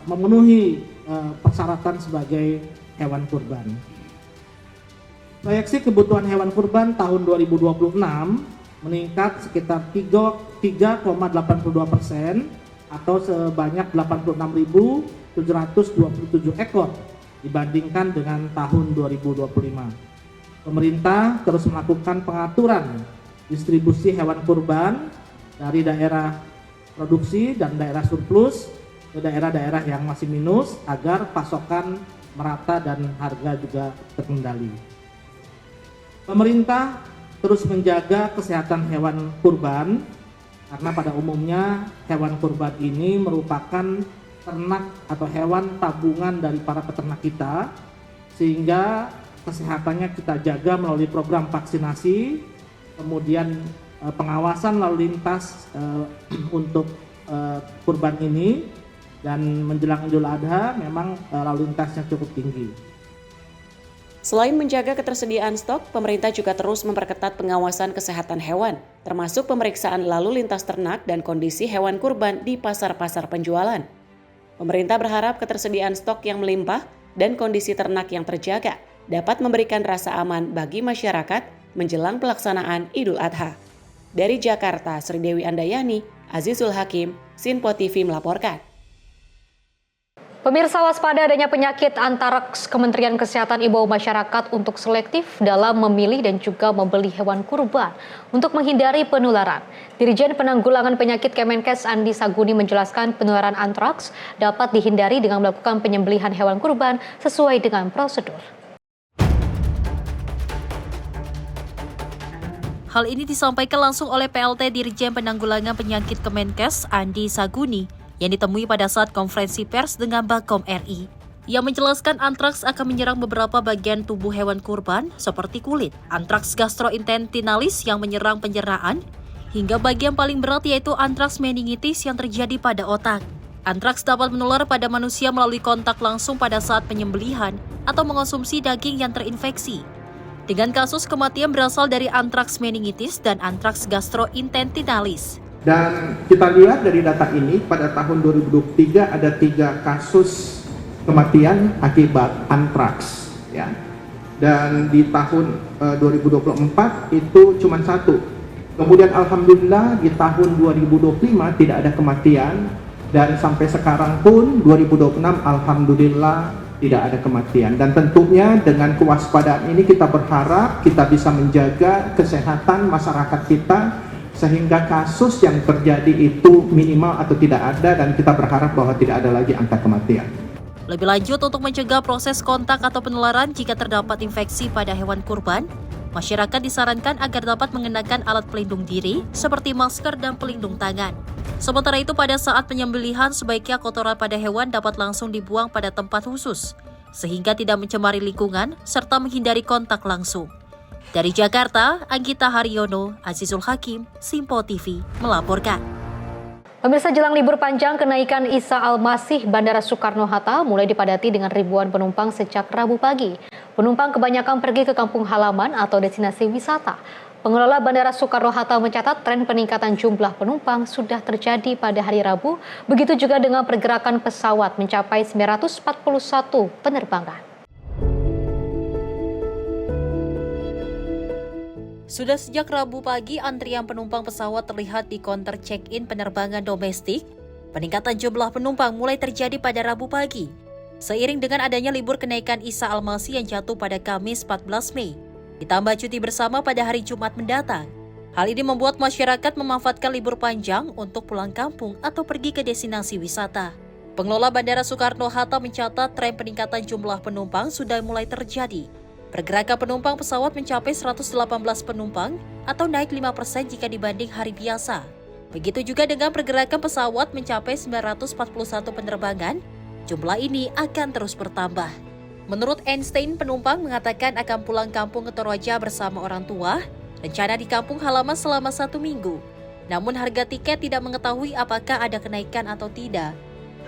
memenuhi persyaratan sebagai hewan kurban. Proyeksi kebutuhan hewan kurban tahun 2026 meningkat sekitar 3,82% atau sebanyak 86.727 ekor dibandingkan dengan tahun 2025. Pemerintah terus melakukan pengaturan distribusi hewan kurban dari daerah produksi dan daerah surplus ke daerah-daerah yang masih minus agar pasokan merata dan harga juga terkendali. Pemerintah terus menjaga kesehatan hewan kurban karena pada umumnya hewan kurban ini merupakan ternak atau hewan tabungan dari para peternak kita, sehingga kesehatannya kita jaga melalui program vaksinasi, kemudian pengawasan lalu lintas untuk kurban ini. Dan menjelang Idul Adha memang lalu lintasnya cukup tinggi. Selain menjaga ketersediaan stok, pemerintah juga terus memperketat pengawasan kesehatan hewan, termasuk pemeriksaan lalu lintas ternak dan kondisi hewan kurban di pasar-pasar penjualan. Pemerintah berharap ketersediaan stok yang melimpah dan kondisi ternak yang terjaga dapat memberikan rasa aman bagi masyarakat menjelang pelaksanaan Idul Adha. Dari Jakarta, Sri Dewi Andayani, Azizul Hakim, Sinpo TV melaporkan. Pemirsa, waspada adanya penyakit antraks. Kementerian Kesehatan imbau masyarakat untuk selektif dalam memilih dan juga membeli hewan kurban untuk menghindari penularan. Dirjen Penanggulangan Penyakit Kemenkes Andi Saguni menjelaskan penularan antraks dapat dihindari dengan melakukan penyembelihan hewan kurban sesuai dengan prosedur. Hal ini disampaikan langsung oleh PLT Dirjen Penanggulangan Penyakit Kemenkes Andi Saguni yang ditemui pada saat konferensi pers dengan Bakom RI. Yang menjelaskan antraks akan menyerang beberapa bagian tubuh hewan kurban seperti kulit, antraks gastrointestinalis yang menyerang pencernaan, hingga bagian paling berat yaitu antraks meningitis yang terjadi pada otak. Antraks dapat menular pada manusia melalui kontak langsung pada saat penyembelihan atau mengonsumsi daging yang terinfeksi. dengan kasus kematian berasal dari antraks meningitis dan antraks gastrointestinalis. Dan kita lihat dari data ini, pada tahun 2023 ada 3 kasus kematian akibat antraks, ya. Dan di tahun 2024 itu cuma 1. Kemudian alhamdulillah di tahun 2025 tidak ada kematian, dan sampai sekarang pun 2026 alhamdulillah tidak ada kematian. Dan tentunya dengan kewaspadaan ini kita berharap kita bisa menjaga kesehatan masyarakat kita sehingga kasus yang terjadi itu minimal atau tidak ada, dan kita berharap bahwa tidak ada lagi angka kematian. Lebih lanjut, untuk mencegah proses kontak atau penularan jika terdapat infeksi pada hewan kurban, masyarakat disarankan agar dapat mengenakan alat pelindung diri seperti masker dan pelindung tangan. Sementara itu, pada saat penyembelihan sebaiknya kotoran pada hewan dapat langsung dibuang pada tempat khusus, sehingga tidak mencemari lingkungan serta menghindari kontak langsung. Dari Jakarta, Anggita Haryono, Azizul Hakim, Simpo TV melaporkan. Pemirsa, jelang libur panjang, kenaikan Isa Al-Masih Bandara Soekarno-Hatta mulai dipadati dengan ribuan penumpang sejak Rabu pagi. Penumpang kebanyakan pergi ke kampung halaman atau destinasi wisata. Pengelola Bandara Soekarno-Hatta mencatat tren peningkatan jumlah penumpang sudah terjadi pada hari Rabu, begitu juga dengan pergerakan pesawat mencapai 941 penerbangan. Sudah sejak Rabu pagi, antrian penumpang pesawat terlihat di counter check-in penerbangan domestik. Peningkatan jumlah penumpang mulai terjadi pada Rabu pagi, seiring dengan adanya libur kenaikan Isa Al-Masih yang jatuh pada Kamis 14 Mei, ditambah cuti bersama pada hari Jumat mendatang. Hal ini membuat masyarakat memanfaatkan libur panjang untuk pulang kampung atau pergi ke destinasi wisata. Pengelola Bandara Soekarno-Hatta mencatat tren peningkatan jumlah penumpang sudah mulai terjadi. Pergerakan penumpang pesawat mencapai 118 penumpang atau naik 5% jika dibanding hari biasa. Begitu juga dengan pergerakan pesawat mencapai 941 penerbangan, jumlah ini akan terus bertambah. Menurut Einstein, penumpang mengatakan akan pulang kampung ke Toraja bersama orang tua, rencana di kampung halaman selama 1 minggu. Namun harga tiket tidak mengetahui apakah ada kenaikan atau tidak.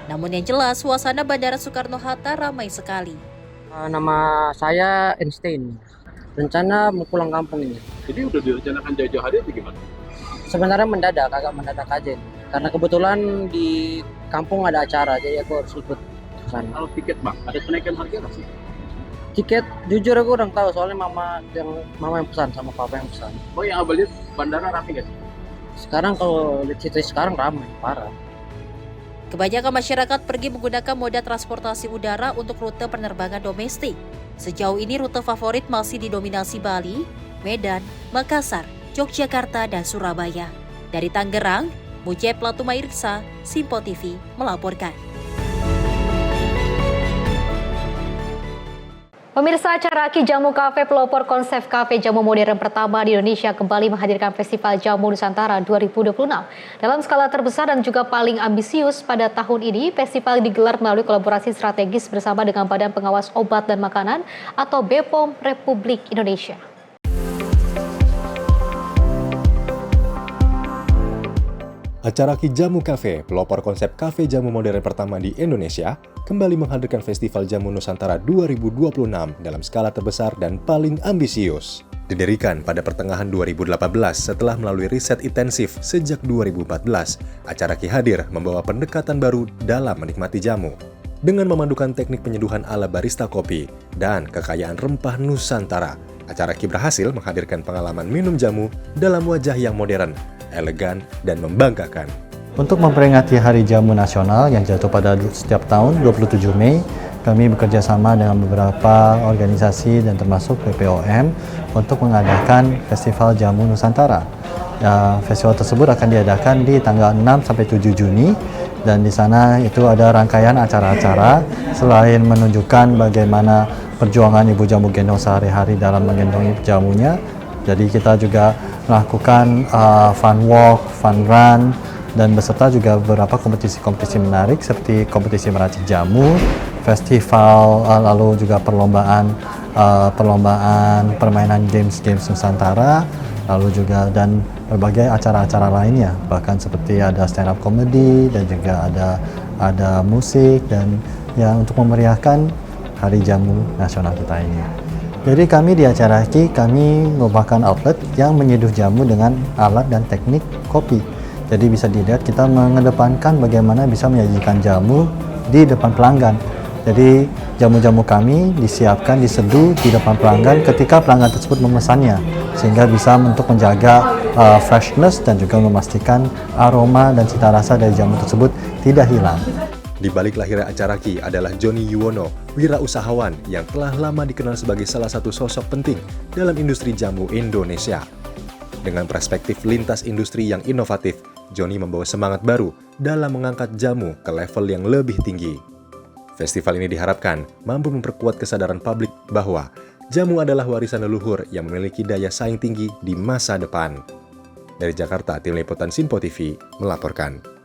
Namun yang jelas, suasana Bandara Soekarno-Hatta ramai sekali. Nama saya Einstein. Rencana mau pulang kampung ini. Jadi udah direncanakan jauh-jauh hari atau gimana? Sebenarnya mendadak, agak mendadak aja. Karena kebetulan di kampung ada acara, jadi aku harus ikut ke sana. Kalau tiket bang, ada kenaikan harga nggak sih? Tiket, jujur aku kurang tahu, soalnya mama yang pesan sama papa yang pesan. Oh, yang abang lihat bandara rapi nggak sih? Sekarang kalau lihat situasi sekarang ramai, parah. Kebanyakan masyarakat pergi menggunakan moda transportasi udara untuk rute penerbangan domestik. Sejauh ini rute favorit masih didominasi Bali, Medan, Makassar, Yogyakarta, dan Surabaya. Dari Tangerang, Mujib Latumairiksa, Simpo TV melaporkan. Pemirsa, acara Ki Jamu Cafe, pelopor konsep kafe jamu modern pertama di Indonesia, kembali menghadirkan Festival Jamu Nusantara 2026. Dalam skala terbesar dan juga paling ambisius pada tahun ini, festival digelar melalui kolaborasi strategis bersama dengan Badan Pengawas Obat dan Makanan atau BPOM Republik Indonesia. Acara Ki Jamu Cafe, pelopor konsep kafe jamu modern pertama di Indonesia, kembali menghadirkan Festival Jamu Nusantara 2026 dalam skala terbesar dan paling ambisius. Didirikan pada pertengahan 2018 setelah melalui riset intensif sejak 2014, acara Ki hadir membawa pendekatan baru dalam menikmati jamu. Dengan memandukan teknik penyeduhan ala barista kopi dan kekayaan rempah Nusantara, acara Ki berhasil menghadirkan pengalaman minum jamu dalam wajah yang modern, elegan, dan membanggakan. Untuk memperingati Hari Jamu Nasional yang jatuh pada setiap tahun 27 Mei, kami bekerja sama dengan beberapa organisasi dan termasuk BPOM untuk mengadakan Festival Jamu Nusantara. Festival tersebut akan diadakan di tanggal 6 sampai 7 Juni, dan di sana itu ada rangkaian acara-acara selain menunjukkan bagaimana perjuangan ibu jamu gendong sehari-hari dalam menggendong jamunya. Jadi kita juga melakukan fun walk, fun run, dan beserta juga beberapa kompetisi-kompetisi menarik seperti kompetisi meracik jamu, festival, lalu juga perlombaan permainan games Nusantara, lalu juga dan berbagai acara-acara lainnya, bahkan seperti ada stand up comedy dan juga ada musik, dan ya untuk memeriahkan Hari Jamu Nasional kita ini. Jadi kami di acara HACI, kami merupakan outlet yang menyeduh jamu dengan alat dan teknik kopi. Jadi bisa dilihat kita mengedepankan bagaimana bisa menyajikan jamu di depan pelanggan. Jadi jamu-jamu kami disiapkan diseduh di depan pelanggan ketika pelanggan tersebut memesannya, sehingga bisa untuk menjaga freshness dan juga memastikan aroma dan cita rasa dari jamu tersebut tidak hilang. Di balik lahirnya acara HACI adalah Joni Yuwono, wirausahawan yang telah lama dikenal sebagai salah satu sosok penting dalam industri jamu Indonesia. Dengan perspektif lintas industri yang inovatif, Joni membawa semangat baru dalam mengangkat jamu ke level yang lebih tinggi. Festival ini diharapkan mampu memperkuat kesadaran publik bahwa jamu adalah warisan leluhur yang memiliki daya saing tinggi di masa depan. Dari Jakarta, Tim Liputan Sinpo TV melaporkan.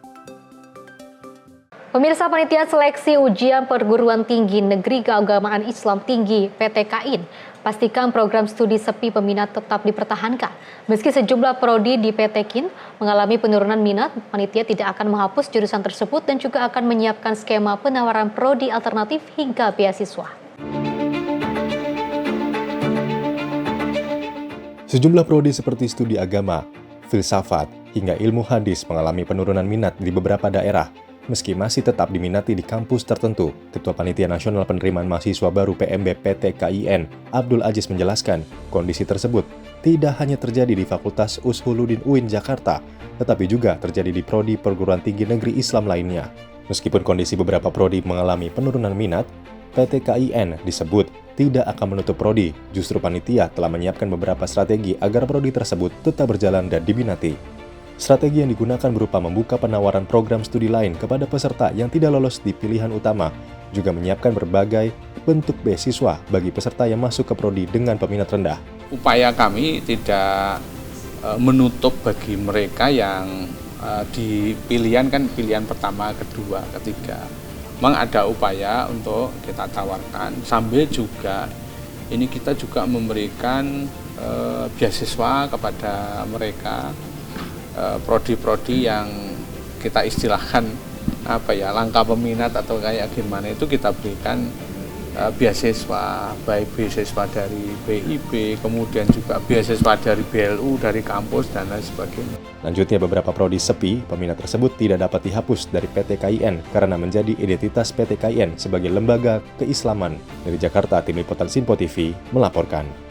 Pemirsa, Panitia Seleksi Ujian Perguruan Tinggi Negeri Keagamaan Islam Tinggi (PTKIN) pastikan program studi sepi peminat tetap dipertahankan. Meski sejumlah prodi di PTKIN mengalami penurunan minat, panitia tidak akan menghapus jurusan tersebut dan juga akan menyiapkan skema penawaran prodi alternatif hingga beasiswa. Sejumlah prodi seperti studi agama, filsafat, hingga ilmu hadis mengalami penurunan minat di beberapa daerah. Meski masih tetap diminati di kampus tertentu, Ketua Panitia Nasional Penerimaan Mahasiswa Baru PMB PTKIN, Abdul Aziz menjelaskan, kondisi tersebut tidak hanya terjadi di Fakultas Ushuluddin UIN Jakarta, tetapi juga terjadi di prodi perguruan tinggi negeri Islam lainnya. Meskipun kondisi beberapa prodi mengalami penurunan minat, PTKIN disebut tidak akan menutup prodi, justru panitia telah menyiapkan beberapa strategi agar prodi tersebut tetap berjalan dan diminati. Strategi yang digunakan berupa membuka penawaran program studi lain kepada peserta yang tidak lolos di pilihan utama, juga menyiapkan berbagai bentuk beasiswa bagi peserta yang masuk ke prodi dengan peminat rendah. Upaya kami tidak menutup bagi mereka yang di pilihan pertama, kedua, ketiga. Memang ada upaya untuk kita tawarkan, sambil juga ini kita juga memberikan beasiswa kepada mereka. Prodi-prodi yang kita istilahkan langka peminat atau kayak gimana itu kita berikan beasiswa, baik beasiswa dari BIP, kemudian juga beasiswa dari BLU, dari kampus dan lain sebagainya. Lanjutnya, beberapa prodi sepi peminat tersebut tidak dapat dihapus dari PTKIN karena menjadi identitas PTKIN sebagai lembaga keislaman. Dari Jakarta, Tim Liputan Sinpo TV melaporkan.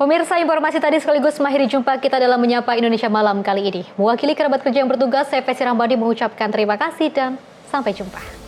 Pemirsa, informasi tadi sekaligus mengakhiri jumpa kita dalam Menyapa Indonesia Malam kali ini. Mewakili kerabat kerja yang bertugas, saya Fesi Rahmadi mengucapkan terima kasih dan sampai jumpa.